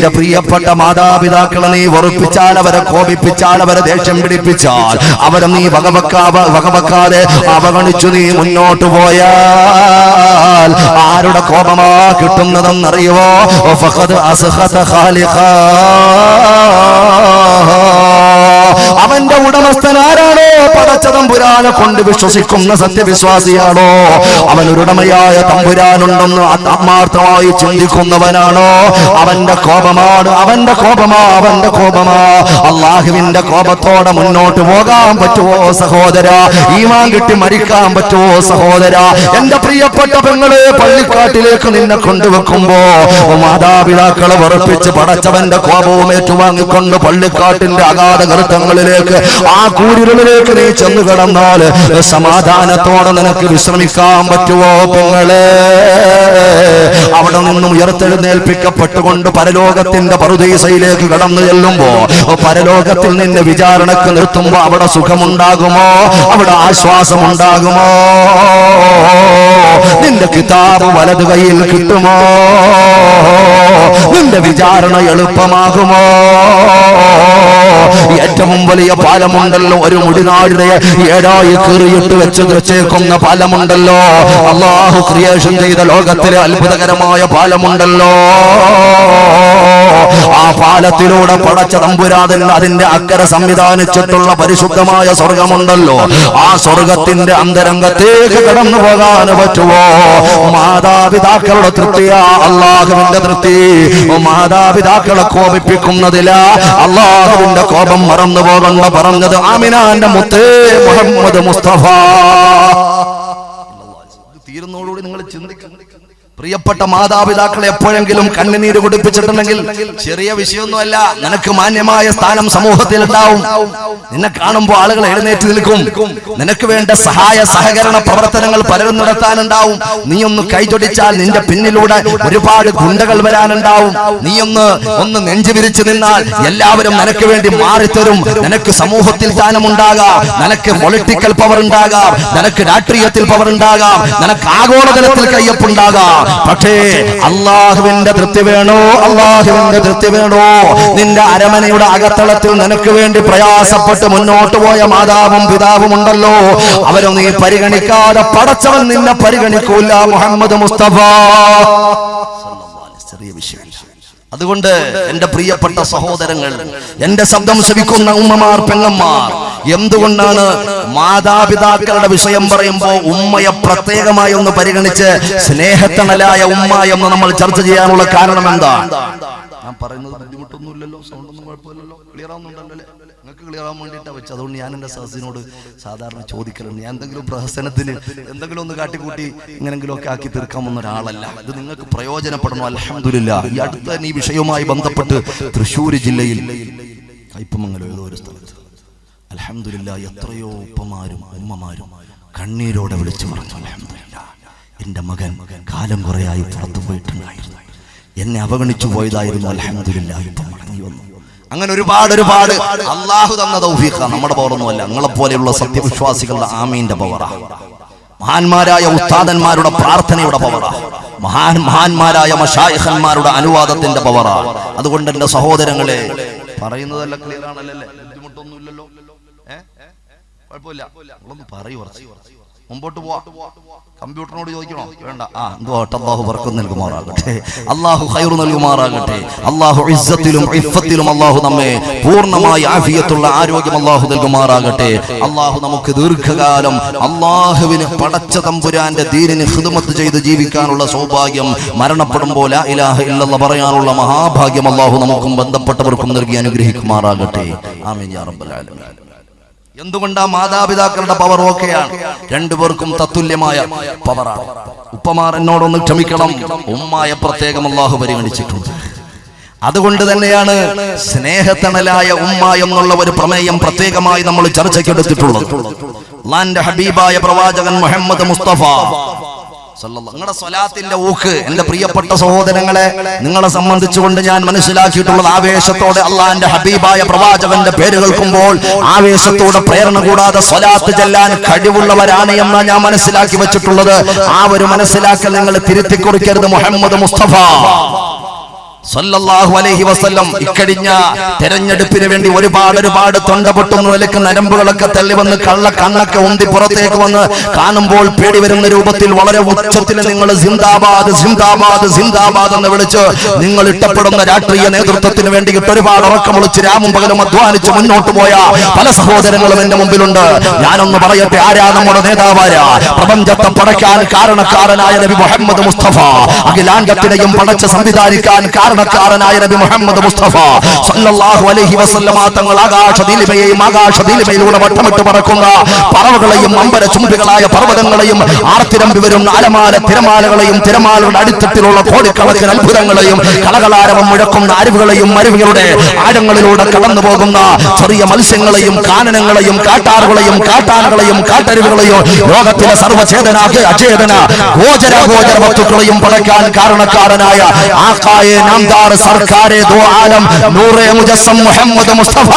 നിന്റെ പ്രിയപ്പെട്ട മാതാപിതാക്കളെ നീ വെറുപ്പിച്ചാൽ, അവരെ കോപിപ്പിച്ചാൽ, അവരെ ദേഷ്യം പിടിപ്പിച്ചാൽ, അവരെ നീ വകവെക്കാതെ അവഗണിച്ചു നീ മുന്നോട്ട് പോയാൽ ആരുടെ കോപമാ കിട്ടുന്നതെന്നറിയുവോ? ഫഖദ് അസ്ഖത ഖാലിഖാ, അവന്റെ ഉടമസ്ഥനാരാണോ പടച്ച തമ്പുരാനെ കൊണ്ട് വിശ്വസിക്കുന്ന സത്യവിശ്വാസിയാണോ, അവനൊരുടമയായ തമ്പുരാനുണ്ടെന്ന് ആത്മാർത്ഥമായി ചിന്തിക്കുന്നവനാണോ, അവന്റെ കോപമാണ്, അവന്റെ കോപമാ, അവന്റെ കോപമാ. അള്ളാഹുവിന്റെ കോപത്തോടെ മുന്നോട്ട് പോകാൻ പറ്റുമോ സഹോദര? ഈമാൻ കിട്ടി മരിക്കാൻ പറ്റുമോ സഹോദര? എന്റെ പ്രിയപ്പെട്ട പെങ്ങളെ, പള്ളിക്കാട്ടിലേക്ക് നിന്നെ കൊണ്ടുവെക്കുമ്പോ മാതാപിതാക്കളെ വെറുപ്പിച്ച് പടച്ചവന്റെ കോപവും ഏറ്റുവാങ്ങിക്കൊണ്ട് പള്ളിക്കാട്ടിന്റെ അഗാധ ഗർത്തങ്ങളിലേക്ക്, ആ കൂരിരുളിലേക്ക് നീ ചെന്നു കിടന്നാൽ സമാധാനത്തോടെ നിനക്ക് വിശ്രമിക്കാൻ പറ്റുമോ പെങ്ങളെ? അവിടെ നിന്നും ഉയർത്തെഴുന്നേൽപ്പിക്കപ്പെട്ടുകൊണ്ട് പരലോകത്തിന്റെ പറുദീസയിലേക്ക് കടന്നു ചെല്ലുമ്പോ പരലോകത്തിൽ നിന്നെ വിചാരണക്ക് നിർത്തുമ്പോ അവിടെ സുഖമുണ്ടാകുമോ? അവിടെ ആശ്വാസമുണ്ടാകുമോ? നിന്റെ കിതാബ് വലതു കൈയിൽ കിട്ടുമോ? നിന്റെ വിചാരണ എളുപ്പമാകുമോ? ഏറ്റവും വലിയ പാലമുണ്ടല്ലോ, ഒരു മുടിനാടിനെ ഏഴായി കീറിയിട്ട് വെച്ചേക്കുന്ന പാലമുണ്ടല്ലോ, അള്ളാഹു ക്രിയേഷൻ ചെയ്ത ലോകത്തിലെ അത്ഭുതകരമായ പാലമുണ്ടല്ലോ. ആ പാലത്തിലൂടെ പടച്ച തമ്പുരാൻ അതിന്റെ അക്കരെ സംവിധാനിച്ചിട്ടുള്ള പരിശുദ്ധമായ സ്വർഗമുണ്ടല്ലോ, ആ സ്വർഗത്തിന്റെ അന്തരംഗത്തേക്ക് കടന്നു പോകാൻ പറ്റുമോ? മാതാപിതാക്കളുടെ തൃപ്തിയാ അള്ളാഹുവിന്റെ തൃപ്തി. മാതാപിതാക്കളെ കോപിപ്പിക്കുന്നതില അള്ളാഹുവിന്റെ കോപം മറന്നു പോകണ്ട പറഞ്ഞത് ആമിനാന്റെ മുത്തേ മുഹമ്മദ് മുസ്തഫ. തീരുന്നതോടുകൂടി നിങ്ങൾ ചിന്തിക്കണം. പ്രിയപ്പെട്ട മാതാപിതാക്കളെ എപ്പോഴെങ്കിലും കണ്ണുനീര് കുടിപ്പിച്ചിട്ടുണ്ടെങ്കിൽ ചെറിയ വിഷയമൊന്നുമല്ല, നിനക്ക് മാന്യമായ സ്ഥാനം സമൂഹത്തിൽ ഉണ്ടാവും. നിന്നെ കാണുമ്പോൾ ആളുകൾ എഴുന്നേറ്റ് നിൽക്കും. നിനക്ക് വേണ്ട സഹായ സഹകരണ പ്രവർത്തനങ്ങൾ പലരും നടത്താനുണ്ടാവും. നീ ഒന്ന് കൈചൊടിച്ചാൽ നിന്റെ പിന്നിലൂടെ ഒരുപാട് ഗുണ്ടകൾ വരാനുണ്ടാവും. നീ ഒന്ന് നെഞ്ചു വിരിച്ചു നിന്നാൽ എല്ലാവരും നിനക്ക് വേണ്ടി മാറിത്തരും. നിനക്ക് സമൂഹത്തിൽ സ്ഥാനമുണ്ടാകാം, നിനക്ക് പൊളിറ്റിക്കൽ പവർ ഉണ്ടാകാം, നിനക്ക് രാഷ്ട്രീയത്തിൽ പവർ ഉണ്ടാകാം, നിനക്ക് ആഗോളതലത്തിൽ കയ്യൊപ്പുണ്ടാകാം. പക്ഷേ അള്ളാഹുവിന്റെ തൃപ്തി വേണോ? അള്ളാഹുവിന്റെ തൃപ്തി വേണോ? നിന്റെ അരമനയുടെ അകത്തളത്തിൽ നിനക്ക് വേണ്ടി പ്രയാസപ്പെട്ട് മുന്നോട്ട് പോയ മാതാവും പിതാവും ഉണ്ടല്ലോ, അവരും നീ പരിഗണിക്കാതെ പടച്ചവൻ നിന്നെ പരിഗണിക്കൂല മുഹമ്മദ് മുസ്തഫ. ചെറിയ വിഷയം. അതുകൊണ്ട് എന്റെ പ്രിയപ്പെട്ട സഹോദരങ്ങൾ, എന്റെ ശബ്ദം ശ്രവിക്കുന്ന ഉമ്മമാർ, പെങ്ങന്മാർ, എന്തുകൊണ്ടാണ് മാതാപിതാക്കളുടെ വിഷയം പറയുമ്പോൾ ഉമ്മയെ പ്രത്യേകമായി ഒന്ന് പരിഗണിച്ച് സ്നേഹത്തണലായ ഉമ്മ എന്ന് നമ്മൾ ചർച്ച ചെയ്യാനുള്ള കാരണം എന്താ? ഞാൻ പറയുന്നത് ബുദ്ധിമുട്ടൊന്നുമില്ലല്ലോ, സൗണ്ടൊന്നും കുഴപ്പമില്ലല്ലോ, ക്ലിയർ ആവുന്നുണ്ടല്ലോ? നിങ്ങൾക്ക് ക്ലിയർ ആവാൻ വേണ്ടിയിട്ടാണ് വെച്ചത്. അതുകൊണ്ട് ഞാൻ എൻ്റെ സഹസിനോട് സാധാരണ ചോദിക്കലുണ്ട്. ഞാൻ എന്തെങ്കിലും പ്രഹസനത്തിന് എന്തെങ്കിലും ഒന്ന് കാട്ടിക്കൂട്ടി ഇങ്ങനെങ്കിലും ഒക്കെ ആക്കി തീർക്കാമെന്ന ഒരാളല്ല. ഇത് നിങ്ങൾക്ക് പ്രയോജനപ്പെടണം. അൽഹംദുലില്ലാഹ്. ഈ അടുത്ത ഈ വിഷയവുമായി ബന്ധപ്പെട്ട് തൃശ്ശൂർ ജില്ലയിൽ കയ്പമംഗലം ഏതോ ഒരു സ്ഥലത്ത് അൽഹംദുലില്ലാഹ് എത്രയോ ഉപ്പമാരും ഉമ്മമാരും കണ്ണീരോടെ വിളിച്ചു പറഞ്ഞു, അൽഹംദുലില്ലാഹ് എൻ്റെ മകൻ കാലം കുറയായി പുറത്തു പോയിട്ടുണ്ടായിരുന്നു, എന്നെ അവഗണിച്ചു പോയതായിരുന്നു, അൽഹംദുലില്ലാഹ് ഇപ്പം മടങ്ങി വന്നു. അങ്ങനെ ഒരുപാട് അള്ളാഹു തന്ന തൗഫീഖാണ്, നമ്മുടെ പവറൊന്നുമല്ല. നിങ്ങളെപ്പോലെയുള്ള സത്യവിശ്വാസികളുടെ ആമീന്റെ പവറാ, മഹാന്മാരായ ഉസ്താദന്മാരുടെ പ്രാർത്ഥനയുടെ പവറാ, മഹാന്മാരായ മശായിഖന്മാരുടെ അനുവാദത്തിന്റെ പവറാ. അതുകൊണ്ട് എന്റെ സഹോദരങ്ങളെ, പറയുന്നതല്ല ക്ലിയർ ആണല്ലേ? ബുദ്ധിമുട്ടൊന്നുമില്ലല്ലോ? കുഴപ്പമില്ല, നമ്മളൊന്ന് പറയൂ. മുമ്പോട്ട് പോവാ. കമ്പ്യൂട്ടറിനോട് ചോദിക്കണോ? വേണ്ട. അല്ലാഹു ബർക്കത്ത് നൽകുമാറാകട്ടെ, അല്ലാഹു ഖൈർ നൽകുമാറാകട്ടെ, അല്ലാഹു ഇസ്സത്തിലും ഇഫ്ഫത്തിലും അല്ലാഹു നമ്മെ പൂർണ്ണമായി ആഫിയത്തുള്ള ആരോഗ്യം അല്ലാഹു നൽകുമാറാകട്ടെ. അല്ലാഹു നമുക്ക് ദീർഘകാലം അല്ലാഹുവിനെ പടച്ച തമ്പുരാന്റെ ദീനിന് ഖിദ്മത്ത് ചെയ്ത് ജീവിക്കാനുള്ള സൗഭാഗ്യം, മരണപ്പെടുമ്പോൾ ലാ ഇലാഹ ഇല്ലല്ലാഹ് പറയാനുള്ള മഹാഭാഗ്യം അല്ലാഹു നമുക്കും ബന്ധപ്പെട്ടവർക്കും നൽകി അനുഗ്രഹിക്കുമാറാകട്ടെ. ആമീൻ യാ റബ്ബൽ ആലമീൻ. എന്തുകൊണ്ടാ മാതാപിതാക്കളുടെ പവർ ഓക്കെയാണ്, രണ്ടുപേർക്കും തത്തുല്യമായ പവറാണ്. ഉപ്പമാർ എന്നോടൊന്ന് ക്ഷമിക്കണം, ഉമ്മായ പ്രത്യേകം അല്ലാഹു പരിഗണിച്ചിട്ടുണ്ട്. അതുകൊണ്ട് തന്നെയാണ് സ്നേഹത്തണലായ ഉമ്മ എന്നുള്ള ഒരു പ്രമേയം പ്രത്യേകമായി നമ്മൾ ചർച്ചയ്ക്കെടുത്തിട്ടുള്ളത്. അല്ലാഹുവിന്റെ ഹബീബായ പ്രവാചകൻ മുഹമ്മദ് മുസ്തഫ നിങ്ങളുടെ സ്വലാത്തിന്റെ ഊക്ക്, എന്റെ പ്രിയപ്പെട്ട സഹോദരങ്ങളെ, നിങ്ങളെ സംബന്ധിച്ചുകൊണ്ട് ഞാൻ മനസ്സിലാക്കിയിട്ടുള്ളത്, ആവേശത്തോടെ അള്ളാന്റെ ഹബീബായ പ്രവാചകന്റെ പേര് കേൾക്കുമ്പോൾ ആവേശത്തോടെ പ്രേരണ കൂടാതെ സ്വലാത്ത് ചെല്ലാൻ കഴിവുള്ളവരാണ് എന്നാണ് ഞാൻ മനസ്സിലാക്കി വെച്ചിട്ടുള്ളത്. ആ ഒരു മനസ്സിലാക്കൽ നിങ്ങൾ തിരുത്തിക്കുറിക്കരുത്. മുഹമ്മദ് മുസ്തഫ സല്ലല്ലാഹു അലൈഹി വസല്ലം ഇക്കഴിഞ്ഞ തെരഞ്ഞെടുപ്പിന് വേണ്ടി ഒരുപാട് തൊണ്ടപൊട്ടുന്ന നിലക്ക് നരമ്പുകളൊക്കെ തള്ളി വന്ന് കണ്ണൊക്കെ ഉന്തി പുറത്തേക്ക് വന്ന് കാണുമ്പോൾ പേടി വരുന്ന രൂപത്തിൽ വളരെ ഉച്ചത്തിൽ നിങ്ങൾ സിന്ദാബാദ് സിന്ദാബാദ് സിന്ദാബാദ് എന്ന് വിളിച്ച് നിങ്ങൾ ഇഷ്ടപ്പെടുന്ന രാഷ്ട്രീയ നേതൃത്വത്തിന് വേണ്ടിയിട്ട് ഒരുപാട് ഉറക്കം വിളിച്ച് രാവും പകലും അധ്വാനിച്ച് മുന്നോട്ട് പോയ പല സഹോദരങ്ങളും എന്റെ മുമ്പിലുണ്ട്. ഞാനൊന്ന് പറയട്ടെ, ആരാ നമ്മുടെ നേതാവാര? പ്രപഞ്ചത്തെ പടയ്ക്കാൻ കാരണക്കാരനായ നബി മുഹമ്മദ് മുസ്തഫ, അഖിലാണ്ടത്തിനെയും പടച്ച് സംവിധാനിക്കാൻ കാരണക്കാരനായ നബി മുഹമ്മദ് മുസ്തഫ സല്ലല്ലാഹു അലൈഹി വസല്ലമ തങ്ങൾ ആകാശദീലിമയിലൂടെ വട്ടമിട്ട് പറക്കുന്ന പറവകളെയും അമ്പര ചുംബികളായ പർവ്വതങ്ങളെയും ആർത്തിരമ്പി വരുന്ന അലമാല തിരമാലകളെയും തിരമാലയുടെ അടിത്തട്ടിലുള്ള കോടിക്കണക്കിന് അത്ഭുതങ്ങളെയും കളകളാരവം മുഴക്കുന്ന അരുവികളെയും മരുവികളുടെ ആഴങ്ങളിലൂടെ കടന്നു പോകുന്ന ചെറിയ മത്സ്യങ്ങളെയും കാനനങ്ങളെയും കാട്ടാറുകളെയും കാട്ടാനകളെയും കാട്ടരുവികളെയും ലോകത്തിലെ സർവ്വചേതന അചേതന ഗോചര വസ്തുക്കളെയും പടയ്ക്കാൻ കാരണക്കാരനായ ആഖായെ നാംദാർ സർക്കാരെ ദോ ആലം നൂറെ മുജസ്സം മുഹമ്മദ് മുസ്തഫ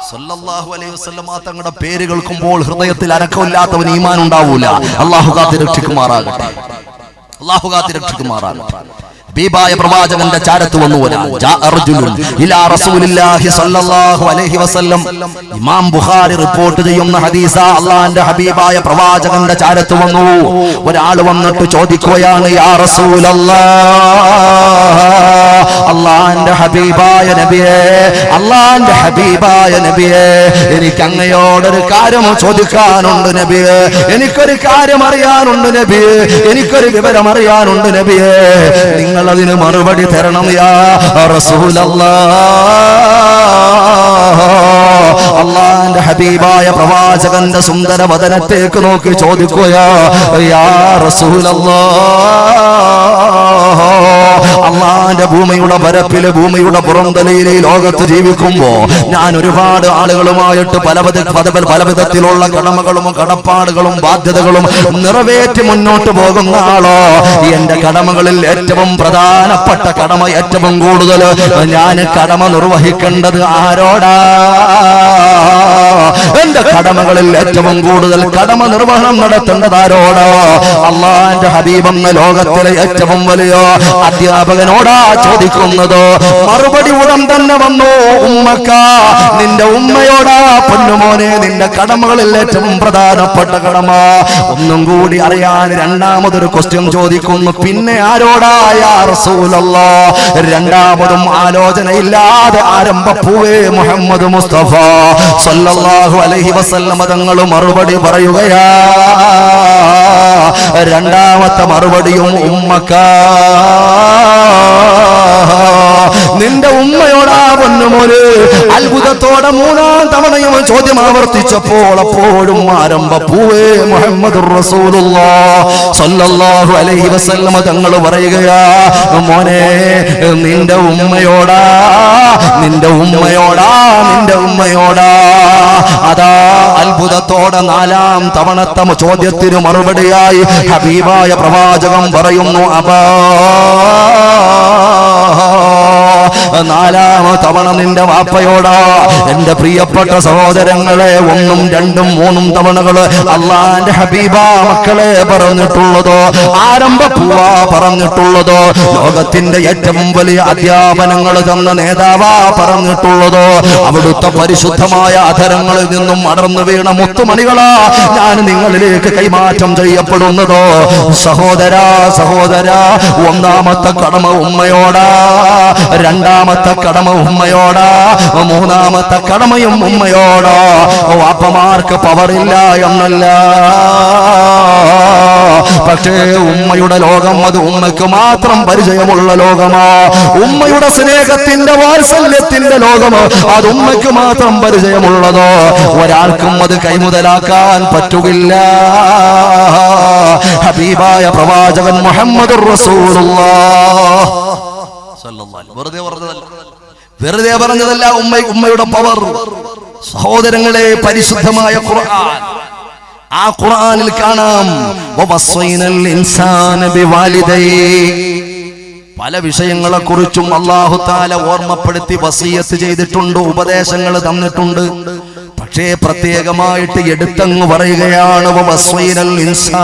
സല്ലല്ലാഹു അലൈഹി വസല്ലം തങ്ങളുടെ പേര് കേൾക്കുമ്പോൾ ഹൃദയത്തിൽ അനക്കമില്ലാത്തവന് ഈമാൻ ഉണ്ടാവൂല. അല്ലാഹു കാത്തിരക്ഷിക്കുമാറാകട്ടെ, അല്ലാഹു കാത്തിരക്ഷിക്കുമാറാകട്ടെ. ഹബീബായ പ്രവാചകന്റെ ചാരത്ത് വന്നു ഇമാം ബുഖാരി റിപ്പോർട്ട് ചെയ്യുന്ന ഹദീസ. അള്ളാന്റെ ഹബീബായ പ്രവാചകന്റെ ചാരത്ത് വന്നു ഒരാൾ വന്നിട്ട് ചോദിക്കുകയാണ്, യാ റസൂലല്ലാഹ്, അള്ളാന്റെ ഹബീബായ നബിയേ, അള്ളാന്റെ ഹബീബായ നബിയേ, എനിക്ക് അങ്ങയോടൊരു കാര്യം ചോദിക്കാനുണ്ട് നബിയേ, എനിക്കൊരു കാര്യം അറിയാനുണ്ട് നബിയേ, എനിക്കൊരു വിവരം അറിയാനുണ്ട് നബിയേ, നിങ്ങൾ അതിന് മറുപടി തരണം യാ റസൂലല്ലാഹ്. അല്ലാഹുവിന്റെ ഹബീബായ പ്രവാചകന്റെ സുന്ദര വദനത്തേക്ക് നോക്കി ചോദിക്കുകയാ, യാ റസൂലല്ലാഹ്, അല്ലാഹുവിന്റെ ഭൂമിയുടെ പരപ്പില് ഭൂമിയുടെ പുറംതലയിലെ ലോകത്ത് ജീവിക്കുമ്പോ ഞാൻ ഒരുപാട് ആളുകളുമായിട്ട് പല വിധത്തിലുള്ള കടമകളും കടപ്പാടുകളും ബാധ്യതകളും നിറവേറ്റി മുന്നോട്ട് പോകുന്ന ആളോ. എന്റെ കടമകളിൽ ഏറ്റവും പ്രധാനപ്പെട്ട കടമ, ഏറ്റവും കൂടുതൽ ഞാൻ കടമ നിർവഹിക്കേണ്ടത് ആരോടാ? എന്റെ കടമകളിൽ ഏറ്റവും കൂടുതൽ കടമ നിർവഹണം നടത്തേണ്ടത് ആരോടാ? അള്ളാന്റെ ഹബീബെന്ന ലോകത്തിലെ ഏറ്റവും വലിയ അധ്യാപകനോടാ ചോദിക്കുന്നത്. മറുപടി ഉടൻ തന്നെ വന്നു, ഉമ്മക്ക, നിന്റെ ഉമ്മയോടാ പൊന്നുമോനെ, നിന്റെ കടമകളിൽ ഏറ്റവും പ്രധാനപ്പെട്ട കടമ. ഒന്നും കൂടി അറിയാൻ രണ്ടാമതൊരു ക്വസ്റ്റ്യൻ ചോദിക്കുന്നു, പിന്നെ ആരോടാ യാ റസൂലല്ലാഹ്? രണ്ടാമതും ആലോചനയില്ലാതെ ആരംഭപ്പൂവേ മുഹമ്മദ് മുസ്തഫ സല്ലല്ലാഹു അലൈഹി വസല്ലം തങ്ങൾ മറുപടി പറയുകയാ. രണ്ടാമത്തെ മറുപടിയും ഉമ്മക്ക, നിന്റെ ഉമ്മയോടാ പൊന്നുമോന്. അത്ഭുതത്തോടെ മൂന്നാം തവണയും ചോദ്യം ആവർത്തിച്ചപ്പോൾ അപ്പോഴും ആരംഭപ്പൂവേ മുഹമ്മദുർ റസൂലുള്ളാഹ് സല്ലല്ലാഹു അലൈഹി വസല്ലം തങ്ങൾ പറയുകയാ, മോനെ, നിന്റെ ഉമ്മയോടാ, നിന്റെ ഉമ്മയോടാ, നിന്റെ ഉമ്മയോടാ. അതാ അത്ഭുതത്തോടെ നാലാം തവണത്തെ ചോദ്യത്തിന് മറുപടിയായി ഹബീബായ പ്രവാചകൻ പറയുന്നു, അബാ, നാലാമത്തെ തവണ നിന്റെ വാപ്പയോടാ. എന്റെ പ്രിയപ്പെട്ട സഹോദരങ്ങളെ, ഒന്നും രണ്ടും മൂന്നും തവണകള് അള്ളാന്റെ ഹബീബാ മക്കളെ പറഞ്ഞിട്ടുള്ളതോ, ആരംഭപ്പൂവാ പറഞ്ഞിട്ടുള്ളതോ, ലോകത്തിന്റെ ഏറ്റവും വലിയ അധ്യാപനങ്ങൾ തന്ന നേതാവാ പറഞ്ഞിട്ടുള്ളതോ, അവിടുത്തെ പരിശുദ്ധമായ അധരങ്ങളിൽ നിന്നും അടർന്നു വീണ മുത്തുമണികളാ ഞാൻ നിങ്ങളിലേക്ക് കൈമാറ്റം ചെയ്യപ്പെടുന്നതോ. സഹോദരാ, സഹോദരാ, ഒന്നാമത്തെ കടമ ഉമ്മയോടാ, രണ്ടാമത്തെ കടമ ഉമ്മയോടാ, മൂന്നാമത്തെ കടമയും ഉമ്മയോടാ. വാപ്പമാർക്ക് പവറില്ല എന്നല്ല, പക്ഷേ ഉമ്മയുടെ ലോകം അത് ഉമ്മയ്ക്ക് മാത്രം പരിചയമുള്ള ലോകമാ. ഉമ്മയുടെ സ്നേഹത്തിന്റെ വാത്സല്യത്തിന്റെ ലോകമോ അത് ഉമ്മയ്ക്ക് മാത്രം പരിചയമുള്ളതോ. ഒരാൾക്കും അത് കൈമുതലാക്കാൻ പറ്റുകയില്ല. ഹബീബായ പ്രവാചകൻ മുഹമ്മദുർ റസൂലുള്ളാഹ് വെറുതെ പറഞ്ഞതല്ല ഉമ്മയുടെ പവർ. സഹോദരങ്ങളെ, പരിശുദ്ധമായ ഖുർആൻ, ആ ഖുർആനിൽ കാണാം, വവസ്സൈനൽ ഇൻസാന ബിവാലിദൈഹി. പല വിഷയങ്ങളെ കുറിച്ചും അല്ലാഹു തആല ഓർമ്മപ്പെടുത്തി വസിയത്ത് ചെയ്തിട്ടുണ്ട്, ഉപദേശങ്ങൾ തന്നിട്ടുണ്ട്. പക്ഷേ പ്രത്യേകമായിട്ട് എടുത്തങ്ങ് പറയുകയാണ് വസ്വൈനൽ ഇൻസാൻ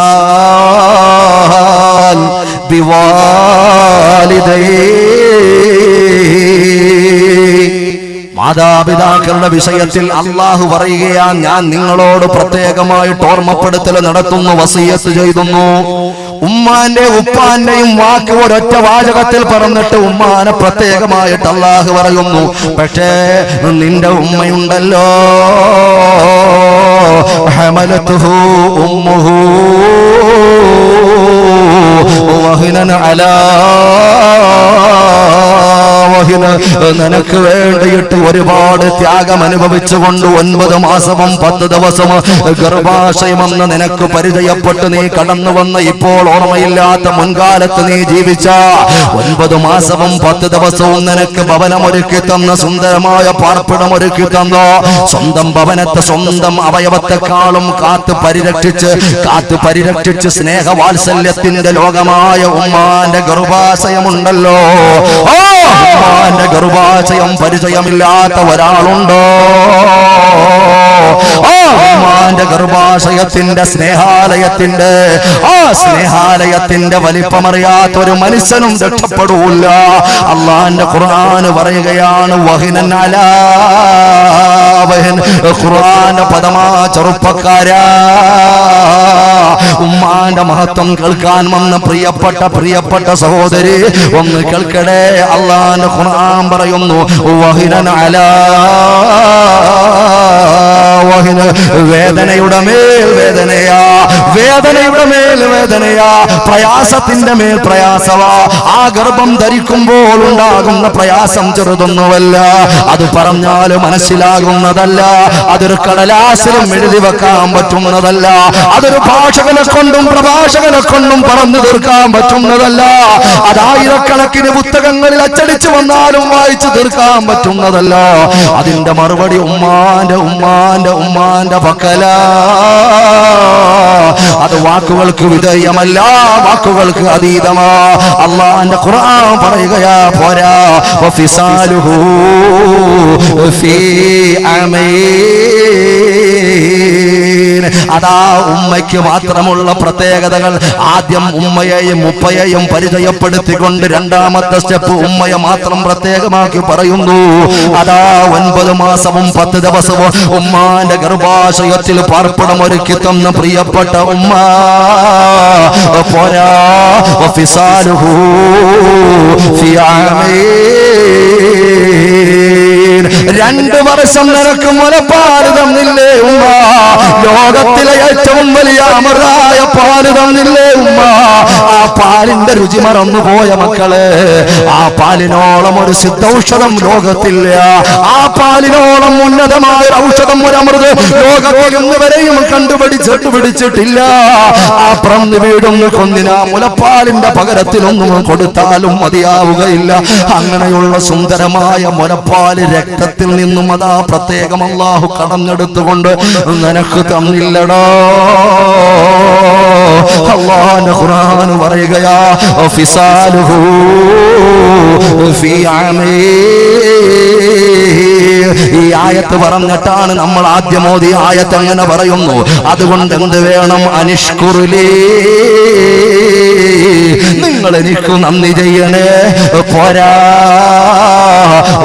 ബിവാലിദൈ. മാതാപിതാക്കളുടെ വിഷയത്തിൽ അള്ളാഹു പറയുകയാ, ഞാൻ നിങ്ങളോട് പ്രത്യേകമായിട്ട് ഓർമ്മപ്പെടുത്തൽ നടത്തുന്നു, വസിയത്ത് ചെയ്യുന്നു. ഉമ്മാന്റെ ഉപ്പാന്റെയും വാക്ക് ഒരൊറ്റ വാചകത്തിൽ പറഞ്ഞിട്ട് ഉമ്മാനെ പ്രത്യേകമായിട്ട് അള്ളാഹു പറയുന്നു. പക്ഷേ നിന്റെ ഉമ്മയുണ്ടല്ലോ, ഹമലതുഹു ഉമ്മുഹു വഹ്നൻ അലാ വഹ്ന. നിനക്ക് വേണ്ടിയിട്ട് ഒരുപാട് ത്യാഗം അനുഭവിച്ചുകൊണ്ട് 9 മാസവും 10 ദിവസവും ഗർഭാശയമെന്ന് നിനക്ക് പരിചയപ്പെട്ട് നീ കടന്നു വന്ന, ഇപ്പോൾ ഓർമ്മയില്ലാത്ത മുൻകാലത്ത് നീ ജീവിച്ച 9 മാസവും 10 ദിവസവും നിനക്ക് ഭവനമൊരുക്കി തന്ന, സുന്ദരമായ പാർപ്പിടമൊരുക്കി തന്ന, സ്വന്തം ഭവനത്തെ സ്വന്തം അവയവത്തെക്കാളും കാത്തു പരിരക്ഷിച്ച് സ്നേഹവാത്സല്യത്തിന്റെ ലോകമായ ഉമ്മാന്റെ ഗർഭാശയമുണ്ടല്ലോ. ഉമ്മാന്റെ ഗർഭാശയം പരിചയമില്ലാത്ത ഒരാളുണ്ടോ? ഉമ്മാന്റെ ഗർഭാശയത്തിന്റെ സ്നേഹാലയത്തിന്റെ വലിപ്പമറിയാത്ത ഒരു മനുഷ്യനും രക്ഷപ്പെടൂല്ല. അള്ളാന്റെ ഖുർആൻ പറയുകയാണ് വഹ്നൻ അലാ വഹ്ൻ. ഖുർആന്റെ പദമാ ചെറുപ്പക്കാരാ, ഉമ്മാന്റെ മഹത്വം കേൾക്കാൻ വന്ന പ്രിയപ്പെട്ട സഹോദരി ഒന്ന് കേൾക്കടേ. അള്ളാന്റെ ഖുർആൻ പറയുന്നു വഹ്നൻ അലാ വഹ്ന. വേദനയുടെ മേൽ വേദനയാ, പ്രയാസത്തിന്റെ മേൽ പ്രയാസവാ. ആ ഗർഭം ധരിക്കുമ്പോൾ ഉണ്ടാകുന്ന പ്രയാസം ചെറുതൊന്നുമല്ല, അത് പറഞ്ഞാൽ മനസ്സിലാകുന്നതല്ല, അതൊരു കടലാസിലും എഴുതി വെക്കാൻ പറ്റുന്നതല്ല, അതൊരു ഭാഷകനെ കൊണ്ടും പ്രഭാഷകനെ കൊണ്ടും പറഞ്ഞു തീർക്കാൻ പറ്റുന്നതല്ല, അതായിരക്കണക്കിന് പുസ്തകങ്ങളിൽ അച്ചടിച്ചു വന്നാലും വായിച്ചു തീർക്കാൻ പറ്റുന്നതല്ല. അതിന്റെ മറുപടി ഉമ്മാന്റെ പക്കല. അത് വാക്കുകൾക്ക് വിധേയമല്ല, വാക്കുകൾക്ക് അതീതമാ. അള്ളാന്റെ ഖുർആൻ പറയുകയാ പോരാ, വഫിസാലുഹു ഫീ അമീൻ. അതാ ഉമ്മയ്ക്ക് മാത്രമുള്ള പ്രത്യേകതകൾ. ആദ്യം ഉമ്മയെയും ഉപ്പയെയും പരിചയപ്പെടുത്തിക്കൊണ്ട് രണ്ടാമത്തെ സ്റ്റെപ്പ് ഉമ്മയെ മാത്രം പ്രത്യേകമാക്കി പറയുന്നു. അതാ 9 മാസവും 10 ദിവസവും ഉമ്മാന്റെ ഗർഭാശയത്തിൽ പാർപ്പിടമൊരുക്കി തന്ന പ്രിയപ്പെട്ട ഉമ്മ പോരാ, വഫിസാലുഹു ഫീ ആമീൻ. 2 വർഷം നിനക്ക് മുലപ്പാല് തന്നില്ലേ ഉമ്മ? ലോകത്തിലെ ഏറ്റവും വലിയ അമൃതായ പാല് തന്നില്ലേ ഉമ്മ? ആ പാലിന്റെ രുചി മറന്നുപോയ മക്കളെ, ആ പാലിനോളം ഒരു സിദ്ധൌഷധം ലോകത്തില്ല, ആ പാലിനോളം ഉന്നതമായ ഔഷധം ഒരു അമൃത് ലോകത്തിൽ ഇന്നുവരെയും കണ്ടുപിടിച്ചിട്ടില്ല. ആ പറന്ന് വീടുന്ന കൊന്നിനാ മുലപ്പാലിന്റെ പകരത്തിലൊന്നും കൊടുത്താലും മതിയാവുകയില്ല. അങ്ങനെയുള്ള സുന്ദരമായ മുലപ്പാല് രക്തത്തിൽ നിന്നും അതാ പ്രത്യേകം അല്ലാഹു കടഞ്ഞെടുത്തുകൊണ്ട് നിനക്ക് തന്നില്ലടോ. അല്ലാഹുവിന്റെ ഖുർആൻ പറയുകയാ ഫിസാലുഹു ഫീ ആമീൻ. ഈ ആയത്ത് പറഞ്ഞിട്ടാണ് നമ്മൾ ആദ്യം ഓതി ആയത്ത് അങ്ങനെ പറയുന്നു. അതുകൊണ്ട് എന്ത് വേണം? അനിഷ്കുറുലി, നിങ്ങൾ എനിക്ക് നന്ദി ചെയ്യണേ. പോരാ,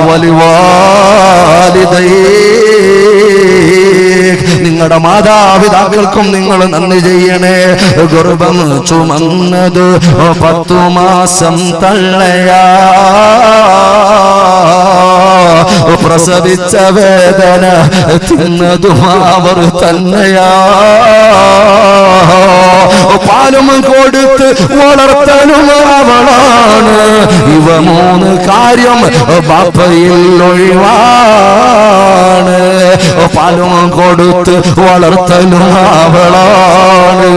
വലിവാലിദൈ, നിങ്ങളുടെ മാതാപിതാക്കൾക്കും നിങ്ങൾ നന്ദി ചെയ്യണേ. ഗർഭം ചുമന്നത് 10 മാസം തള്ളയാ, പ്രസവിച്ച വേദന തിന്നതും അവർ തന്നെയാ. പാലും കൊടുത്ത് വളർത്തലും അവളാണ്. ഇവ 3 കാര്യം ബാപ്പയിൽ ഒഴിവാണ്. പാലും കൊടുത്ത് വളർത്തലും അവളാണ്.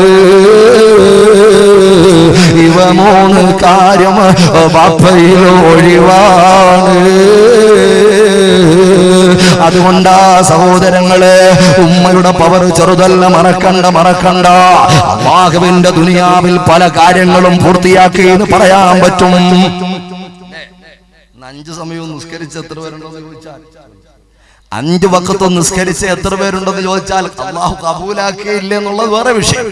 ഇവ 3 കാര്യം ബാപ്പയിൽ ഒഴിവാണ്. അതുകൊണ്ടാ സഹോദരങ്ങളെ, ഉമ്മയുടെ പവർ ചെറുതല്ല, മറക്കണ്ട. അല്ലാഹുവിന്റെ ദുനിയാവിൽ പല കാര്യങ്ങളും പൂർത്തിയാക്കി എന്ന് പറയാൻ പറ്റും. 5 സമയവും നിസ്കരിച്ച് എത്ര പേരുണ്ടോ എന്ന് ചോദിച്ചാൽ 5 വഖത്ത് നിസ്കരിച്ച് എത്ര പേരുണ്ടെന്ന് ചോദിച്ചാൽ അള്ളാഹു കബൂലാക്കിയില്ല എന്നുള്ളത് വേറെ വിഷയം.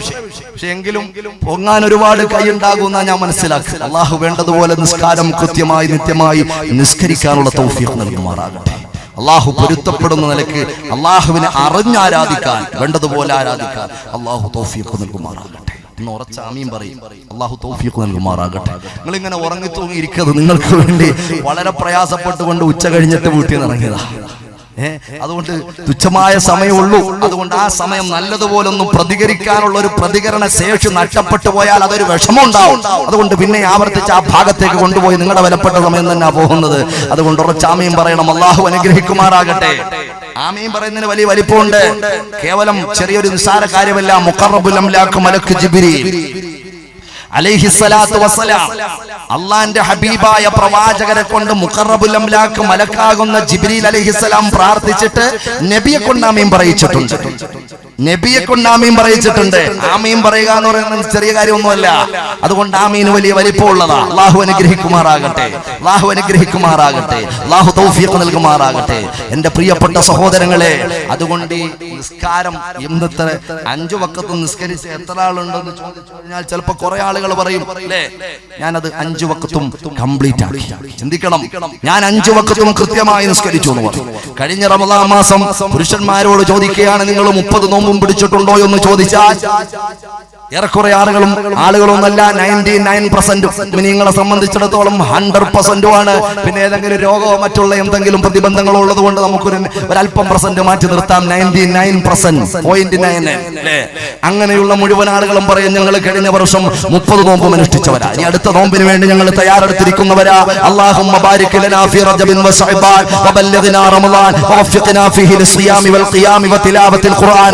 പക്ഷെ എങ്കിലും പൊങ്ങാൻ ഒരുപാട് കൈയുണ്ടാകുന്ന ഞാൻ മനസ്സിലാക്കി. അള്ളാഹു വേണ്ടതുപോലെ നിസ്കാരം കൃത്യമായി നിത്യമായി നിസ്കരിക്കാനുള്ള തൗഫീഖ് നൽകുമാറാകട്ടെ. അള്ളാഹു പൊരുത്തപ്പെടുന്ന നിലയ്ക്ക് അള്ളാഹുവിനെ അറിഞ്ഞാരാധിക്കാൻ വേണ്ടതുപോലെ ആരാധിക്കാൻ അള്ളാഹു തൗഫീഖ് നൽകുമാറാകട്ടെ. എന്ന് ഉറച്ച ആമീൻ പറയും. അള്ളാഹു തൗഫീഖ് നൽകുമാറാകട്ടെ. നിങ്ങൾ ഇങ്ങനെ ഉറങ്ങി തൂങ്ങിയിരിക്കരുത്. നിങ്ങൾക്ക് വേണ്ടി വളരെ പ്രയാസപ്പെട്ടുകൊണ്ട് ഉച്ച കഴിഞ്ഞിട്ട് വീട്ടിൽ നിന്ന് ഇറങ്ങിയതാ. അതുകൊണ്ട് തുച്ഛമായ സമയമുള്ളൂ. അതുകൊണ്ട് ആ സമയം നല്ലതുപോലെ ഒന്നും പ്രതികരിക്കാനുള്ള ഒരു പ്രതികരണ ശേഷി നഷ്ടപ്പെട്ടു പോയാൽ അതൊരു വിഷമം ഉണ്ടാവും. അതുകൊണ്ട് പിന്നെ ആവർത്തിച്ച് ആ ഭാഗത്തേക്ക് കൊണ്ടുപോയി നിങ്ങളുടെ വിലപ്പെട്ട സമയം തന്നെ പോകുന്നത്. അതുകൊണ്ട് ഉറച്ച ആമീൻ പറയണം. അള്ളാഹു അനുഗ്രഹിക്കുമാറാകട്ടെ. ആമീൻ പറയുന്നതിന് വലിയ വലിപ്പമുണ്ട്. കേവലം ചെറിയൊരു നിസ്സാര കാര്യമല്ല. മുഖറബുൽ അംലാഖ് മലക്ക് ജിബ്രീൽ അലൈഹിസ്സലാത്തു വസ്സലാം അള്ളാന്റെ ഹബീബായ പ്രവാചകരെ കൊണ്ട് മുഖറബുൽ അംലാഖ് മലക്കാകുന്ന ജിബ്രീൽ അലൈഹിസ്സലാം പ്രാർത്ഥിച്ചിട്ട് നബിയെ കൊണ്ട് ആമീൻ പറയിച്ചിട്ടുണ്ട്. നബിയെ കൊണ്ട് ആമീൻ പറയിച്ചിട്ടുണ്ട്. ആമീൻ പറയുക എന്ന് പറയുന്നത് ചെറിയ കാര്യമൊന്നുമല്ല. അതുകൊണ്ട് ആമീൻ വലിയ വലിപ്പമുള്ളതാ. അള്ളാഹു അനുഗ്രഹിക്കുമാറാകട്ടെ. അള്ളാഹു അനുഗ്രഹിക്കുമാറാകട്ടെ. അള്ളാഹു തൗഫീഖ് നൽകുമാറാകട്ടെ. എന്റെ പ്രിയപ്പെട്ട സഹോദരങ്ങളെ, അതുകൊണ്ട് ഈ നിസ്കാരം ഇന്നത്തെ 5 വഖത്ത് നിസ്കരിച്ച് എത്ര ആളുണ്ടെന്ന് ചോദിച്ചു കഴിഞ്ഞാൽ ചിലപ്പോൾ കുറെ ആളുകൾ പറയും അല്ലേ, ഞാനത് 5 വഖത്തും കംപ്ലീറ്റ് ആക്കി. ചിന്തിക്കണം, ഞാൻ 5 വഖത്തും കൃത്യമായി നിസ്കരിച്ചു എന്ന് പറഞ്ഞു. കഴിഞ്ഞ റമദാൻ മാസം പുരുഷന്മാരോട് ചോദിക്കുകയാണ്, നിങ്ങൾ 30 നോമ്പും പിടിച്ചിട്ടുണ്ടോ എന്ന് ചോദിച്ചാൽ ഏറെക്കുറെ ആളുകളൊന്നല്ല 99%. നിങ്ങളെ സംബന്ധിച്ചിടത്തോളം 100% ആണ്. പിന്നെ ഏതെങ്കിലും രോഗമോ മറ്റുള്ള എന്തെങ്കിലും പ്രതിബന്ധങ്ങളോ ഉള്ളത് കൊണ്ട് ഒരല്പം % മാറ്റി നിർത്താം. 99.9 അല്ലേ? അങ്ങനെയുള്ള മുഴുവൻ ആളുകളും പറയും ഞങ്ങൾ കഴിഞ്ഞ വർഷം 30 നോമ്പും അനുഷ്ഠിച്ചവരാ, ഇനി അടുത്ത നോമ്പിന് വേണ്ടി ഞങ്ങൾ തയ്യാറെടുത്തിരിക്കുന്നവരാ. അല്ലാഹുമ്മ ബാരിക് ലനാ ഫീ റജബിൻ വശഅബാൻ വബല്ലിഗ്നാ റമളാൻ വവഫിഖ്നാ ഫീഹി ലിസ്സിയാമി വൽഖിയാമി വതിലാവത്തിൽ ഖുർആൻ.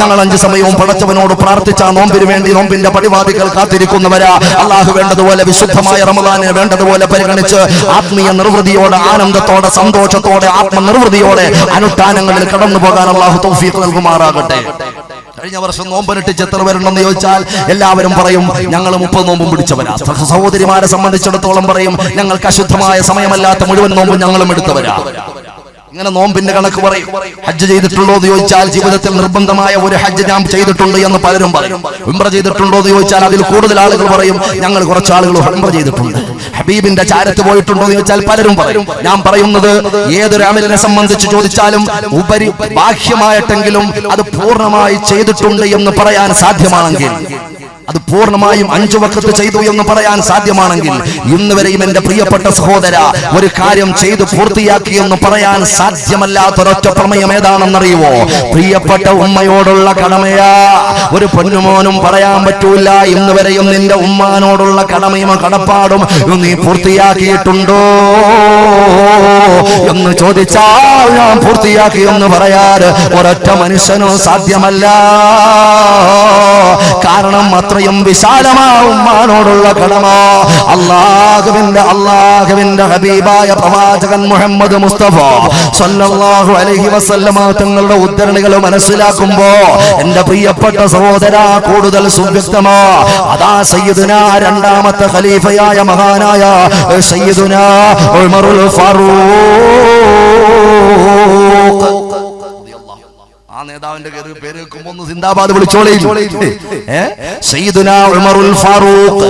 ഞങ്ങൾ 5 സമയവും പടച്ചവനോട് പ്രാർത്ഥിച്ച നോമ്പിന് വേണ്ടി നോമ്പിന്റെ പടിവാദികൾ കാത്തിരിക്കുന്നവരാ. അള്ളാഹു വേണ്ടതുപോലെ വിശുദ്ധമായ റമളാനെ വേണ്ടതുപോലെ പരിഗണിച്ച് ആത്മീയ നിർവൃതിയോടെ, ആനന്ദത്തോടെ, സന്തോഷത്തോടെ, ആത്മനിർവൃതിയോടെ അനുഷ്ഠാനങ്ങളിൽ കടന്നു പോകാൻ അള്ളാഹു തൗഫീഖ് നൽകുമാറാകട്ടെ. കഴിഞ്ഞ വർഷം നോമ്പനുഷ്ഠിച്ച് എത്ര പേരുണ്ടെന്ന് ചോദിച്ചാൽ എല്ലാവരും പറയും ഞങ്ങൾ 30 നോമ്പും പിടിച്ചവരാ. സഹോദരിമാരെ സംബന്ധിച്ചിടത്തോളം പറയും ഞങ്ങൾക്ക് അശുദ്ധമായ സമയമല്ലാത്ത മുഴുവൻ നോമ്പും ഞങ്ങളും എടുത്തവരാ. ഇങ്ങനെ നോമ്പിന്റെ കണക്ക് പറയും. ഹജ്ജ് ചെയ്തിട്ടുണ്ടോ എന്ന് ചോദിച്ചാൽ ജീവിതത്തിൽ നിർബന്ധമായ ഒരു ഹജ്ജ് ഞാൻ ചെയ്തിട്ടുണ്ട് എന്ന് പലരും പറയും. ഉംറ ചെയ്തിട്ടുണ്ടോ എന്ന് ചോദിച്ചാൽ അതിൽ കൂടുതൽ ആളുകൾ പറയും ഞങ്ങൾ കുറച്ച് ആളുകൾ ഉംറ ചെയ്തിട്ടുണ്ട്. ഹബീബിന്റെ ചാരത്ത് പോയിട്ടുണ്ടോ എന്ന് ചോദിച്ചാൽ പലരും പറയും. ഞാൻ പറയുന്നത് ഏതൊരു അമലിനെ സംബന്ധിച്ച് ചോദിച്ചാലും ഉപരി ബാഹ്യമായിട്ടെങ്കിലും അത് പൂർണ്ണമായി ചെയ്തിട്ടുണ്ട് എന്ന് പറയാൻ സാധ്യമാണെങ്കിൽ, അത് പൂർണ്ണമായും 5 വഖത്ത് ചെയ്തു എന്ന് പറയാൻ സാധ്യമാണെങ്കിൽ, ഇന്ന് വരെയും എന്റെ പ്രിയപ്പെട്ട സഹോദര ഒരു കാര്യം ചെയ്തു പൂർത്തിയാക്കി എന്ന് പറയാൻ സാധ്യമല്ലാത്തൊരൊറ്റ പ്രമേയം ഏതാണെന്നറിയുവോ? പ്രിയപ്പെട്ട ഉമ്മയോടുള്ള കടമയാ. ഒരു പൊന്നുമോനും പറയാൻ പറ്റൂല ഇന്ന് വരെയും നിന്റെ ഉമ്മാനോടുള്ള കടമയും കടപ്പാടും നീ പൂർത്തിയാക്കിയിട്ടുണ്ടോ എന്ന് ചോദിച്ചാൽ ഞാൻ പൂർത്തിയാക്കി എന്ന് പറയാൻ ഒരൊറ്റ മനുഷ്യനോ സാധ്യമല്ല. കാരണം അത്രയും വിശാലമായ ഉമ്മാനോടുള്ള കടമ അല്ലാഹുവിന്റെ ഹബീബായ പ്രവാചകൻ മുഹമ്മദ് മുസ്തഫ സല്ലല്ലാഹു അലൈഹി വസല്ലമ തങ്ങളുടെ ഉദ്ധരണികൾ മനസ്സിലാക്കുമ്പോ എന്റെ പ്രിയപ്പെട്ട സഹോദര കൂടുതൽ സുവ്യക്തമാ. അതാ സയ്യിദുനാ രണ്ടാമത്തെ ഖലീഫയായ മഹാനായ സയ്യിദുനാ ഉമറുൽ ഫാറൂഖ്, ആ നേതാവിന്റെ പേര് കേൾക്കുമ്പോ ഒന്ന് സിന്ദാബാദ് വിളിച്ചോളേ. സയ്യിദുനാ ഉമറുൽ ഫാറൂഖ്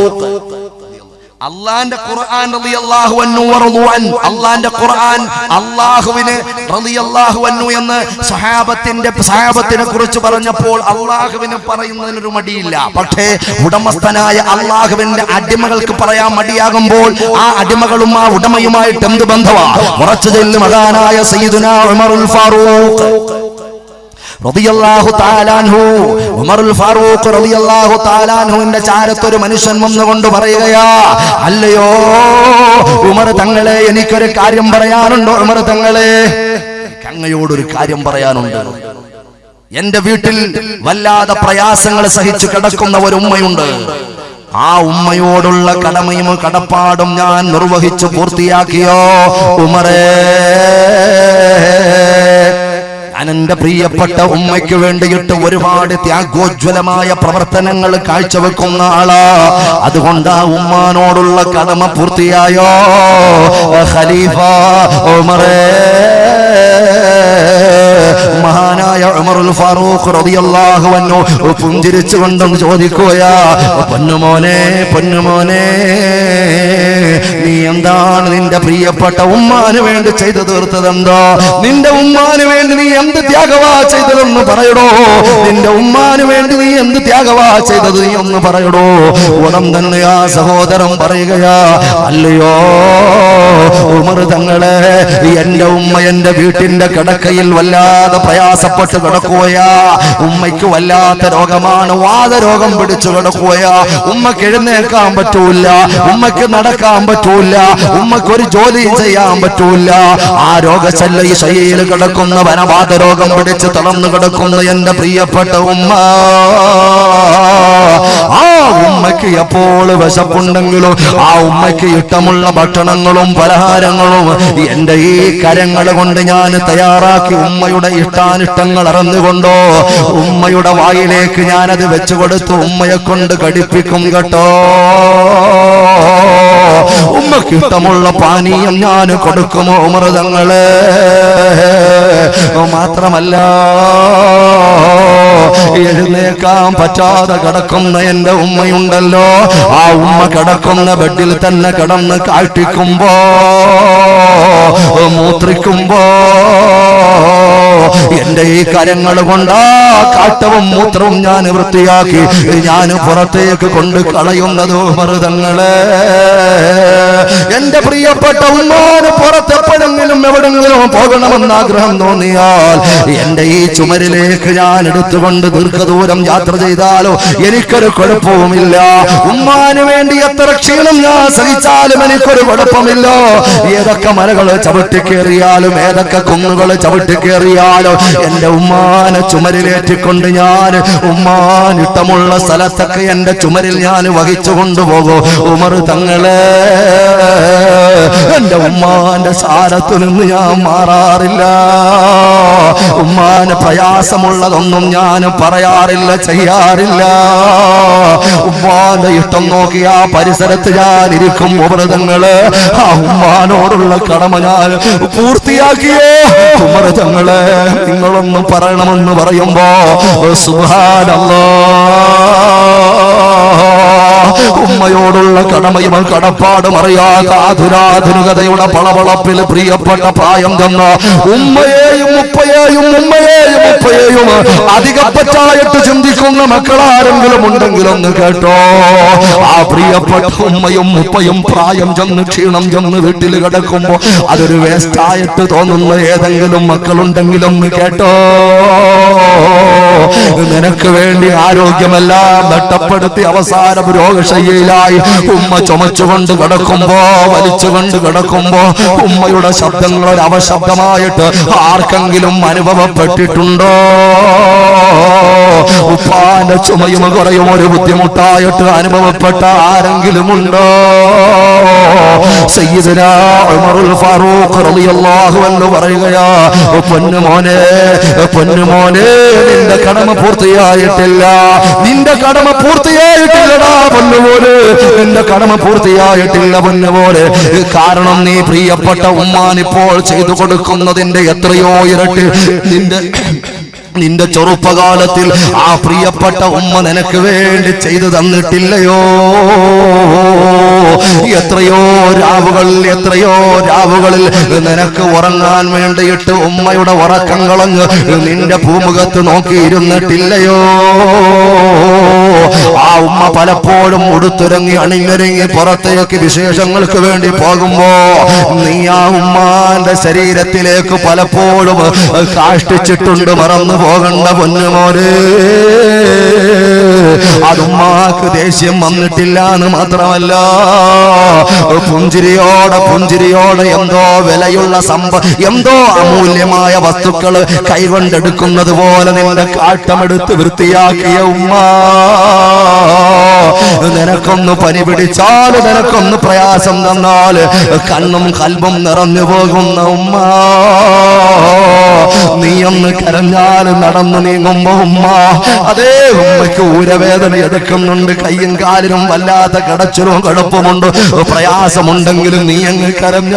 അല്ലാഹുവിന്റെ ഖുർആൻ റളിയല്ലാഹു അൻഹു വറളു അൻ, അല്ലാഹുവിന്റെ ഖുർആൻ അല്ലാഹുവിനെ റളിയല്ലാഹു അൻഹു എന്ന് സഹാബത്തിനെ കുറിച്ച് പറഞ്ഞപ്പോൾ അല്ലാഹുവിനെ പറയുന്നതിനൊരു മടിയില്ല. പക്ഷേ ഉടമസ്ഥനായ അല്ലാഹുവിന്റെ അടിമകൾക്ക് പറയാൻ മടിയാകുമ്പോൾ ആ അടിമകളും ആ ഉടമയുമായിട്ട് എന്ത് ബന്ധമാണ്? ഉറച്ചു ചെല്ലും മഹാനായ സയ്യിദുനാ ഉമറുൽ ഫാറൂഖ് റളിയല്ലാഹു തആല അൻഹു, ഉമറുൽ ഫാറൂഖ് റളിയല്ലാഹു തആല അൻഹുവിന്റെ ചാരത്തൊരു മനുഷ്യൻ വന്നുകൊണ്ട് പറയുകയാ, അല്ലയോ ഉമർ തങ്ങളെ, എനിക്കൊരു കാര്യം പറയാനുണ്ട്. ഉമർ തങ്ങളെ, അങ്ങയോടൊരു കാര്യം പറയാനുണ്ട്. എന്റെ വീട്ടിൽ വല്ലാതെ പ്രയാസങ്ങൾ സഹിച്ചു കിടക്കുന്ന ഒരു ഉമ്മയുണ്ട്. ആ ഉമ്മയോടുള്ള കടമയും കടപ്പാടും ഞാൻ നിർവഹിച്ചു പൂർത്തിയാക്കിയോ ഉമറേ? ഞാൻ എന്റെ പ്രിയപ്പെട്ട ഉമ്മയ്ക്ക് വേണ്ടിയിട്ട് ഒരുപാട് ത്യാഗോജ്വലമായ പ്രവർത്തനങ്ങൾ കാഴ്ചവെക്കുന്ന ആളാ. അതുകൊണ്ട് ആ ഉമ്മാനോടുള്ള കടമ പൂർത്തിയായോ ഖലീഫ ഉമറേ? ഉമറുൽ ഫാറൂഖ് റളിയല്ലാഹു അൻഹു പുഞ്ചിരിച്ചുകൊണ്ടും ചോദിക്കുകയാ, പൊന്നുമോനെ പൊന്നുമോനെ, നീ എന്താണ് നിന്റെ പ്രിയപ്പെട്ട ഉമ്മാന് വേണ്ടി ചെയ്തു തീർത്തതെന്തോ? നിന്റെ ഉമ്മാന് വേണ്ടി നീ എന്ത് ത്യാഗവാ ചെയ്തതെന്ന് പറയടോ. നിന്റെ ഉമ്മാന് വേണ്ടി നീ എന്ത് ത്യാഗവാ ചെയ്തത് നീ ഒന്ന് പറയടോ. ഉടൻ തന്നെ ആ സഹോദരൻ പറയുകയാ, അല്ലയോ ഉമർ തങ്ങളെ, എന്റെ ഉമ്മ എന്റെ വീട്ടിന്റെ കിടക്കയിൽ വല്ലാതെ പ്രയാസപ്പെട്ട് കിടക്കുകയാ. ഉമ്മയ്ക്ക് വല്ലാത്ത രോഗമാണ്, വാതരോഗം പിടിച്ചു കിടക്കുകയാ. ഉമ്മക്ക് എഴുന്നേക്കാൻ പറ്റൂല, ഉമ്മക്ക് നടക്കാൻ പറ്റൂല, ഉമ്മക്ക് ഒരു ജോലി ചെയ്യാൻ പറ്റൂല. ആ രോഗശല്യ ഈ ശൈലിയിൽ കിടക്കുന്ന വനവാതരോഗം പിടിച്ച് തളർന്നു കിടക്കുന്ന എന്റെ പ്രിയപ്പെട്ട ഉമ്മ, ആ ഉമ്മയ്ക്ക് എപ്പോൾ വിശപ്പുണ്ടെങ്കിലും ആ ഉമ്മയ്ക്ക് ഇഷ്ടമുള്ള ഭക്ഷണങ്ങളും പലഹാരങ്ങളും എന്റെ ഈ കരങ്ങൾ കൊണ്ട് ഞാൻ തയ്യാറാക്കി ഉമ്മയുടെ ഇഷ്ടാനിഷ്ടങ്ങൾ അറിഞ്ഞുകൊണ്ടോ ഉമ്മയുടെ വായിലേക്ക് ഞാനത് വെച്ചു കൊടുത്ത് ഉമ്മയെ കൊണ്ട് കടിപ്പിക്കും കേട്ടോ. ഉമ്മക്ക് ഇഷ്ടമുള്ള പാനീയം ഞാൻ കൊടുക്കുമോ ഉമർ തങ്ങളെ? മാത്രമല്ല, എഴുന്നേക്കാൻ പറ്റാതെ കിടക്കുന്ന എന്റെ ഉമ്മയുണ്ടല്ലോ, ആ ഉമ്മ കിടക്കുന്ന ബെഡിൽ തന്നെ കിടന്ന് കാട്ടിക്കുമ്പോ മൂത്രിക്കുമ്പോ എന്റെ ഈ കരങ്ങൾ കൊണ്ടാ കാട്ടവും മൂത്രവും ഞാൻ വൃത്തിയാക്കി ഞാൻ പുറത്തേക്ക് കൊണ്ട് കളയുന്നത് ഉമർ തങ്ങളെ. എന്റെ പ്രിയപ്പെട്ട ഉമ്മാന് പുറത്തെപ്പോഴെങ്കിലും എവിടെങ്കിലും പോകണമെന്ന് ആഗ്രഹം തോന്നിയാൽ എന്റെ ഈ ചുമരിലേക്ക് ഞാൻ എടുത്തുകൊണ്ട് ദീർഘദൂരം യാത്ര ചെയ്താലോ എനിക്കൊരു കുഴപ്പവുമില്ല. ഉമ്മാന് വേണ്ടി എത്ര ക്ഷീണം ഞാൻ സഹിച്ചാലും എനിക്കൊരു കുഴപ്പമില്ല. ഏതൊക്കെ മലകൾ ചവിട്ടിക്കേറിയാലും ഏതൊക്കെ കുന്നുകൾ ചവിട്ടിക്കേറിയാലും എന്റെ ഉമ്മാനെ ചുമരിലേറ്റിക്കൊണ്ട് ഞാൻ ഉമ്മാനിഷ്ടമുള്ള സ്ഥലത്തൊക്കെ എന്റെ ചുമരിൽ ഞാൻ വഹിച്ചു കൊണ്ടുപോകും ഉമർ തങ്ങളെ. എന്റെ ഉമ്മാന്റെ സാരത്തിൽ നിന്ന് ഞാൻ മാറാറില്ല. ഉമ്മാന് പ്രയാസമുള്ളതൊന്നും ഞാൻ പറയാറില്ല, ചെയ്യാറില്ല. ഉമ്മാന്റെ ഇഷ്ടം നോക്കി ആ പരിസരത്ത് ഞാൻ ഇരിക്കും ഉമൃതങ്ങള്. ആ ഉമ്മാനോടുള്ള കടമ ഞാൻ പൂർത്തിയാക്കിയേ ഉമൃതങ്ങളെ. നിങ്ങളൊന്ന് പറയണമെന്ന് പറയുമ്പോ സുബ്ഹാനല്ലാഹ്, ഉമ്മയോടുള്ള കടമയും കടപ്പാടും അറിയാത്ത ആധുരാധുനികതയുടെ പളവളപ്പിൽ പ്രിയപ്പെട്ട പ്രായം തന്ന ഉമ്മയെയും ഉപ്പയെയും ഉമ്മയെയും ഉപ്പയെയും അധികപ്പറ്റായിട്ട് ചിന്തിക്കുന്ന മക്കളാരെങ്കിലും ഉണ്ടെങ്കിലൊന്ന് കേട്ടോ. ആ പ്രിയപ്പെട്ട ഉമ്മയും ഉപ്പയും പ്രായം ചെന്ന് ക്ഷീണം ചെന്ന് വീട്ടിൽ കിടക്കുമ്പോ അതൊരു വേസ്റ്റായിട്ട് തോന്നുന്ന ഏതെങ്കിലും മക്കളുണ്ടെങ്കിലൊന്ന് കേട്ടോ. നിനക്ക് വേണ്ടി ആരോഗ്യമെല്ലാം നഷ്ടപ്പെടുത്തി അവസാനം രോഗശയ്യയിലായി ഉമ്മ ചുമച്ചുകൊണ്ട് കിടക്കുമ്പോ വലിച്ചുകൊണ്ട് കിടക്കുമ്പോ ഉമ്മയുടെ ശബ്ദങ്ങൾ ഒരു അവശബ്ദമായിട്ട് ആർക്കെങ്കിലും അനുഭവപ്പെട്ടിട്ടുണ്ടോ? ഉപ്പാന്റെ ചുമയും കുറയും ഒരു ബുദ്ധിമുട്ടായിട്ട് അനുഭവപ്പെട്ട ആരെങ്കിലും ഉണ്ടോ? സയ്യിദുനാ ഉമറുൽ ഫാറൂഖ് റളിയല്ലാഹു അൻഹു പറയുകയാ, പൊന്നുമോനെ പൊന്നുമോനെ, നിന്റെ കടമ പൂർത്തിയായിട്ടില്ല, നിന്റെ കടമ പൂർത്തിയായിട്ടില്ലടാ പൊന്നുമോനെ, നിന്റെ കടമ പൂർത്തിയായിട്ടില്ല പൊന്നുമോനെ. കാരണം നീ പ്രിയപ്പെട്ട ഉമ്മാനിപ്പോൾ ചെയ്തു കൊടുക്കുന്നതിന്റെ എത്രയോ ഇരട്ടി നിന്റെ ചെറുപ്പകാലത്തിൽ ആ പ്രിയപ്പെട്ട ഉമ്മ നിനക്ക് വേണ്ടി ചെയ്തു തന്നിട്ടില്ലയോ? എത്രയോ രാവുകളിൽ നിനക്ക് ഉറങ്ങാൻ വേണ്ടിയിട്ട് ഉമ്മയുടെ ഉറക്കം കളഞ്ഞ് നിന്റെ ഭൂമുഖത്ത് നോക്കിയിരുന്നിട്ടില്ലയോ? ആ ഉമ്മ പലപ്പോഴും ഉടുത്തുരങ്ങി അണിഞ്ഞൊരുങ്ങി പുറത്തേക്ക് വിശേഷങ്ങൾക്ക് വേണ്ടി പോകുമ്പോ നീ ആ ഉമ്മാന്റെ ശരീരത്തിലേക്ക് പലപ്പോഴും കാഷ്ടിച്ചിട്ടുണ്ട്. മറന്നു പോകണ്ട പൊന്നുമോനെ. അതുമ്മാക്ക് ദേഷ്യം വന്നിട്ടില്ല എന്ന് മാത്രമല്ല, പുഞ്ചിരിയോടെ എന്തോ വിലയുള്ള എന്തോ അമൂല്യമായ വസ്തുക്കൾ കൈകൊണ്ടെടുക്കുന്നത് പോലെ നിന്റെ കാട്ടമെടുത്ത് വൃത്തിയാക്കിയ ഉമ്മ. നിനക്കൊന്ന് പനി പിടിച്ചാൽ, നിനക്കൊന്ന് പ്രയാസം തന്നാൽ കണ്ണും കൽബും നിറഞ്ഞു പോകുന്ന ഉമ്മ. നീയൊന്ന് കരഞ്ഞാൽ നടന്നു നീങ്ങുമ്പോ ഉമ്മ, അതേ ഉമ്മയ്ക്ക് ഊരവേദന എടുക്കുന്നുണ്ട്, കയ്യും കാലിനും വല്ലാത്ത കടച്ചിലും കടുപ്പമുണ്ട്, പ്രയാസമുണ്ടെങ്കിലും നീ അങ്ങ് കരഞ്ഞാൽ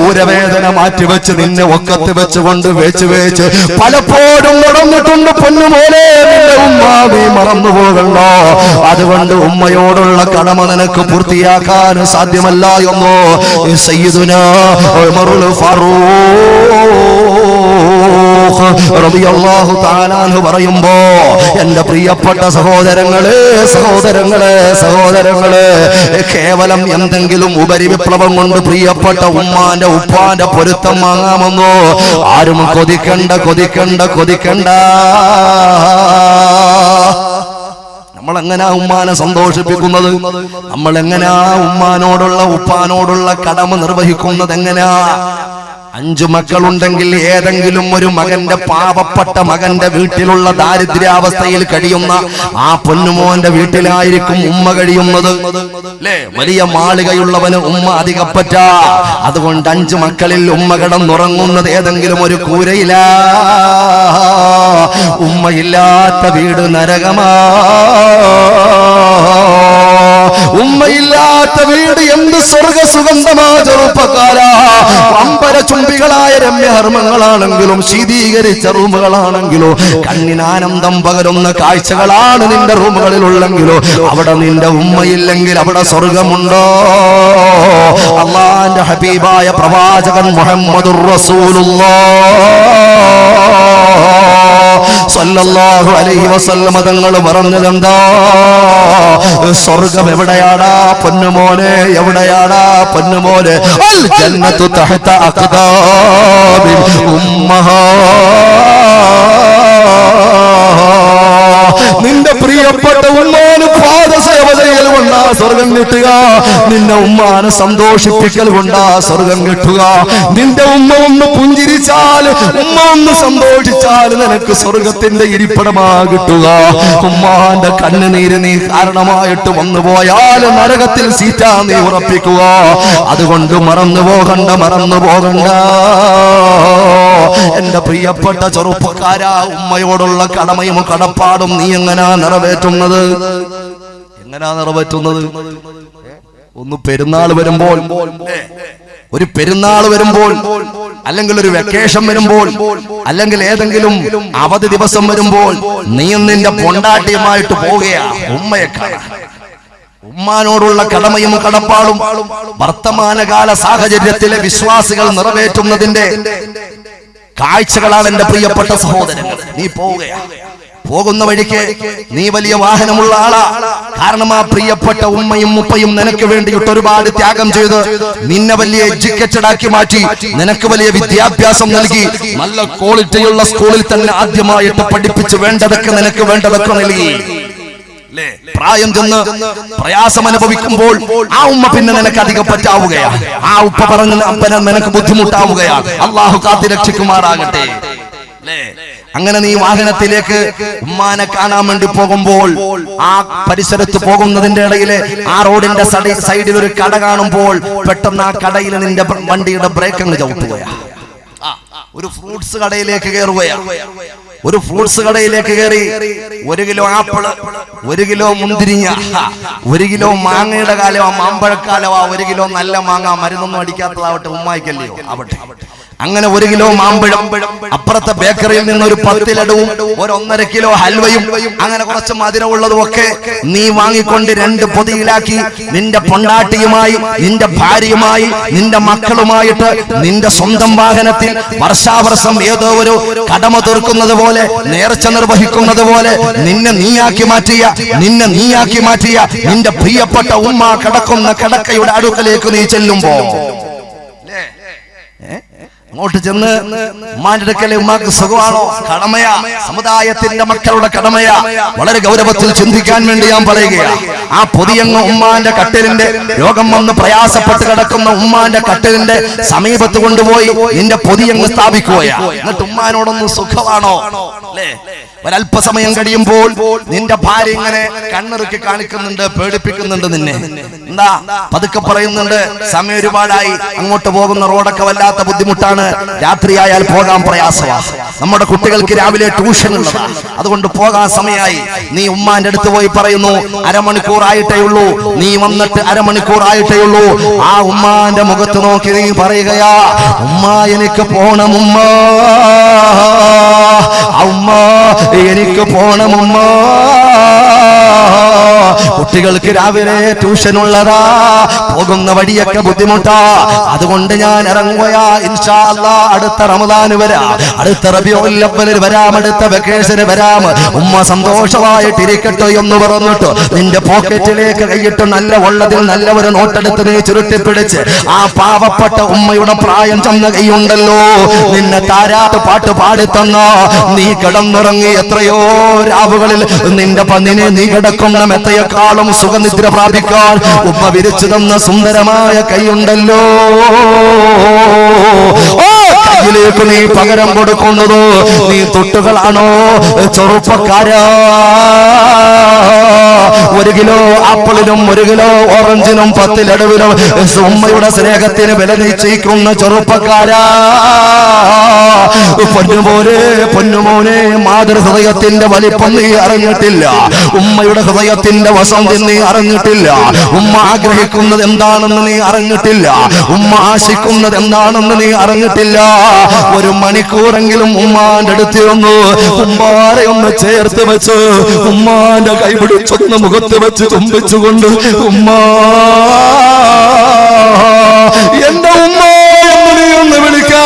ഊരവേദന മാറ്റിവെച്ച് നിന്നെ ഒക്കത്ത് വെച്ചുകൊണ്ട് വേച്ച് പലപ്പോഴും നടന്നിട്ടുണ്ട് പൊന്നുപോലെ. നിന്റെ ഉമ്മ നീ മറന്നു പോകണ്ടോ. അതുകൊണ്ട് ഉമ്മയോടുള്ള കടമ നിനക്ക് പൂർത്തിയാക്കാൻ സാധ്യമല്ല എന്നോ സയ്യിദുനാ ഉമറുൽ ഫാറൂഖ് റളിയല്ലാഹു തആല അൻഹു പറയുമ്പോ, എന്റെ പ്രിയപ്പെട്ട സഹോദരങ്ങളെ, കേവലം എന്തെങ്കിലും ഉപരിവിപ്ലവം കൊണ്ട് പ്രിയപ്പെട്ട ഉമ്മാന്റെ ഉപ്പാന്റെ പൊരുത്തം വാങ്ങാമെന്നോ ആരും കൊതിക്കണ്ട. നമ്മളെങ്ങനാ ഉമ്മാനെ സന്തോഷിപ്പിക്കുന്നത്? നമ്മളെങ്ങനാ ഉമ്മാനോടുള്ള ഉപ്പാനോടുള്ള കടമ നിർവഹിക്കുന്നത്? എങ്ങനാ? 5 മക്കളുണ്ടെങ്കിൽ ഏതെങ്കിലും ഒരു മകന്റെ, പാവപ്പെട്ട മകന്റെ വീട്ടിലുള്ള ദാരിദ്ര്യാവസ്ഥയിൽ കഴിയുന്ന ആ പൊന്നുമോന്റെ വീട്ടിലായിരിക്കും ഉമ്മ കഴിയുന്നത്. അല്ലേ? വലിയ മാളികയുള്ളവന് ഉമ്മ അധികപ്പറ്റ. അതുകൊണ്ട് 5 മക്കളിൽ ഉമ്മ കിടന്നുറങ്ങുന്നത് ഏതെങ്കിലും ഒരു കൂരയിലാ. ഉമ്മയില്ലാത്ത വീട് നരകമാ. ഉമ്മയില്ലാത്ത വീട് എന്ത് സ്വർഗസുഗന്ധമാ ചെറുപ്പക്കാരാ. അമ്പര ചുംബികളായ രമ്യഹർമ്മങ്ങളാണെങ്കിലും ശീതീകരിച്ച റൂമുകളാണെങ്കിലും കണ്ണിനാനന്ദം പകരുന്ന കാഴ്ചകളാണ് നിന്റെ റൂമുകളിലുള്ളെങ്കിലോ അവിടെ നിന്റെ ഉമ്മയില്ലെങ്കിൽ അവിടെ സ്വർഗമുണ്ടോ? അല്ലാഹുവിന്റെ ഹബീബായ പ്രവാചകൻ മുഹമ്മദുർ റസൂലുള്ളാഹ് സല്ലല്ലാഹു അലൈഹി വസല്ലം തങ്ങൾ പറഞ്ഞതെന്താ? സ്വർഗം എവിടെയാടാ പൊന്നുമോനെ? എവിടെയാടാ പൊന്നുമോനെ? അൽ ജന്നത്തു തഹത അഖ്ദാബി ഉമ്മഹാ. നിന്റെ പ്രിയപ്പെട്ട ഉമ്മാന് പാദസേവ ചെയ്യൽ കൊണ്ടാ സ്വർഗം കിട്ടുക. നിന്റെ ഉമ്മാനെ സന്തോഷിപ്പിക്കൽ കൊണ്ടാ സ്വർഗം കിട്ടുക. നിന്റെ ഉമ്മ ഒന്ന് പുഞ്ചിരിച്ചാൽ, ഉമ്മ ഒന്ന് സന്തോഷിച്ചാൽ നിനക്ക് സ്വർഗത്തിന്റെ ഇരിപ്പിടമാ കിട്ടുക. ഉമ്മാന്റെ കണ്ണുനീര് നീ കാരണമായിട്ട് വന്നുപോയാൽ നരകത്തിൽ സീറ്റാ നീ ഉറപ്പിക്കുക. അതുകൊണ്ട് മറന്നു പോകണ്ട. എന്റെ പ്രിയപ്പെട്ട ചെറുപ്പക്കാരാ, ഉമ്മയോടുള്ള കടമയും കടപ്പാടും നീ എങ്ങനാ നിറവേറ്റുന്നത്? ഒന്ന് പെരുന്നാൾ വരുമ്പോൾ, ഒരു പെരുന്നാൾ വരുമ്പോൾ, അല്ലെങ്കിൽ ഒരു വെക്കേഷൻ വരുമ്പോൾ, അല്ലെങ്കിൽ ഏതെങ്കിലും അവധി ദിവസം വരുമ്പോൾ നീയും നിന്റെ പൊണ്ടാട്ടിയുമായിട്ട് പോവുകയാ ഉമ്മയെ കാണാൻ. ഉമ്മാനോടുള്ള കടമയും കടപ്പാടും വർത്തമാനകാല സാഹചര്യത്തിലെ വിശ്വാസികൾ നിറവേറ്റുന്നതിന്റെ കാഴ്ചകളാണ് എന്റെ പ്രിയപ്പെട്ട സഹോദരങ്ങൾ. നീ പോകുന്ന വഴിക്ക് നീ വലിയ വാഹനമുള്ള ആളാ. കാരണം ആ പ്രിയപ്പെട്ട ഉമ്മയും ഉപ്പയും നിനക്ക് വേണ്ടിയിട്ട് ഒരുപാട് ത്യാഗം ചെയ്ത് നിന്നെ വലിയ എഡ്യൂക്കേറ്റഡ് ആക്കി മാറ്റി, നിനക്ക് വലിയ വിദ്യാഭ്യാസം നൽകി, നല്ല ക്വാളിറ്റിയുള്ള സ്കൂളിൽ തന്നെ ആദ്യമായിട്ട് പഠിപ്പിച്ച് വേണ്ടതൊക്കെ നിനക്ക് വേണ്ടതൊക്കെ നൽകി. പ്രായം ചെന്ന് പ്രയാസം അനുഭവിക്കുമ്പോൾ ആ ഉമ്മ പിന്നെ നിനക്ക് അധികം പറ്റാവുകയാണ്. ആ ഉപ്പ പറഞ്ഞ അപ്പന നിനക്ക് ബുദ്ധിമുട്ടാവുകയാണ്. അള്ളാഹു കാത്തി രക്ഷിക്കുമാറാകട്ടെ. അങ്ങനെ നീ വാഹനത്തിലേക്ക് ഉമ്മാനെ കാണാൻ വേണ്ടി പോകുമ്പോൾ ആ പരിസരത്ത് പോകുന്നതിന്റെ ഇടയില് ആ റോഡിന്റെ സൈഡിൽ ഒരു കട കാണുമ്പോൾ പെട്ടെന്ന് ആ കടയിൽ നിന്റെ വണ്ടിയുടെ ബ്രേക്ക് അങ്ങ് ചവിട്ടുകയാണ്. ഒരു ഫ്രൂട്ട്സ് കടയിലേക്ക് കയറുകയാണ്. ഒരു ഫ്രൂട്ട്സ് കടയിലേക്ക് കയറി 1 കിലോ ആപ്പിള്, 1 കിലോ മുന്തിരിങ്ങ, 1 കിലോ മാങ്ങയുടെ കാലമാ, മാമ്പഴക്കാലമാ, 1 കിലോ നല്ല മാങ്ങ, മരുന്നൊന്നും അടിക്കാത്തതാവട്ടെ, ഉമ്മായിക്കല്ലയോ ആവട്ടെ. അങ്ങനെ 1 കിലോ മാമ്പഴം, അപ്പുറത്തെ ബേക്കറിയിൽ നിന്ന് ഒരു 10 ലഡുവും 1.5 കിലോ ഹൽവയും, അങ്ങനെ കുറച്ച് മധുരമുള്ളതും ഒക്കെ നീ വാങ്ങിക്കൊണ്ട് 2 പൊതിയിലാക്കി നിന്റെ പൊണ്ടാട്ടിയുമായി, നിന്റെ ഭാര്യയുമായി, നിന്റെ മക്കളുമായിട്ട് നിന്റെ സ്വന്തം വാഹനത്തിൽ വർഷാവർഷം ഏതോ ഒരു കടമ തീർക്കുന്നത് പോലെ, നേർച്ച നിർവഹിക്കുന്നത് പോലെ നിന്നെ നീയാക്കി മാറ്റിയ നിന്റെ പ്രിയപ്പെട്ട ഉമ്മ കിടക്കുന്ന കിടക്കയുടെ അടുക്കലേക്ക് നീ ചെല്ലുമ്പോ അങ്ങോട്ട് ചെന്ന് ഉമ്മാന്റെ അടുക്കലെ ഉമ്മാക്ക് സുഖമാണോ? കടമയാ, സമുദായത്തിന്റെ മക്കളുടെ കടമയാ. വളരെ ഗൗരവത്തിൽ ചിന്തിക്കാൻ വേണ്ടി ഞാൻ പറയുകയാണ്. ആ പൊതിയങ്ങ് ഉമ്മാന്റെ കട്ടിലിന്റെ, രോഗം വന്ന് പ്രയാസപ്പെട്ട് കിടക്കുന്ന ഉമ്മാന്റെ കട്ടിലിന്റെ സമീപത്ത് കൊണ്ടുപോയി നിന്റെ പൊതിയങ്ങ് സ്ഥാപിക്കുകയാ. എന്നിട്ട് ഉമ്മാനോടൊന്ന് സുഖമാണോ? അല്ലേ? ഒരല്പസമയം കഴിയുമ്പോൾ നിന്റെ ഭാര്യ ഇങ്ങനെ കണ്ണിറുക്കി കാണിക്കുന്നുണ്ട്, പേടിപ്പിക്കുന്നുണ്ട് നിന്നെ. എന്താ? പതുക്കെ പറയുന്നുണ്ട്, സമയം ഒരുപാടായി, അങ്ങോട്ട് പോകുന്ന റോഡൊക്കെ വല്ലാത്ത ബുദ്ധിമുട്ടാണ്, രാത്രിയായാൽ പോകാൻ പ്രയാസമാണ്. നമ്മുടെ കുട്ടികൾക്ക് രാവിലെ ട്യൂഷൻ ഉള്ളതാണ്. അതുകൊണ്ട് പോകാൻ സമയമായി. നീ ഉമ്മാന്റെ അടുത്ത് പോയി പറയുന്നു, അരമണിക്കൂറായിട്ടേ ഉള്ളൂ, നീ വന്നിട്ട് അരമണിക്കൂറായിട്ടേ ഉള്ളൂ. ആ ഉമ്മാന്റെ മുഖത്ത് നോക്കി നീ പറയുകയാ, ഉമ്മ എനിക്ക് പോണം ഉമ്മ, ഉമ്മ എനിക്ക് പോണം ഉമ്മ. കുട്ടികൾക്ക് രാവിലെ ട്യൂഷൻ ഉള്ളതാ, പോകുന്ന വഴിയൊക്കെ ബുദ്ധിമുട്ടാ. അതുകൊണ്ട് ഞാൻ ഇറങ്ങുകയാ. ഇൻഷാ അല്ലാഹ് അടുത്ത റമദാൻ വരാം, അടുത്ത റബീഉൽ അവ്വലിൽ വരാം, അടുത്ത വെക്കേഷന് വരാം. ഉമ്മ സന്തോഷമായിട്ടിരിക്കട്ടെ എന്ന് പറഞ്ഞിട്ട് നിന്റെ പോക്കറ്റിലേക്ക് കൈയിട്ട് നല്ല ഉള്ളതിൽ നല്ല ഒരു നോട്ടെടുത്ത് നീ ചുരുട്ടിപ്പിടിച്ച് ആ പാവപ്പെട്ട ഉമ്മയുടെ പ്രായം ചെന്ന കൈയുണ്ടല്ലോ, നിന്നെ താരാട്ട് പാട്ട് പാടിത്തന്ന നീ കിടന്നുറങ്ങി എത്രയോ രാവുകളിൽ നിന്റെ പന്നിനെ നീ കിടക്കുന്ന മെത്തയെക്കാളും സുഖനിദ്ര പ്രാപിക്കാൻ ഉമ്മ വിരിച്ചു തന്ന സുന്ദരമായ കൈയുണ്ടല്ലോ. കയ്യിലേക്ക് നീ പകരം കൊടുക്കുന്നത് നീ തൊട്ടുകളാണോ? ചെറുപ്പക്കാരാ, 1 കിലോ ആപ്പിളിനും 1 കിലോ ഓറഞ്ചിനും 10 ലഡുവിനും ഉമ്മയുടെ സ്നേഹത്തിന് വില നിശ്ചയിക്കുന്ന ചെറുപ്പക്കാരാ, പൊന്നുപോലെ പൊന്നുമോനെ, മാതൃഹൃദയത്തിന്റെ വലിപ്പം നീ അറിഞ്ഞിട്ടില്ല, ഉമ്മയുടെ ഹൃദയത്തിന്റെ വസന്തി നീ അറിഞ്ഞിട്ടില്ല, ഉമ്മ ആഗ്രഹിക്കുന്നത് എന്താണെന്ന് നീ അറിഞ്ഞിട്ടില്ല, ഉമ്മ ആശിക്കുന്നത് എന്താണെന്ന് നീ അറിഞ്ഞിട്ടില്ല. 1 മണിക്കൂറെങ്കിലും ഉമ്മാന്റെ അടുത്ത് ഒന്ന് ഉമ്മാരെ ഒന്ന് ചേർത്ത് വെച്ച് ഉമ്മാന്റെ കൈ പിടിച്ചൊന്ന് മുഖത്ത് വെച്ച് ചുംബിച്ചുകൊണ്ട് ഉമ്മ എന്റെ ഉമ്മ എന്ന് നീ ഒന്ന് വിളിക്കാ.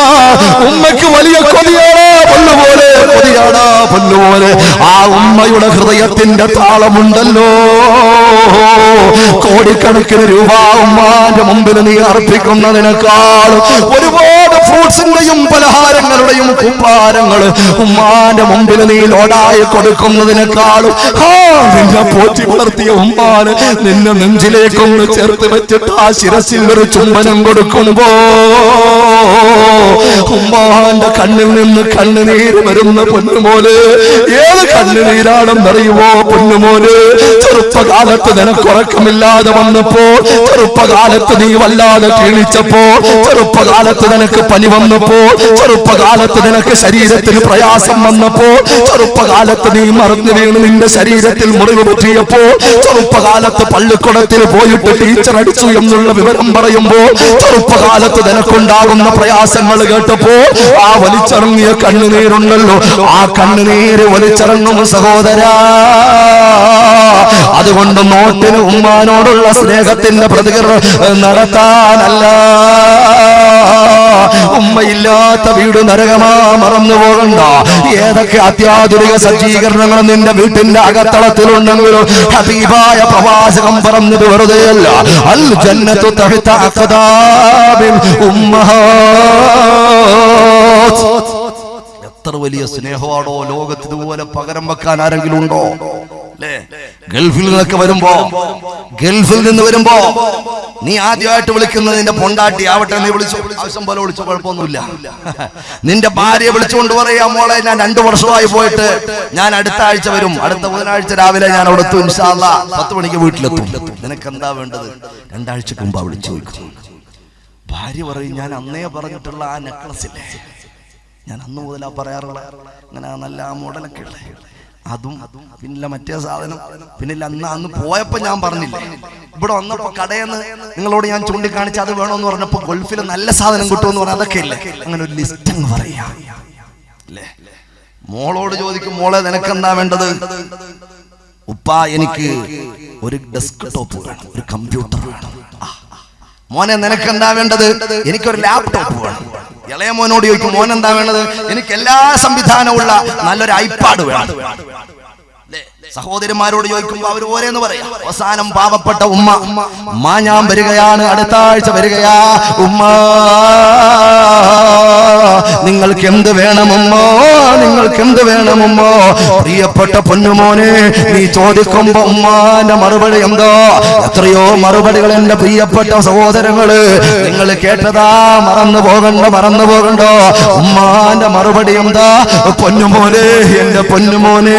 ഉമ്മയ്ക്ക് വലിയ കൊതിയാടാ പൊന്നുപോലെ, കൊതിയാടാ പൊന്നുപോലെ. ആ ഉമ്മയുടെ ഹൃദയത്തിന്റെ താളമുണ്ടല്ലോ, കോടിക്കണക്കിന് രൂപ ഉമ്മാന്റെ മുമ്പിൽ നീ അർപ്പിക്കുന്നതിനേക്കാൾ ഒരുപാട് ഫ്രൂട്ട്സിന്റെയും പലഹാരങ്ങളുടെയും കുമ്പാരങ്ങൾ ഉമ്മാന്റെ മുമ്പിൽ നീ ലോഡായി കൊടുക്കുന്നതിനേക്കാളും നിന്നെ പോറ്റി വളർത്തിയ ഉമ്മാന് നിന്നെ നെഞ്ചിലേക്കൊന്ന് ചേർത്ത് വെച്ചിട്ട് ആ ശിരസിൽ ഒരു ചുംബനം കൊടുക്കുമ്പോ ഉമ്മാന്റെ കണ്ണിൽ നിന്ന് കണ്ണുനീര് വരുന്ന പൊന്നുമോന്, ഏത് കണ്ണുനീരാണെന്നറിയുമോ പൊന്നുമോന്? ചെറുപ്പകാലത്ത് നിനക്കുറക്കമില്ലാതെ വന്നപ്പോ, ചെറുപ്പകാലത്ത് നീ വല്ലാതെ ക്ഷീണിച്ചപ്പോ, ചെറുപ്പകാലത്ത് നിനക്ക് പനി വന്നപ്പോ, ചെറുപ്പകാലത്ത് നിനക്ക് ശരീരത്തിന് പ്രയാസം വന്നപ്പോ, ചെറുപ്പകാലത്ത് നീ മറന്നു വീണ് നിന്റെ ശരീരത്തിൽ മുറിവ് പറ്റിയപ്പോ, ചെറുപ്പകാലത്ത് പള്ളിക്കുടത്തിൽ പോയിട്ട് ടീച്ചർ അടിച്ചു എന്നുള്ള വിവരം പറയുമ്പോ, ചെറുപ്പകാലത്ത് നിനക്കുണ്ടാകുന്ന പ്രയാസങ്ങൾ കേട്ടപ്പോ ആ വലിച്ചിറങ്ങിയ കണ്ണുനീരുണ്ടല്ലോ, ആ കണ്ണുനീര് വലിച്ചിറങ്ങും സഹോദരാ. അതുകൊണ്ട് നോട്ടിന് ഉമ്മാനോടുള്ള സ്നേഹത്തിന്റെ പ്രതികരണം നടത്താനല്ല. ഉമ്മയില്ലാത്ത വീട് നരകമാ, മറന്നു പോകണ്ട. ഏതൊക്കെ അത്യാധുനിക സജ്ജീകരണങ്ങൾ നിന്റെ വീട്ടിന്റെ അകത്തളത്തിലുണ്ടെങ്കിലും ഹബീബായ പ്രവാചകം പറഞ്ഞത് വെറുതെയല്ല. അൽ ജന്നത്തു തഹ്ത അഖദാമിൽ ഉമ്മഹാത്ത്. എത്ര വലിയ സ്നേഹമാണോ ലോകത്ത്, ഇതുപോലെ പകരം വെക്കാൻ ആരെങ്കിലും ഉണ്ടോ? ഗൾഫിൽ നിന്നൊക്കെ വരുമ്പോ, ഗൾഫിൽ നിന്ന് വരുമ്പോ നീ ആദ്യമായിട്ട് വിളിക്കുന്നത് നിന്റെ പൊണ്ടാട്ടി ആവട്ടെ, നീ വിളിച്ചു, ആവശ്യം പോലെ വിളിച്ചു, കുഴപ്പമൊന്നുമില്ല. നിന്റെ ഭാര്യയെ വിളിച്ചുകൊണ്ട് പറയാ, മോളെ ഞാൻ 2 വർഷമായി പോയിട്ട് ഞാൻ അടുത്ത ആഴ്ച വരും, അടുത്ത ബുധനാഴ്ച രാവിലെ ഞാൻ അവിടെ എത്തും, ഇൻഷാ അല്ലാഹ് 10 മണിക്ക് വീട്ടിലെത്തും. നിനക്ക് എന്താ വേണ്ടത്? 2 ആഴ്ചക്ക് മുമ്പ് വിളിച്ചു ചോദിക്കും. ഭാര്യ പറയും, ഞാൻ അന്നേ പറഞ്ഞിട്ടുള്ള ആ നെക്ലസ് ഇല്ലേ, ഞാൻ അന്ന് മുതലാ പറയാറുള്ള, അങ്ങനെ നല്ല ആ മോഡലൊക്കെ ഉള്ള അതും, പിന്നില്ല മറ്റേ സാധനം, പിന്നില്ല അന്ന് പോയപ്പോ ഞാൻ പറഞ്ഞില്ലേ, ഇവിടെ വന്നപ്പോ കടയെന്ന് നിങ്ങളോട് ഞാൻ ചൂണ്ടിക്കാണിച്ച് അത് വേണമെന്ന് പറഞ്ഞപ്പോ ഗൾഫിൽ നല്ല സാധനം കിട്ടുമെന്ന് പറഞ്ഞാൽ അതൊക്കെ ഇല്ലേ, അങ്ങനെ ഒരു ലിസ്റ്റ് അങ്ങ് പറയാ. മോളോട് ചോദിക്കും, മോളെ നിനക്കെന്താ വേണ്ടത്? ഉപ്പ എനിക്ക് ഒരു ഡെസ്ക് ടോപ്പ് വേണം, ഒരു കമ്പ്യൂട്ടർ വേണം. മോനെ നിനക്കെന്താ വേണ്ടത്? എനിക്കൊരു ലാപ്ടോപ്പ് വേണം. ഇളയ മോനോട് ചോദിക്കും, മോൻ എന്താ വേണ്ടത്? എനിക്ക് എല്ലാ സംവിധാനമുള്ള നല്ലൊരു ഐപാഡ് വേണം. സഹോദരന്മാരോട് ചോദിക്കുമ്പോ അവർ ഓരോന്ന് പറയാം. അവസാനം പാവപ്പെട്ട ഉമ്മ, ഞാൻ വരികയാണ്, അടുത്ത ആഴ്ച വരികയാ, ഉമ്മ നിങ്ങൾക്ക് എന്ത് വേണമുമ്മോ, നിങ്ങൾക്ക് എന്ത് വേണമുമ്മോ? പ്രിയപ്പെട്ട പൊന്നുമോനെ, നീ ചോദിക്കുമ്പോ ഉമ്മാന്റെ മറുപടി എന്തോ? എത്രയോ മറുപടികൾ എന്റെ പ്രിയപ്പെട്ട സഹോദരങ്ങള് നിങ്ങൾ കേട്ടതാ, മറന്നു പോകണ്ടോ. ഉമ്മാന്റെ മറുപടി എന്താ? പൊന്നുമോനെ, എന്റെ പൊന്നുമോനെ,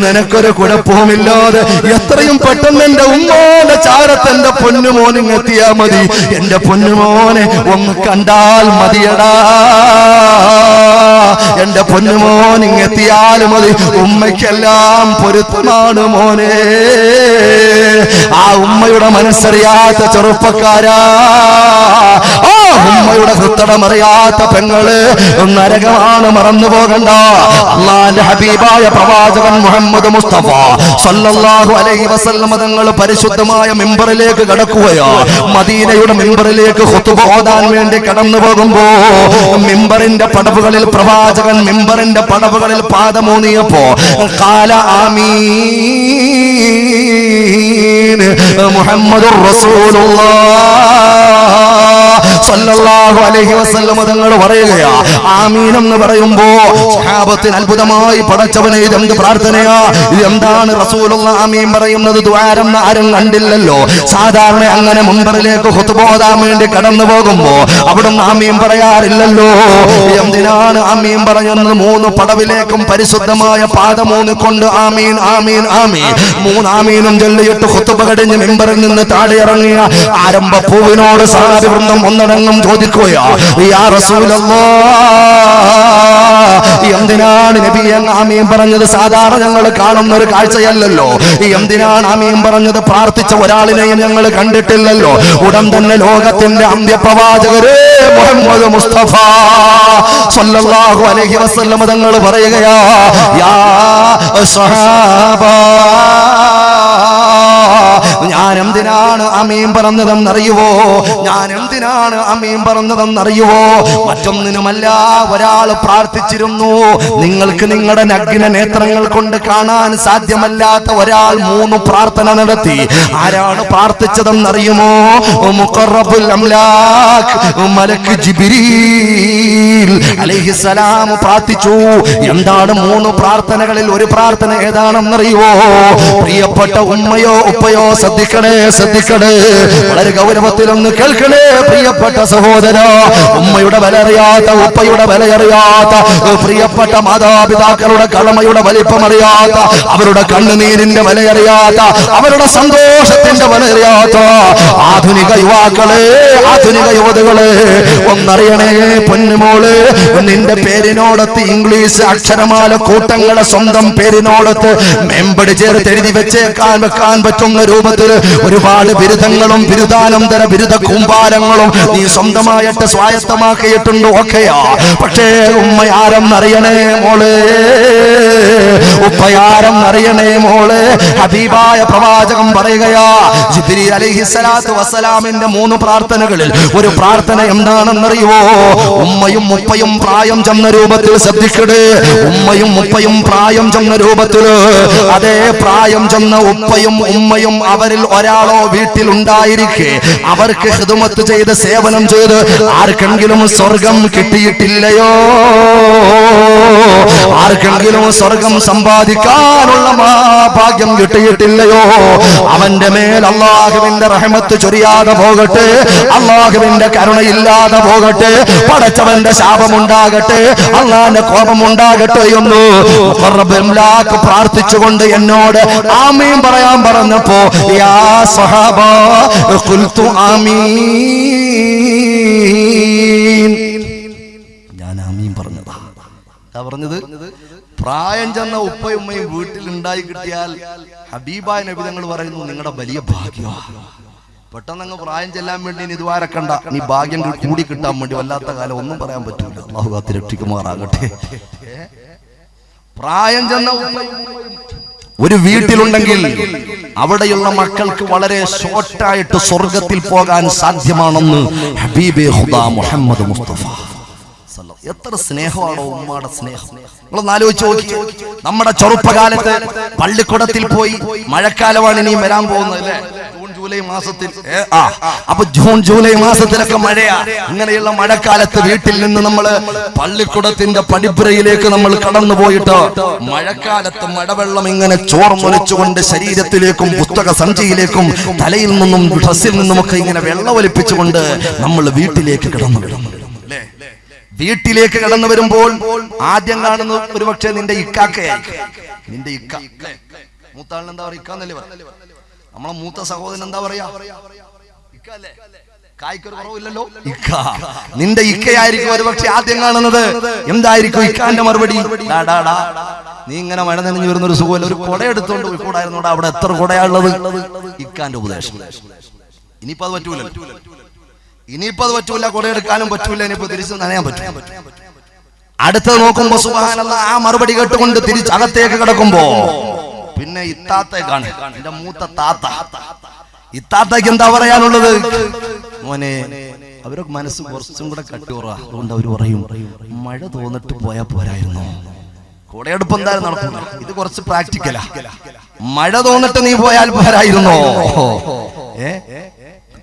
നിനക്കൊരു കുഴപ്പവുമില്ലാതെ എത്രയും പെട്ടെന്ന് എന്റെ ഉമ്മാന്റെ ചാരത്ത് എന്റെ പൊന്നുമോനെ എത്തിയാ മതി. എന്റെ പൊന്നുമോനെ ഒന്ന് കണ്ടാൽ മതിയടാ. എന്റെ പൊന്നുമോൻ ഇങ്ങെത്തിയാലും മതി, ഉമ്മയ്ക്കെല്ലാം പൊരുത്തമാണ് മോനെ. ആ ഉമ്മയുടെ മനസ്സറിയാത്ത ചെറുപ്പക്കാരാ, ആ ഉമ്മയുടെ ഹൃദയമറിയാത്ത പെങ്ങള് നരകമാണ്, മറന്നു പോകണ്ട. അല്ലാഹുവിന്റെ ഹബീബായ പ്രവാചകൻ മുഹമ്മദ് മുസ്തഫ സല്ലല്ലാഹു അലൈഹി വസല്ലം തങ്ങൾ പരിശുദ്ധമായ മിമ്പറിലേക്ക് കടക്കുകയോ, മദീനയുടെ മിമ്പറിലേക്ക് ഖുതുബ ഓതാൻ വേണ്ടി കടന്നു പോകുമ്പോ മിമ്പറിന്റെ പടവുകളിൽ പ്രവാചകൻ മിമ്പറിന്റെ പടവുകളിൽ പാദമൂന്നിയപ്പോ ഖാല ആമീൻ മുഹമ്മദുർ റസൂലുള്ളാഹ് സല്ലല്ലാഹു അലൈഹി വസല്ലം തങ്ങൾ പറയുകയാ. ആമീൻ എന്ന് പറയുമ്പോ സഹാബത്തിന് അത്ഭുതമായി, പടച്ചവനെ ഇതെന്ത് പ്രാർത്ഥനയാ, ഇതെന്താണ് റസൂലുള്ളാഹി ആമീൻ പറയുന്നത് ദ്വാരം ആരും കണ്ടില്ലല്ലോ. സാധാരണ അങ്ങനെ മുൻപറിലേക്ക് ഖുതുബ ഓതാൻ വേണ്ടി കടന്നു പോകുമ്പോ അവിടുന്ന് ആമീൻ പറയാറില്ലല്ലോ. എന്തിനാണ് ആമീൻ പറയുന്നത്? 3 പടവിലേക്കും പരിശുദ്ധമായ പാദമൂന്നിക്കൊണ്ട് ആമീൻ ആമീൻ ആമീൻ 3 ആമീനും ചൊല്ലിയിട്ട് ഖുതുബ കഴിഞ്ഞ് മിമ്പറിൽ നിന്ന് താഴെ ഇറങ്ങിയ ആരംഭ പൂവിനോട് സഹാബി വൃന്ദം ഒന്നടങ്കം ചോദിക്കുകയാ, യാ റസൂലല്ലാഹ്, എന്തിനാണ് നബിയെ ആമീൻ പറഞ്ഞത്? സാധാരണ ഞങ്ങൾ കാണുന്ന ഒരു കാഴ്ചയല്ലല്ലോ. എന്തിനാണ് ആമീൻ പറഞ്ഞത്? പ്രാർത്ഥിച്ച ഒരാളിനെയും ഞങ്ങൾ കണ്ടിട്ടില്ലല്ലോ. ഉടൻ തന്നെ ലോകത്തിന്റെ അന്ത്യപ്രവാചകരെ മുഹമ്മദ് മുസ്തഫ സല്ലല്ലാഹു അലൈഹി വസല്ലം തങ്ങൾ പറയുകയാ, യാ സ്വഹാബ, ഞാൻ എന്തിനാണ് ആമീൻ പറഞ്ഞതെന്നറിയുവോ? ഞാൻ എന്തിനാണ് ആമീൻ പറഞ്ഞതെന്നറിയുവോ? മറ്റൊന്നിനുമല്ല, ഒരാൾ പ്രാർത്ഥിച്ചിരുന്നു. നിങ്ങൾക്ക് നിങ്ങളുടെ നഗ്ന നേത്രങ്ങൾ കൊണ്ട് കാണാൻ സാധ്യമല്ലാത്ത ഒരാൾ 3 പ്രാർത്ഥന നടത്തി. ആരാണ് പ്രാർത്ഥിച്ചതെന്നറിയുമോ? മുഖറബുൽ അംലാക് മലക്ക് ജിബ്രീൽ അലൈഹിസ്സലാം പ്രാർത്ഥിച്ചു. എന്താണ് 3 പ്രാർത്ഥനകളിൽ ഒരു പ്രാർത്ഥന ഏതാണെന്നറിയുവോ? പ്രിയപ്പെട്ട ഉമ്മയോ ഉപ്പയോ ശ്രദ്ധിക്കണേ, ശ്രദ്ധിക്കണേ, വളരെ ഗൗരവത്തിലൊന്ന് കേൾക്കണേ പ്രിയപ്പെട്ട സഹോദര. ഉമ്മയുടെ വിലറിയാത്ത, ഉപ്പയുടെ വിലയറിയാത്ത, പ്രിയപ്പെട്ട മാതാപിതാക്കളുടെ കടമയുടെ വലിപ്പമറിയാത്ത, അവരുടെ കണ്ണുനീരിന്റെ വിലയറിയാത്ത, അവരുടെ സന്തോഷത്തിന്റെ വിലയറിയാത്ത ആധുനിക യുവാക്കളെ, ആധുനിക യുവതികളെ, ഒന്നറിയണേ പൊന്നുമോള്, നിന്റെ പേരിനോടത്ത് ഇംഗ്ലീഷ് അക്ഷരമാല കൂട്ടങ്ങളെ സ്വന്തം പേരിനോടത്ത് മെമ്പടി ചേർത്ത് എഴുതി വെച്ചേക്കാൻ വെക്കാൻ പറ്റുന്ന രൂപത്തിൽ ഒരുപാട് ബിരുദങ്ങളും ബിരുദാനന്തര ബിരുദ കൂമ്പാരങ്ങളും നീ സ്വന്തമായിട്ട് സ്വായത്തമാക്കിയിട്ടുണ്ട്. ഓക്കെയാ, പക്ഷേ ഉമ്മയാരെന്നറിയണേ മോളെ, ഉപ്പയാരെന്നറിയണേ മോളെ. ഹബീബായ പ്രവാചകൻ പറയുകയാ, ജിബ്രീൽ അലൈഹിസ്സലാത്തു വസ്സലാമിന്റെ 3 പ്രാർത്ഥനകളിൽ ഒരു പ്രാർത്ഥന എന്താണെന്നറിയുവോ? ഉമ്മയും ഉപ്പയും പ്രായം ചെന്ന രൂപത്തിൽ, ശ്രദ്ധിക്കട്ടെ, ഉമ്മയും ഉപ്പയും പ്രായം ചെന്ന രൂപത്തിൽ, അതേ പ്രായം ചെന്ന ഉപ്പയും ഉമ്മയും അവരിൽ ഒരാളോ വീട്ടിൽ ഉണ്ടായിരിക്കെ അവർക്ക് ഖിദ്മത്ത് ചെയ്ത് സേവനം ചെയ്ത് ആർക്കെങ്കിലും സ്വർഗം കിട്ടിയിട്ടില്ലയോ? ആർക്കെങ്കിലും സ്വർഗം സമ്പാദിക്കാനുള്ള ഭാഗ്യം കിട്ടിയിട്ടില്ലയോ? അവന്റെ മേൽ അല്ലാഹുവിന്റെ റഹ്മത്ത് ചൊരിയാതെ പോകട്ടെ, അല്ലാഹുവിന്റെ കരുണയില്ലാതെ പോകട്ടെ, പടച്ചവന്റെ ശാപമുണ്ടാകട്ടെ, അല്ലാഹുവിന്റെ കോപമുണ്ടാകട്ടെ എന്ന് പ്രാർത്ഥിച്ചുകൊണ്ട് എന്നോട് ആമീൻ പറയാൻ പറഞ്ഞപ്പോ യാ സ്വഹാബ ഖുൽതു ആമീൻ, ഞാൻ ആമീൻ പറഞ്ഞതാ. പറഞ്ഞത് പ്രായം ചെന്ന ഉപ്പയും ഉമ്മയും വീട്ടിൽ ഉണ്ടായി കിട്ടിയാൽ ഹബീബായ നബി തങ്ങൾ പറയുന്നു, നിങ്ങളുടെ വലിയ ഭാഗ്യമാണ്. പെട്ടെന്ന് അങ്ങ് പ്രായം ചെല്ലാൻ വേണ്ടി നീ ദ്വാരക്കണ്ട, നീ ഭാഗ്യം കൂടി കിട്ടാൻ വേണ്ടി വല്ലാത്ത കാലം ഒന്നും പറയാൻ പറ്റൂല. അല്ലാഹു കാത്ത് രക്ഷിക്കുമാറാകട്ടെ. പ്രായം ചെന്ന ഒരു വീട്ടിലുണ്ടെങ്കിൽ അവിടെയുള്ള മക്കൾക്ക് വളരെ ഷോർട്ടായിട്ട് സ്വർഗത്തിൽ പോകാൻ സാധ്യമാണെന്ന് ഹബീബേ ഖുദാ മുഹമ്മദ് മുസ്തഫ. എത്ര സ്നേഹമാണോ ഉമ്മയുടെ സ്നേഹം! നിങ്ങളൊന്ന് ആലോചിച്ച് നോക്കി. നമ്മുടെ ചെറുപ്പകാലത്ത് പള്ളിക്കുടത്തിൽ പോയി, മഴക്കാലമാണ് ഇനിയും വരാൻ പോകുന്നത് അല്ലേ, ജൂൺ ജൂലൈ മാസത്തിൽ. അപ്പൊ ജൂൺ ജൂലൈ മാസത്തിലൊക്കെ മഴയാ. ഇങ്ങനെയുള്ള മഴക്കാലത്ത് വീട്ടിൽ നിന്ന് നമ്മള് പള്ളിക്കുടത്തിന്റെ പടിപ്പുരയിലേക്ക് നമ്മൾ കടന്നു പോയിട്ട് മഴക്കാലത്ത് മഴവെള്ളം ഇങ്ങനെ ചോർന്നൊലിച്ചുകൊണ്ട് ശരീരത്തിലേക്കും പുസ്തക സഞ്ചിയിലേക്കും തലയിൽ നിന്നും ഡ്രസ്സിൽ നിന്നുമൊക്കെ ഇങ്ങനെ വെള്ളം ഒലിപ്പിച്ചുകൊണ്ട് നമ്മൾ വീട്ടിലേക്ക് കടന്നു വിടും. വീട്ടിലേക്ക് കടന്നു വരുമ്പോൾ ആദ്യം കാണുന്നത് ഒരുപക്ഷെ നിന്റെ ഇക്കാക്കയായിരിക്കും. നിന്റെ ഇക്ക, മൂത്താളിന് എന്താ പറയാ? ഇക്കാന്നല്ലേ പറയാ. നമ്മളെ മൂത്ത സഹോദരൻ എന്താ പറയാ? ഇക്ക അല്ലേ? കായ്ക്കൊരു കുറവില്ലല്ലോ. ഇക്ക, നിന്റെ ഇക്കയായിരിക്കും ഒരു പക്ഷെ ആദ്യം കാണുന്നത്. എന്തായിരിക്കും ഇക്കാന്റെ മറുപടി? നീ ഇങ്ങനെ മഴ നനഞ്ഞു വരുന്ന ഒരു സുഖമല്ല, ഒരു കുട എടുത്തോണ്ട് പോയി കൂടായിരുന്നു. അവിടെ എത്ര കുടയാണുള്ളത്? ഇക്കാന്റെ ഉപദേശം. ഇനിയിപ്പോ അത് പറ്റൂല, കുട എടുക്കാനും പറ്റൂല, ഇനിയിപ്പോ തിരിച്ച് നനയാൻ പറ്റും. അടുത്തത് നോക്കുമ്പോ സുബ്ഹാനല്ലാഹ്, ആ മറുപടി കേട്ടുകൊണ്ട് തിരിച്ചകത്തേക്ക് കിടക്കുമ്പോ പിന്നെ ഇത്താത്തേക്കാണ്, എന്റെ മൂത്ത താത്ത. ഇത്താത്തക്ക് എന്താ പറയാനുള്ളത്? മോനെ, അവരൊക്കെ മനസ്സ് കുറച്ചും കൂടെ കട്ടിയുറ. അതുകൊണ്ട് അവര് പറയും, മഴ തോന്നിട്ട് പോയാ പോരായിരുന്നു. കൂടെയെടുപ്പ് എന്തായാലും നടക്കില്ല, ഇത് കുറച്ച് പ്രാക്ടിക്കലാ. മഴ തോന്നിട്ട് നീ പോയാൽ പോരായിരുന്നോ?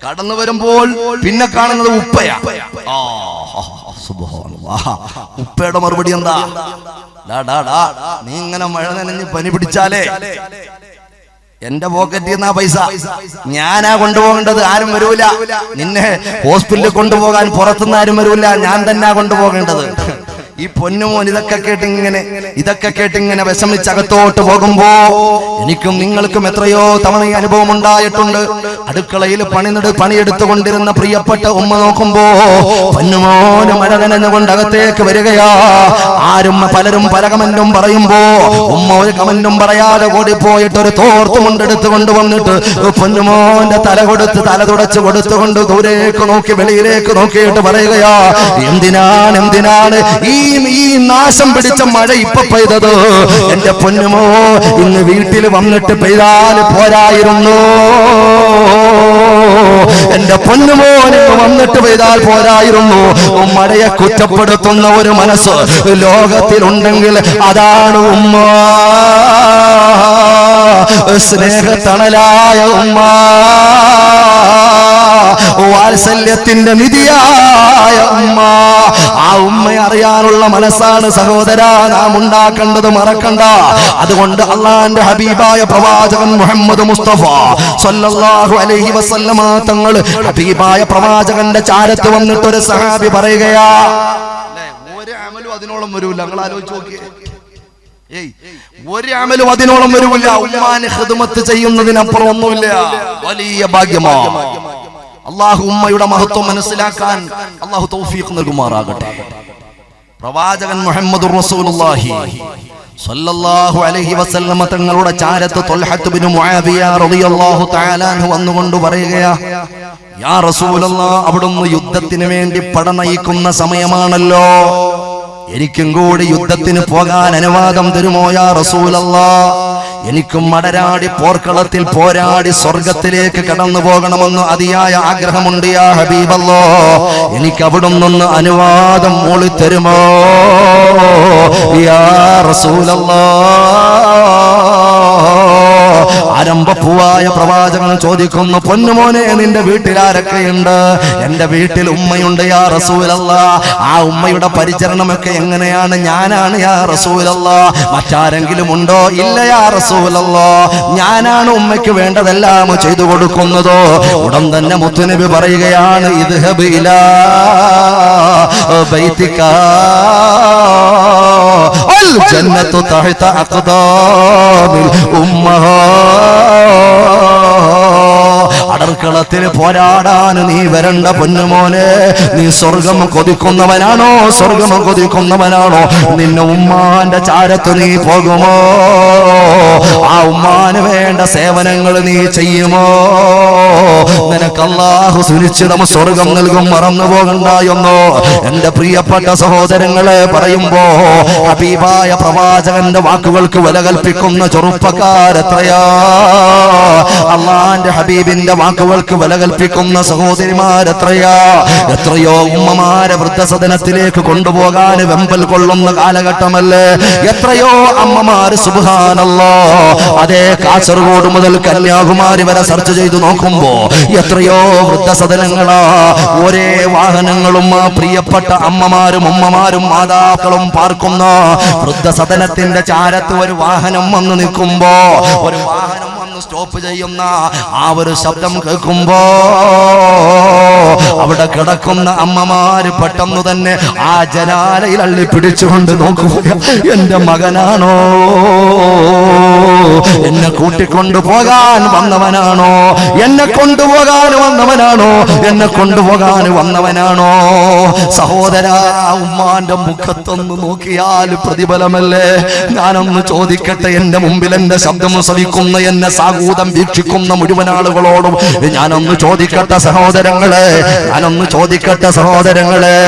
കടന്നു വരുമ്പോൾ പിന്നെ കാണുന്നത് ഉപ്പയാ. ഉപ്പയുടെ മറുപടി എന്താ? നീ ഇങ്ങനെ മഴ നനഞ്ഞ് പനി പിടിച്ചാലേ എന്റെ പോക്കറ്റിൽ നിന്നാ പൈസ ഞാനാ കൊണ്ടുപോകേണ്ടത്, ആരും വരൂല. നിന്നെ ഹോസ്പിറ്റലിൽ കൊണ്ടുപോകാൻ പുറത്തുനിന്ന് ആരും വരൂല, ഞാൻ തന്നെ കൊണ്ടുപോകേണ്ടത്. ഈ പൊന്നുമോൻ ഇതൊക്കെ കേട്ടിങ്ങനെ വിഷമിച്ചകത്തോട്ട് പോകുമ്പോ എനിക്കും നിങ്ങൾക്കും എത്രയോ തവണ ഈ അനുഭവം ഉണ്ടായിട്ടുണ്ട്. അടുക്കളയിൽ പണിയെടുത്തുകൊണ്ടിരുന്ന പ്രിയപ്പെട്ട ഉമ്മ നോക്കുമ്പോ പൊന്നുമോന് മഴ നനഞ്ഞുകൊണ്ട് അകത്തേക്ക് വരികയാ. പലരും പല കമന്റും പറയുമ്പോ ഉമ്മ ഒരു കമന്റും പറയാതെ ഓടിപ്പോയിട്ട് ഒരു തോർത്തുമുണ്ടെടുത്ത് കൊണ്ടുവന്നിട്ട് പൊന്നുമോന്റെ തല തുടച്ച് കൊടുത്തുകൊണ്ട് ദൂരേക്ക് നോക്കി വെളിയിലേക്ക് നോക്കിയിട്ട് പറയുകയാ, എന്തിനാണ് ഈ നാശം പിടിച്ച മഴ ഇപ്പൊ പെയ്തത്? എന്റെ പൊന്നുമോ, ഇന്ന് വീട്ടിൽ വന്നിട്ട് പെയ്താൽ പോരായിരുന്നു. എന്റെ പൊന്നുമോന് വന്നിട്ട് പെയ്താൽ പോരായിരുന്നു. മഴയെ കുറ്റപ്പെടുത്തുന്ന ഒരു മനസ്സ് ലോകത്തിലുണ്ടെങ്കിൽ അതാണ് ഉമ്മ. സ്നേഹത്തണലായ ഉമ്മ, വാത്സല്യത്തിന്റെ നിധിയായ ഉമ്മ. ആ ഉമ്മയെ അറിയാനുള്ള മനസ്സാണ് സഹോദര നാം ഉണ്ടാക്കേണ്ടത്, മറക്കണ്ട. അതുകൊണ്ട് അള്ളാന്റെ ഹബീബായ പ്രവാചകൻ മുഹമ്മദ് മുസ്തഫ സല്ലല്ലാഹു അലൈഹി വസല്ലമ തങ്ങൾ ഹബീബായ പ്രവാചകന്റെ ചാരത്ത് വന്നിട്ട് ഒരു സഹാബി പറയുകയാ, ഒരു അമലും അതിനോളം വരൂല. നിങ്ങൾ ആലോചിച്ച് നോക്കിയേ, ഒരു അമലും അതിനോളം വരൂല. ഉമ്മാനെ ഖിദ്മത്ത് ചെയ്യുന്നതിനപ്പുറം ഒന്നുമില്ല. വലിയ ഭാഗ്യമാണ്. അള്ളാഹു ഉമ്മയുടെ മഹത്വം മനസ്സിലാക്കാൻ അള്ളാഹു തൗഫീഖ് നൽകുമാറാകട്ടെ. പ്രവാചകൻ മുഹമ്മദുർ റസൂലുള്ളാഹി സല്ലല്ലാഹു അലൈഹി വസല്ലമ തങ്ങളുടെ ചാരത്ത് ത്വൽഹത്ത് ബിൻ മുആവിയ റളിയല്ലാഹു തആല അൻഹു വന്നുകൊണ്ട് പറയുകയാ, യാ റസൂലല്ലാഹ്, അവിടുന്ന് യുദ്ധത്തിന് വേണ്ടി പട നയിക്കുന്ന സമയമാണല്ലോ, എനിക്കും കൂടി യുദ്ധത്തിന് പോകാൻ അനുവാദം തരുമോ യാ റസൂലല്ലാഹ്? എനിക്കും മടരാടി പോർക്കളത്തിൽ പോരാടി സ്വർഗത്തിലേക്ക് കടന്നു പോകണമെന്ന് അതിയായ ആഗ്രഹമുണ്ട് യാ ഹബീബല്ലാഹ്. എനിക്ക് അവിടുന്ന് അനുവാദം മൂളി തരുമോ യാ റസൂലല്ലാഹ്? ആരംഭപ്പൂവായ പ്രവാചകൻ ചോദിക്കുന്നു, പൊന്നുമോനെ, നിന്റെ വീട്ടിൽ ആരൊക്കെയുണ്ട്? എന്റെ വീട്ടിൽ ഉമ്മയുണ്ട് യാ റസൂലല്ലാഹ്. ആ ഉമ്മയുടെ പരിചരണമൊക്കെ എങ്ങനെയാണ്? ഞാനാണ് യാ റസൂലല്ലാഹ്. മറ്റാരെങ്കിലും ഉണ്ടോ? ഇല്ല യാ റസൂലല്ലാഹ്. ഞാനാണ് ഉമ്മയ്ക്ക് വേണ്ടതെല്ലാം ചെയ്തു കൊടുക്കുന്നത്. ഉടൻ തന്നെ മുത്തുനബി പറയുകയാണ്, ഇദ്ഹബ് ഇലാ ബൈതിക അൽ ജന്നത്തു തഹത അഖ്ദാമിൽ ഉമ്മഹാ. അടർക്കളത്തിൽ പോരാടാൻ നീ വരണ്ട പൊന്നുമോനെ. നീ സ്വർഗം കൊതിക്കുന്നവനാണോ? നിന്നെ ഉമ്മാന്റെ ചാരത്ത് നീ പോകുമോ? ആ ഉമ്മാന് വേണ്ട സേവനങ്ങൾ നീ ചെയ്യുമോ? നിനക്ക് അല്ലാഹു സുനിശ്ചിതം സ്വർഗം നൽകും, മറന്നു പോകണ്ടായെന്നോ. എന്റെ പ്രിയപ്പെട്ട സഹോദരങ്ങളെ, പറയുമ്പോ ഹബീബായ പ്രവാചകന്റെ വാക്കുകൾക്ക് വില കൽപ്പിക്കുന്ന ചെറുപ്പക്കാരെത്രയാ! അള്ളാന്റെ ഹബീബിന്റെ വാക്കുകൾക്ക് വില കൽപ്പിക്കുന്ന സഹോദരിമാരെത്രയാ! എത്രയോ ഉമ്മമാരെ വൃദ്ധസദനത്തിലേക്ക് കൊണ്ടുപോകാൻ വെമ്പൽ കൊള്ളുന്ന കാലഘട്ടമല്ലേ? എത്രയോ അമ്മമാര് സുബ്ഹാനല്ലാഹ്, അതേ കാസർഗോഡ് മുതൽ കന്യാകുമാരി വരെ സെർച്ച് ചെയ്തു നോക്കുമ്പോ എത്രയോ വൃദ്ധസദനങ്ങളാ. ഒരേ വാഹനങ്ങളും പ്രിയപ്പെട്ട അമ്മമാരും ഉമ്മമാരും മാതാക്കളും പാർക്കുന്ന വൃദ്ധസദനത്തിന്റെ ചാരത്ത് ഒരു വാഹനം വന്ന് നിൽക്കുമ്പോ ഒന്ന് സ്റ്റോപ്പ് ചെയ്യുന്ന ആ ഒരു ശബ്ദം കേൾക്കുമ്പോ അവിടെ കിടക്കുന്ന അമ്മമാര് പെട്ടെന്ന് തന്നെ ആ ജനാലയിൽ അള്ളി പിടിച്ചുകൊണ്ട് നോക്കുക. എന്റെ മകനാണോ, എന്നെ കൂട്ടിക്കൊണ്ടു പോകാൻ വന്നവനാണോ, എന്നെ കൊണ്ടുപോകാൻ വന്നവനാണോ, എന്നെ കൊണ്ടുപോകാൻ വന്നവനാണോ? സഹോദരാ, ഉമ്മാന്റെ മുഖത്തൊന്ന് നോക്കിയാൽ പ്രതിഫലമല്ലേ? ഞാനൊന്ന് ചോദിക്കട്ടെ, എന്റെ മുമ്പിൽ എന്റെ ശബ്ദം ശ്രവിക്കുന്ന, എന്നെ സാഗൂതം വീക്ഷിക്കുന്ന മുഴുവൻ ആളുകളോടും ഞാനൊന്ന് ചോദിക്കട്ടെ സഹോദരങ്ങളെ, ഞാനൊന്ന് ചോദിക്കട്ടെ സഹോദരങ്ങളെ,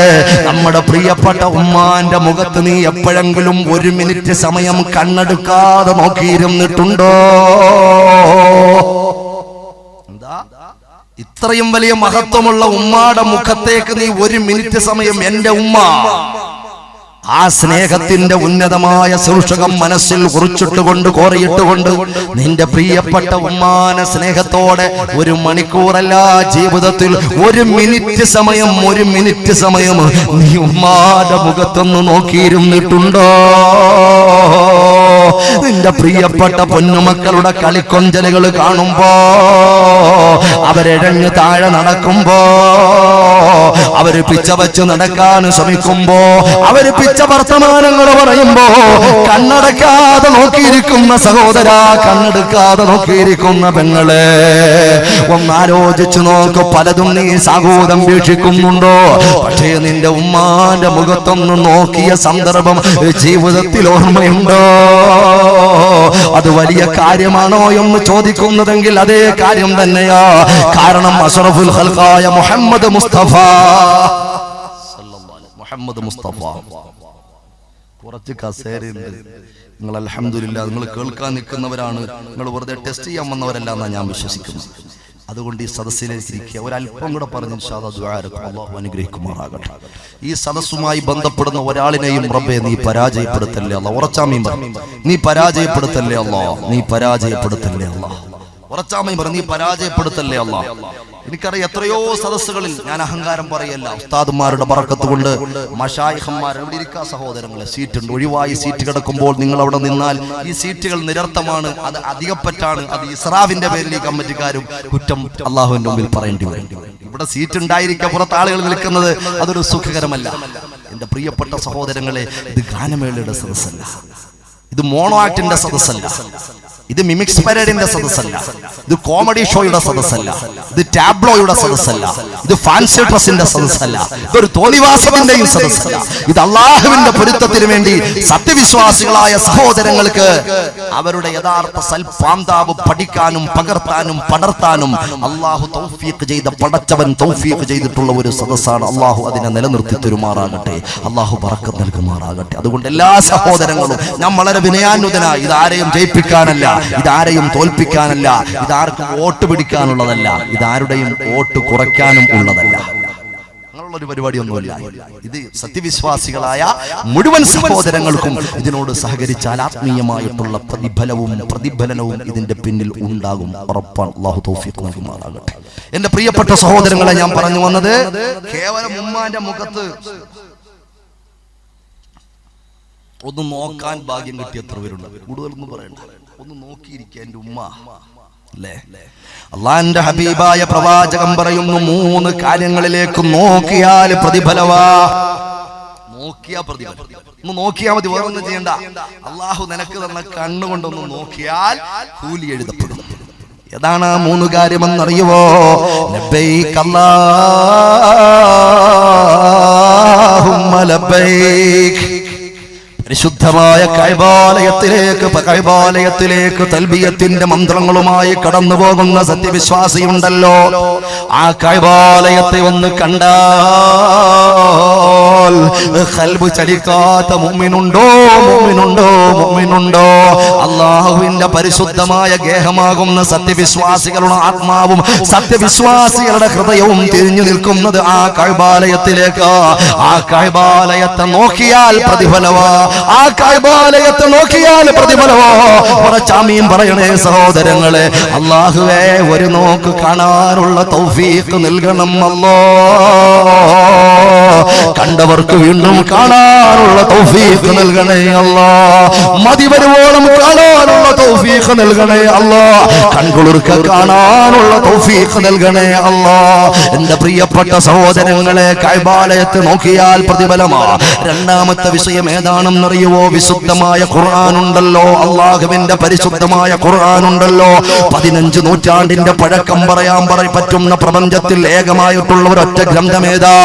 നമ്മുടെ പ്രിയപ്പെട്ട ഉമ്മാന്റെ മുഖത്ത് നീ എപ്പോഴെങ്കിലും ഒരു മിനിറ്റ് സമയം കണ്ണെടുക്കാതെ നോക്കിയിരുന്നിട്ടുണ്ടോ? എന്താ ഇത്രയും വലിയ മഹത്വമുള്ള ഉമ്മാടെ മുഖത്തേക്ക് നീ ഒരു മിനിറ്റ് സമയം, എന്റെ ഉമ്മ, ആ സ്നേഹത്തിന്റെ ഉന്നതമായ സൂക്ഷകം മനസ്സിൽ കുറിച്ചിട്ടുകൊണ്ട് കോറിയിട്ടുകൊണ്ട് നിന്റെ പ്രിയപ്പെട്ട ഉമ്മാനെ സ്നേഹത്തോടെ ഒരു മണിക്കൂറല്ല, ജീവിതത്തിൽ ഒരു മിനിറ്റ് സമയം, ഒരു മിനിറ്റ് സമയം നീ ഉമ്മാന്റെ മുഖത്തൊന്ന് നോക്കിയിരുന്നിട്ടുണ്ടോ? നിന്റെ പ്രിയപ്പെട്ട പൊന്നുമക്കളുടെ കളിക്കൊഞ്ചലുകൾ കാണുമ്പോ, അവരെഴഞ്ഞ് താഴെ നടക്കുമ്പോ, അവര് പിച്ച വച്ച് നടക്കാൻ ശ്രമിക്കുമ്പോ, അവര് പിച്ച വർത്തമാനങ്ങൾ പറയുമ്പോ കണ്ണടക്കാതെ നോക്കിയിരിക്കുന്ന സഹോദര, കണ്ണെടുക്കാതെ നോക്കിയിരിക്കുന്ന പെങ്ങളെ, ഒന്നാലോചിച്ചു നോക്ക്. പലതും നീ സാഗൂതം വീക്ഷിക്കുന്നുണ്ടോ? പക്ഷേ നിന്റെ ഉമ്മാന്റെ മുഖത്തൊന്ന് നോക്കിയ സന്ദർഭം ജീവിതത്തിൽ ഓർമ്മയുണ്ടോ? അത് വലിയ കാര്യമാണോ എന്ന് ചോദിക്കുന്നതെങ്കിൽ അതേ കാര്യം തന്നെയാ. കാരണം അഷ്റഫുൽ ഖൽഖായ മുഹമ്മദ് മുസ്തഫ, മുഹമ്മദ് മുസ്തഫ, കുറച്ച് കസേരയുണ്ട്. നിങ്ങൾ അൽഹംദുലില്ലാ, നിങ്ങൾ കേൾക്കാൻ നിൽക്കുന്നവരാണ്, നിങ്ങൾ വെറുതെ ടെസ്റ്റ് ചെയ്യാൻ വന്നവരല്ല എന്നാണ് ഞാൻ വിശ്വസിക്കുന്നത്. അതുകൊണ്ട് ഈ സദസ്സിലേക്ക് ഇരിക്കുക. ഒരല്പം കൂടെ പറഞ്ഞ് ഇൻഷാ അല്ലാഹ് ദുആ ഇറക്കും. അല്ലാഹു അനുഗ്രഹിക്കുമാറാകട്ടെ. ഈ സദസ്സുമായി ബന്ധപ്പെടുന്ന ഒരാളിനെയും റബ്ബേ നീ പരാജയപ്പെടുത്തല്ലേ അല്ലാഹ്. ഉറച്ചാമീൻ പറ, നീ പരാജയപ്പെടുത്തല്ലേ അല്ലാഹ്, നീ പരാജയപ്പെടുത്തല്ലേ അല്ലാഹ്. ഉറച്ചാമീൻ പറ, നീ പരാജയപ്പെടുത്തല്ലേ അല്ലാഹ്. എനിക്കറിയാം എത്രയോ സദസ്സുകളിൽ, ഞാൻ അഹങ്കാരം പറയല്ല, ഉസ്താദുമാരുടെ ബറക്കത്ത് കൊണ്ട് മശായിഖന്മാർ ഇവിടെ ഇരിക്കുക സഹോദരങ്ങളെ, സീറ്റുണ്ട്, ഒഴിവായി സീറ്റ് കിടക്കുമ്പോൾ നിങ്ങൾ അവിടെ നിന്നാൽ ഈ സീറ്റുകൾ നിരർത്ഥമാണ്, അത് അധികപ്പറ്റാണ്, അത് ഇസ്രാഫിന്റെ പേരിൽ ഈ കമ്മിറ്റിക്കാരും കുറ്റം അള്ളാഹുവിന്റെ മുമ്പിൽ പറയേണ്ടി വരും. ഇവിടെ സീറ്റ് ഉണ്ടായിരിക്കുക, പുറത്ത് ആളുകൾ നിൽക്കുന്നത് അതൊരു സുഖകരമല്ല. എന്റെ പ്രിയപ്പെട്ട സഹോദരങ്ങളെ, ഇത് ഗാനമേളയുടെ സദസ്സല്ല, ഇത് മോണോ ആക്ടിന്റെ സദസ്സല്ല, ഇത് മിമിക്സ് പരേഡിന്റെ സദസ്സല്ല, ഇത് കോമഡി ഷോയുടെ സദസ്സല്ല, ഇത് ടാബ്ലോയുടെ സദസ്സല്ല, ഇത് ഫാൻസി ഡ്രസ്സിന്റെ സദസ്സല്ല, ഇതൊരു തോന്നിവാസത്തിന്റെയും സദസ്സല്ല. ഇത് അള്ളാഹുവിന്റെ പൊരുത്തത്തിന് വേണ്ടി സത്യവിശ്വാസികളായ സഹോദരങ്ങൾക്ക് അവരുടെ യഥാർത്ഥ സൽപാന്താവ് പഠിക്കാനും പകർത്താനും പടർത്താനും അള്ളാഹു തൗഫീഖ് ചെയ്ത, പടച്ചവൻ തൗഫീഖ് ചെയ്തിട്ടുള്ള ഒരു സദസ്സാണ്. അള്ളാഹു അതിനെ നിലനിർത്തി തരുമാറാകട്ടെ, അള്ളാഹു ബറക്കത്ത് നൽകുമാറാകട്ടെ. അതുകൊണ്ട് എല്ലാ സഹോദരങ്ങളും, ഞാൻ വളരെ വിനയാന്വിതനായി, ഇതാരെയും ജയിപ്പിക്കാനല്ല, ഇതാരെയും തോൽപ്പിക്കാനല്ല, ഇതാർക്കും വോട്ട് പിടിക്കാനുള്ളതല്ല, ഇതാരുടെയും വോട്ട് കുറയ്ക്കാനും ഉള്ളതല്ല, അങ്ങനെയുള്ളൊരു പരിപാടിയൊന്നുമില്ല. ഇത് സത്യവിശ്വാസികളായ മുഴുവൻ സഹോദരങ്ങൾക്കും ഇതിനോട് സഹകരിച്ചാൽ ആത്മീയമായിട്ടുള്ള പ്രതിഫലനവും ഇതിന്റെ പിന്നിൽ ഉണ്ടാകും, ഉറപ്പാണ്. അല്ലാഹു തൗഫീഖ് നൽകുമാറാകട്ടെ. എന്റെ പ്രിയപ്പെട്ട സഹോദരങ്ങളെ, ഞാൻ പറഞ്ഞു വന്നത് കേവലം ഉമ്മാന്റെ മുഖത്ത് ഒന്ന് നോക്കാൻ ഭാഗ്യം കിട്ടിയ എത്ര പേരുണ്ട്? കൂടുതലൊന്നും പറയണ്ട, ഒന്ന് നോക്കിയിരിക്കുക എന്റെ ഉമ്മ അല്ലേ. അള്ളാന്റെ ഹബീബായ പ്രവാചകൻ പറയുന്നു, 3 കാര്യങ്ങളിലേക്ക് നോക്കിയാൽ പ്രതിഫലവാ. നോക്കിയാ പ്രതിഫലം, ഒന്ന് നോക്കിയാൽ മതി, വേറൊന്നും ചെയ്യണ്ട. അള്ളാഹു നിനക്ക് തന്ന കണ്ണുകൊണ്ടൊന്ന് നോക്കിയാൽ കൂലി എഴുതപ്പെടും. ഏതാണ് ആ 3 കാര്യമെന്നറിയുവോ? ലബ്ബൈക അല്ലാഹുമ്മ ലബ്ബൈക. പരിശുദ്ധമായ കഅബാലയത്തിലേക്ക് തൽബിയത്തിന്റെ മന്ത്രങ്ങളുമായി കടന്നു പോകുന്ന സത്യവിശ്വാസിയുണ്ടല്ലോ, ആ കഅബാലയത്തെ ഒന്ന് കണ്ടാൽ ഖൽബ് ചലിക്കാത്ത മുഅ്മിനുണ്ടോ? അല്ലാഹുവിന്റെ പരിശുദ്ധമായ ഗേഹമാകുന്ന സത്യവിശ്വാസികളുടെ ആത്മാവും സത്യവിശ്വാസികളുടെ ഹൃദയവും തിരിഞ്ഞു നിൽക്കുന്നത് ആ കഅബാലയത്തിലേക്ക്. ആ കഅബാലയത്തെ നോക്കിയാൽ പ്രതിഫലവാ, ആ കഅബാലയത്തെ നോക്കിയാൽ പ്രതിഫലമോ? ഉറച്ചാമീൻ പറയണേ സഹോദരങ്ങളെ. അല്ലാഹുവേ, ഒരു നോക്ക് കാണാനുള്ള തൗഫീഖ് നൽകണം അല്ലാഹ്. കണ്ടവർക്ക് വീണ്ടും കാണാനുള്ള തൗഫീഖ് നൽകണേ അല്ലാഹ്. മതി വരുവോളം കാണാനുള്ള തൗഫീഖ് നൽകണേ അല്ലാഹ്. കൺകുളിർക്ക കാണാനുള്ള തൗഫീഖ് നൽകണേ അല്ലാഹ്. എന്റെ പ്രിയപ്പെട്ട സഹോദരങ്ങളെ, കഅബാലയത്തെ നോക്കിയാൽ പ്രതിഫലമാ. രണ്ടാമത്തെ വിഷയം ഏതാണെന്നറിയുവോ? വിശുദ്ധമായ ഖുർആൻ ഉണ്ടല്ലോ, അല്ലാഹുവിന്റെ പരിശുദ്ധമായ ഖുർആൻ ഉണ്ടല്ലോ. 15 നൂറ്റാണ്ടിന്റെ പഴക്കം പറയാൻ പറ്റുന്ന പ്രപഞ്ചത്തിൽ ഏകമായിട്ടുള്ള ഒരൊറ്റ ഗ്രന്ഥമേതാ?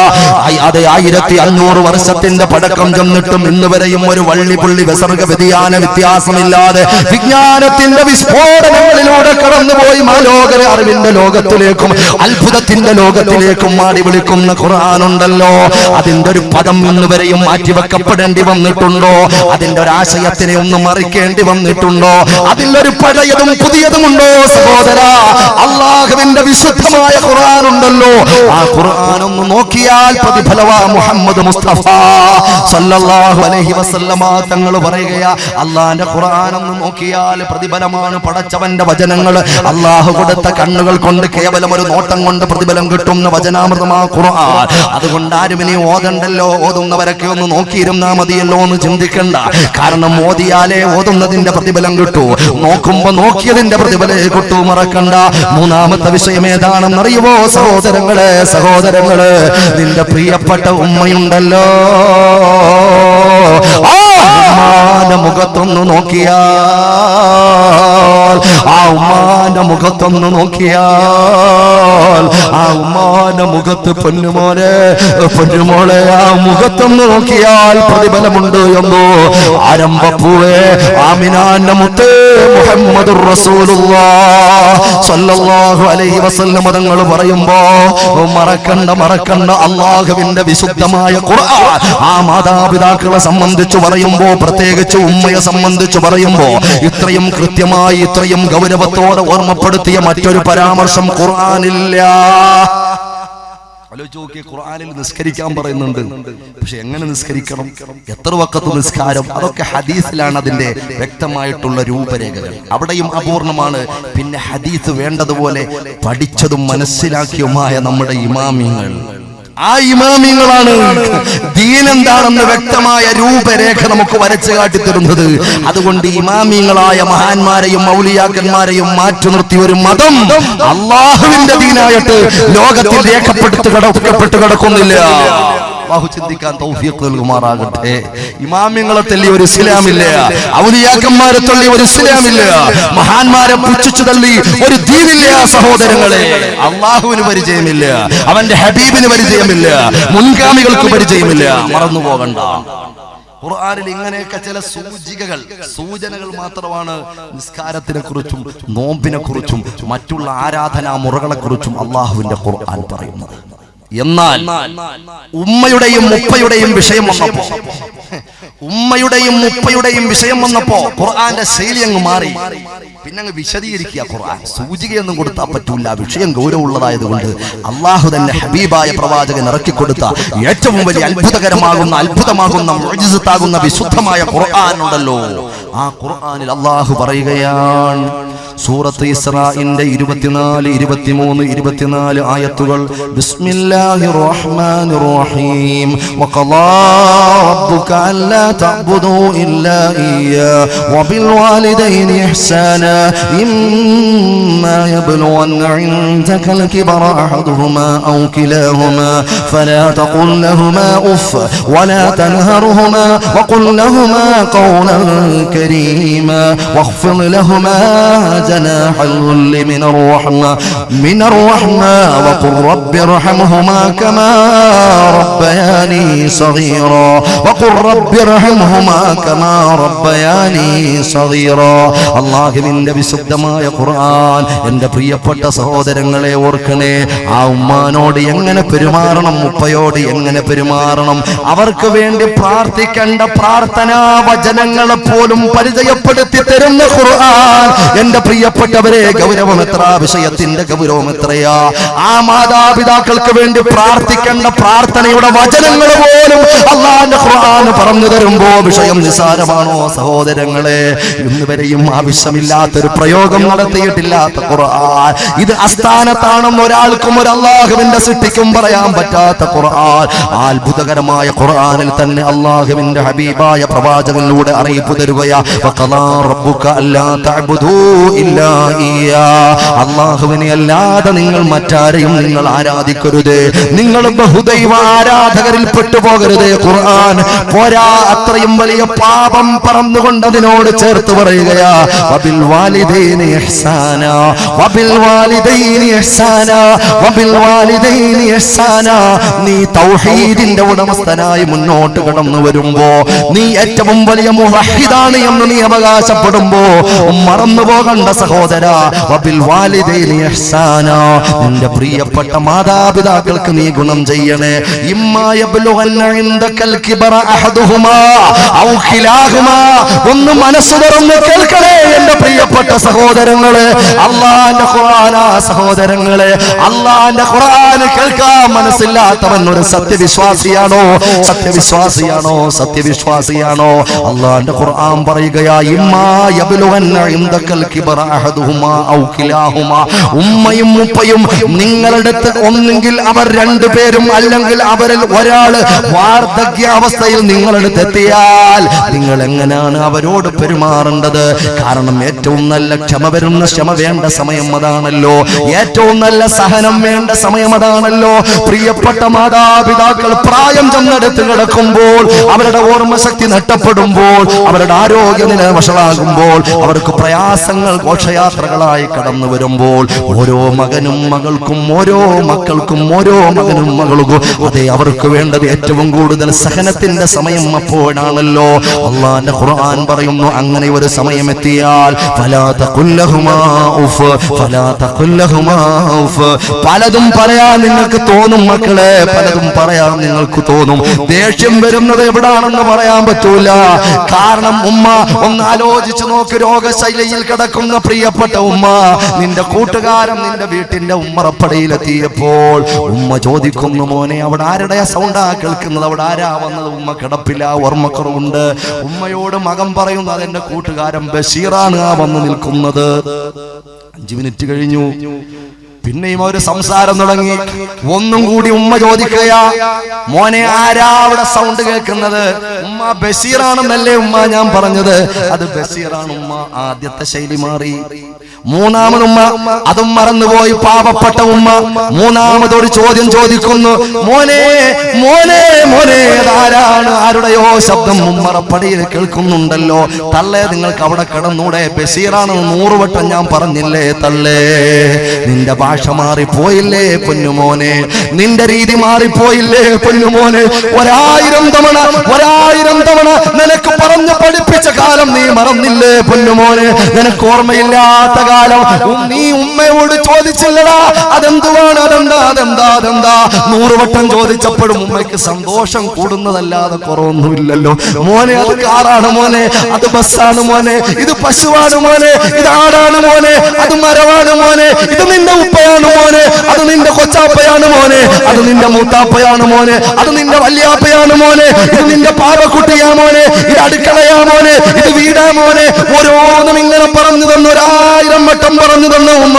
അതെ, 1500 വർഷത്തിന്റെ പഴക്കം ചെന്നിട്ടും ഇന്ന് വരെയും ഒരു വള്ളിപുള്ളി വിസർഗ വ്യതിയാന വ്യത്യാസമില്ലാതെ വിജ്ഞാനത്തിന്റെ വിസ്ഫോടനങ്ങളിലൂടെ കടന്നുപോയി മാലോകര അറിവിന്റെ ലോകത്തിലേക്കും അത്ഭുതത്തിന്റെ ലോകത്തിലേക്കും മാടി വിളിക്കുന്ന ഖുർആൻ ഉണ്ടല്ലോ. അതിന്റെ ഒരു പദം ഇന്ന് വരെയും മാറ്റിവെക്കപ്പെടേണ്ടി വന്നിട്ടുണ്ടോ? അതിന്റെ ഒരു ആശയത്തിനെ ഒന്ന് മറിക്കേണ്ടി വന്നിട്ടുണ്ടോ? അതിലൊരു പഴയതും പുതിയതുമുണ്ടോ? സഹോദര, അല്ലാഹുവിന്റെ വിശുദ്ധമായ ഖുർആൻ ഉണ്ടല്ലോ. ആ ഖുർആൻ ഒന്ന് നോക്കിയാൽ പ്രതിഫലവാ. മുഹമ്മദ് മുസ്തഫ സല്ലല്ലാഹു അലൈഹി വസല്ലമ തങ്ങൾ പറയുകയാ, അല്ലാഹുവിന്റെ ഖുർആൻ ഒന്ന് നോക്കിയാൽ പ്രതിഫലമാണ്. പടച്ചവന്റെ വചനങ്ങൾ അല്ലാഹു കൊടുത്ത കണ്ണുകൾ കൊണ്ട് കേവലം ഒരു നോട്ടം കൊണ്ട് പ്രതിഫലം കിട്ടുന്ന വചനാമൃതമാ ഖുർആൻ. അതുകൊണ്ട് ആരും ഇനി ഓതണ്ടല്ലോ, ഓതുന്നവരൊക്കെ ഒന്ന് നോക്കിയിരുന്നാ മതിയല്ലോ എന്ന് ചിന്തിക്കണ്ട. കാരണം ഓതിയാലേ ഓതുന്നതിന്റെ പ്രതിഫലം കിട്ടൂ, നോക്കുമ്പോ നോക്കിയതിന്റെ പ്രതിഫലം കിട്ടൂ. മറക്കണ്ട. മൂന്നാമത്തെ വിഷയം ഏതാണെന്നറിയുവോ? സഹോദരങ്ങളെ, നിന്റെ പ്രിയപ്പെട്ട ഉമ്മയുണ്ടല്ലോ, ആ ഉമ്മാന്റെ മുഖത്തൊന്ന് നോക്കിയാൽ, ആ ഉമ്മാന്റെ മുഖത്തൊന്ന് നോക്കിയാൽ, ആ ഉമ്മാന്റെ മുഖത്ത് പൊന്നുമോളെ ആ മുഖത്തൊന്ന് നോക്കിയാൽ പ്രതിഫലമുണ്ട് എന്നോ. ആരംഭപ്പൂവേ, ആമിനാന്റെ മുത്തേ മുഹമ്മദുർ റസൂലുള്ളാഹ് സ്വല്ലല്ലാഹു അലൈഹി വസല്ലം തങ്ങൾ പറയുമ്പോ മറക്കണ്ട. അല്ലാഹുവിന്റെ വിശുദ്ധമായ ഖുർആൻ ആ മാതാപിതാക്കളെ സംബന്ധിച്ച് പറയുമ്പോ, പ്രത്യേകിച്ച് ഉമ്മയെ സംബന്ധിച്ച് പറയുമ്പോ, ഇത്രയും കൃത്യമായി ഇത്രയും ഗൗരവത്തോടെ ഓർമ്മപ്പെടുത്തിയ മറ്റൊരു പരാമർശം ഖുർആനില്ല. ഖുർആനിൽ നിസ്കരിക്കാൻ പറയുന്നുണ്ട്, പക്ഷെ എങ്ങനെ നിസ്കരിക്കണം, എത്ര വഖത്ത് നിസ്കാരം, അതൊക്കെ ഹദീസിലാണ് അതിന്റെ വ്യക്തമായിട്ടുള്ള രൂപരേഖകൾ. അവിടെയും അപൂർണമാണ്. പിന്നെ ഹദീസ് വേണ്ടതുപോലെ പഠിച്ചതും മനസ്സിലാക്കിയുമായ നമ്മുടെ ഇമാമിങ്ങൾ, ആ ഇമാമിങ്ങളാണ് ദീൻ എന്താണെന്ന് വ്യക്തമായ രൂപരേഖ നമുക്ക് വരച്ചു കാട്ടിത്തരുന്നത്. അതുകൊണ്ട് ഇമാമിങ്ങളായ മഹാന്മാരെയും ഔലിയാക്കന്മാരെയും മാറ്റി നിർത്തി ഒരു മതം അല്ലാഹുവിന്റെ ദീനായിട്ട് ലോകത്തിൽ രേഖപ്പെടുത്തപ്പെട്ട് കിടക്കുന്നില്ല. അല്ലാഹു ചിന്തിക്കാൻ തൗഫീഖ് നൽകുമാറാകട്ടെ. ഇമാമിങ്ങളെ തള്ളി ഒരു ഇസ്ലാമില്ല, ഔലിയാക്കന്മാരെ തള്ളി ഒരു ഇസ്ലാമില്ല, മഹാന്മാരെ പുച്ഛിച്ചു തള്ളി ഒരു ദീനില്ല. സഹോദരങ്ങളെ, അല്ലാഹുവിന് പരിചയമില്ല, അവന്റെ ഹബീബിന് പരിചയമില്ല, മുൻഗാമികൾക്ക് പരിചയമില്ല. മറന്നു പോകണ്ട. ഖുർആനിൽ ഇങ്ങനെയൊക്കെ ചില സൂചനകൾ മാത്രമാണ് നിസ്കാരത്തിനെ കുറിച്ചും നോമ്പിനെ കുറിച്ചും മറ്റുള്ള ആരാധനാ മുറകളെ കുറിച്ചും അല്ലാഹുവിന്റെ ഖുർആൻ പറയുന്നത്. എന്നാൽ ഉമ്മയുടെയും മുപ്പയുടെയും വിഷയം വന്നപ്പോ ഖുർആന്റെ ശൈലി അങ്ങ് മാറി. പിന്നെ അങ്ങ് വിശദീകരിക്കുക. ഖുർആൻ സൂചികയൊന്നും കൊടുത്താൽ പറ്റൂല, വിഷയം ഗൗരവമുള്ളതായതുകൊണ്ട് അള്ളാഹു തന്നെ ഹബീബായ പ്രവാചകൻ ഇറക്കിക്കൊടുത്ത ഏറ്റവും വലിയ അത്ഭുതമാകുന്ന മുഅ്ജിസത്താകുന്ന വിശുദ്ധമായ ഖുർആൻ ഉണ്ടല്ലോ. ആ ഖുർആനിൽ അള്ളാഹു പറയുകയാണ്, സൂറത്ത് ഇസ്രാഇന്റെ 24, 23, 24 ആയത്തുകൾ. ബിസ്മില്ലാഹിർ റഹ്മാനിർ റഹീം. വഖളാ റബ്ബുക അല്ലാ തഅബുദൂ ഇല്ലാ ഇയ്യാ വബിൽ വാലിദൈനി ഇഹ്സാനാ ഇമ്മാ യബ്ലുഗന്ന ഇൻദകൽ കിബറ അഹദുഹുമാ ഔ കിലാഹുമാ ഫലാ തഖുൽ ലഹുമാ ഉഫ് വലാ തൻഹർഹുമാ വഖുൽ ലഹുമാ ഖൗലൻ കരീമാ വഖ്ഫിദ് ലഹുമാ جناح الذل من الرحمة وقل رب ارحمهما كما ربياني صغيرا അല്ലാഹുവിന്റെ വിശുദ്ധമായ ഖുർആൻ. എന്റെ പ്രിയപ്പെട്ട സഹോദരങ്ങളെ, ഓർക്കണേ, ആ ഉമ്മാനോട് എങ്ങനെ പെരുമാറണം, ഉപ്പയോട് എങ്ങനെ പെരുമാറണം, അവർക്ക് വേണ്ടി പ്രാർത്ഥിക്കേണ്ട പ്രാർത്ഥനാ വചനങ്ങളെ പോലും പരിചയപ്പെടുത്തി തരുന്ന ഖുർആൻ എന്റെ പ്രിയപ്പെട്ടവരെ, ഗൗരവം എത്ര, വിഷയത്തിന്റെ ഗൗരവം എത്രയാ. ആ മാതാപിതാക്കൾക്ക് വേണ്ടി പ്രാർത്ഥിക്കേണ്ട പ്രാർത്ഥനയുടെ വചനങ്ങൾ പോലും അല്ലാഹുവിന്റെ ഖുർആൻ പറഞ്ഞു തരുമ്പോ വിഷയം നിസാരമാണോ സഹോദരങ്ങളെ? ഇന്ന് വരെയും ആവശ്യമില്ലാത്തൊരു പ്രയോഗം നടത്തിയിട്ടില്ലാത്ത ഖുർആൻ, ഇത് അസ്ഥാനത്താണെന്ന് ഒരാൾക്കും ഒരു അല്ലാഹുവിന്റെ സൃഷ്ടിക്കും പറയാൻ പറ്റാത്ത ഖുർആൻ, അത്ഭുതകരമായ ഖുർആനിൽ തന്നെ അല്ലാഹുവിന്റെ ഹബീബായ പ്രവാചകനിലൂടെ അറിയിപ്പ് തരുകയാ. വഖദാ റബ്ബുക അല്ലാ തഅബുദൂ ഇല്ലാ ഇയ്യാ, അല്ലാഹുവിനെ അല്ലാതെ നിങ്ങൾ മറ്റാരെയും നിങ്ങൾ ആരാധിക്കരുത്, നിങ്ങൾ ബഹുദൈവ ആരാധകരിൽ പെട്ടുപോകരുത്. ഖുർആൻ പോരാ, അത്രയും വലിയ പാപം പറന്നുകൊണ്ട് അതിനോട് ചേർത്ത് പറയുകയാ. വബിൽ വാലിദൈനി ഇഹ്സാനാ, വബിൽ വാലിദൈനി ഇഹ്സാനാ, വബിൽ വാലിദൈനി ഇഹ്സാനാ. നീ തൗഹീദിന്റെ ഉടമസ്ഥനായി മുന്നോട്ട് കടന്നു വരുമ്പോ, നീ ഏറ്റവും വലിയ മുവഹിദാണ് എന്ന് നീ അവകാശപ്പെടുമ്പോ മറന്നു പോകണ്ട സഹോദരാ. വബിൽ വാലിദൈനി ഇഹ്സാനാ, നിന്റെ പ്രിയപ്പെട്ട മാതാപിതാക്കൾക്ക് നീ ഗുണം ചെയ്യണേ. ഇമ്മാ യബ്ലുഗന്ന ഇൻദകൽ കിബറ അഹദുഹുമാ ഔ ഖിലാഹുമാ. ഒന്ന് മനസ്സ് തുറന്ന് കേൾക്കണേ എന്റെ പ്രിയപ്പെട്ട സഹോദരങ്ങളെ, അല്ലാഹുവിന്റെ ഖുർആനാ സഹോദരങ്ങളെ. അല്ലാഹുവിന്റെ ഖുർആൻ കേൾക്കാൻ മനസ്സില്ലാത്തവൻ ഒരു സത്യവിശ്വാസിയാണോ? സത്യവിശ്വാസിയാണോ? സത്യവിശ്വാസിയാണോ? അല്ലാഹുവിന്റെ ഖുർആൻ പറയുകയാ, ഇമ്മാ യബ്ലുഗന്ന ഇൻദകൽ കിബറ അഹദുഹുമാ ഔ ഖിലാഹുമാ. ഉമ്മയും ഉപ്പയും നിങ്ങളുടെ അടുത്ത് ഒന്നെങ്കിൽ അവർ രണ്ടുപേരും അല്ലെങ്കിൽ അവരിൽ ഒരാള് വാർദ്ധക്യാവസ്ഥയിൽ നിങ്ങളടുത്ത് എത്തിയാൽ നിങ്ങൾ എങ്ങനെയാണ് അവരോട് പെരുമാറേണ്ടത്? കാരണം ഏറ്റവും നല്ല ക്ഷമ വരുന്ന ക്ഷമ വേണ്ട സമയം അതാണല്ലോ, ഏറ്റവും നല്ല സഹനം വേണ്ട സമയം അതാണല്ലോ. പ്രിയപ്പെട്ട മാതാപിതാക്കൾ പ്രായം ചെന്നെടുത്ത് കിടക്കുമ്പോൾ, അവരുടെ ഓർമ്മശക്തി നഷ്ടപ്പെടുമ്പോൾ, അവരുടെ ആരോഗ്യനില വഷളാകുമ്പോൾ, അവർക്ക് പ്രയാസങ്ങൾ ഘോഷയാത്രകളായി കടന്നു വരുമ്പോൾ, ഓരോ മകനും മകൾക്കും, ഓരോ മക്കൾക്കും, ഓരോ മകനും മകൾക്കും അതെ അവർക്ക് വേണ്ടത് ഏറ്റവും കൂടുതൽ സഹനത്തിന്റെ സമയം അപ്പോഴാണല്ലോ. അല്ലാഹുവിന്റെ ഖുർആൻ പറയുന്നു, അങ്ങനെ ഒരു സമയം എത്തിയാൽ ഫലാ തഖുല്ലഹുമാ ഉഫ്, ഫലാ തഖുല്ലഹുമാ ഉഫ്. പലതും പറയാൻ നിങ്ങൾക്ക് തോന്നും മക്കളെ, പലതും പറയാൻ നിങ്ങൾക്ക് തോന്നും. ദേഷ്യം വരുന്നത് എവിടാണെന്ന് പറയാൻ പറ്റൂല. കാരണം ഉമ്മ ഒന്ന് ആലോചിച്ചു നോക്ക്, രോഗശൈലിയിൽ കിടക്കുന്ന പ്രിയപ്പെട്ട ഉമ്മ, നിന്റെ കൂട്ടുകാരൻ നിന്റെ വീട്ടിന്റെ ഉമ്മറപ്പടിയിലെത്തിയപ്പോൾ ഉമ്മ ചോദിക്കുന്നു, മോനെ അവിടെ ആരുടെ സൗണ്ടാ കേൾക്കുന്നത്, അവിടെ ആരാ വന്നത്? ഉമ്മ കിടപ്പില്ല, ഓർമ്മക്കുറവുണ്ട്. ഉമ്മയോട് മകൻ പറയുന്നു, അതെന്റെ കൂട്ടുകാരൻ ബഷീറാണ് ആ വന്ന് നിൽക്കുന്നത്. 5 മിനിറ്റ് കഴിഞ്ഞു, പിന്നെയും ഒരു സംസാരം തുടങ്ങി. ഒന്നും കൂടി ഉമ്മ ചോദിക്കുകയാ, മോനെ ആരാ അവിടെ സൗണ്ട് കേൾക്കുന്നത്? ഉമ്മ ബഷീറാണെന്നല്ലേ ഉമ്മ ഞാൻ പറഞ്ഞത്? അത് ബഷീറാണ് ഉമ്മ. ആദ്യത്തെ ശൈലി മാറി. മൂന്നാമതുമ്മ അതും മറന്നുപോയി, പാവപ്പെട്ട ഉമ്മ മൂന്നാമതൊരു ചോദ്യം ചോദിക്കുന്നു, മോനെ മോനെ മോനെ ആരാണ്? ആരുടെയോ ശബ്ദം ഉമ്മറപ്പടിയിൽ കേൾക്കുന്നുണ്ടല്ലോ. തള്ളേ, നിങ്ങൾക്ക് അവിടെ കിടന്നൂടെ? ബഷീറാണെന്ന് 100 വട്ടം ഞാൻ പറഞ്ഞില്ലേ തള്ളേ? നിന്റെ ഭാഷ മാറിപ്പോയില്ലേ പൊന്നുമോനെ? നിന്റെ രീതി മാറിപ്പോയില്ലേ പൊന്നുമോനെ? 1000 തവണ നിനക്ക് പറഞ്ഞു പഠിപ്പിച്ച കാലം നീ മറന്നില്ലേ പൊന്നുമോനെ? നിനക്ക് ഓർമ്മയില്ലാത്ത കാലം നീ ഉമ്മയോട് ചോദിച്ചില്ലടാ, അതെന്തുവാണ്, അതെന്താ അതെന്താ അതെന്താ? 100 വട്ടം ചോദിച്ചപ്പോഴും ഉമ്മയ്ക്ക് സന്തോഷം കൂടുന്നതല്ലാതെ കുറവൊന്നുമില്ലല്ലോ. മോനെ അത് കാറാണ് മോനെ, അത് ബസ്സാണ് മോനെ, ഇത് പശുവാണ് മോനെ, ഇത് ആടാണ് മോനെ, അത് മരമാണ് മോനെ, ഇത് നിന്റെ ഉപ്പയാണ് മോനെ, അത് നിന്റെ കൊച്ചാപ്പയാണ് മോനെ, അത് നിന്റെ മൂത്താപ്പയാണ് മോനെ, അത് നിന്റെ വല്യാപ്പയാണ് മോനെ, ഇത് നിന്റെ പാവക്കുട്ടിയാ മോനെ, ഇത് അടുക്കളയാ മോനെ, ഇത് വീടാ മോനെ. ഓരോന്നും ഇങ്ങനെ പറഞ്ഞു തന്നു, 1000 വട്ടം പറഞ്ഞു തന്നു ഉമ്മ.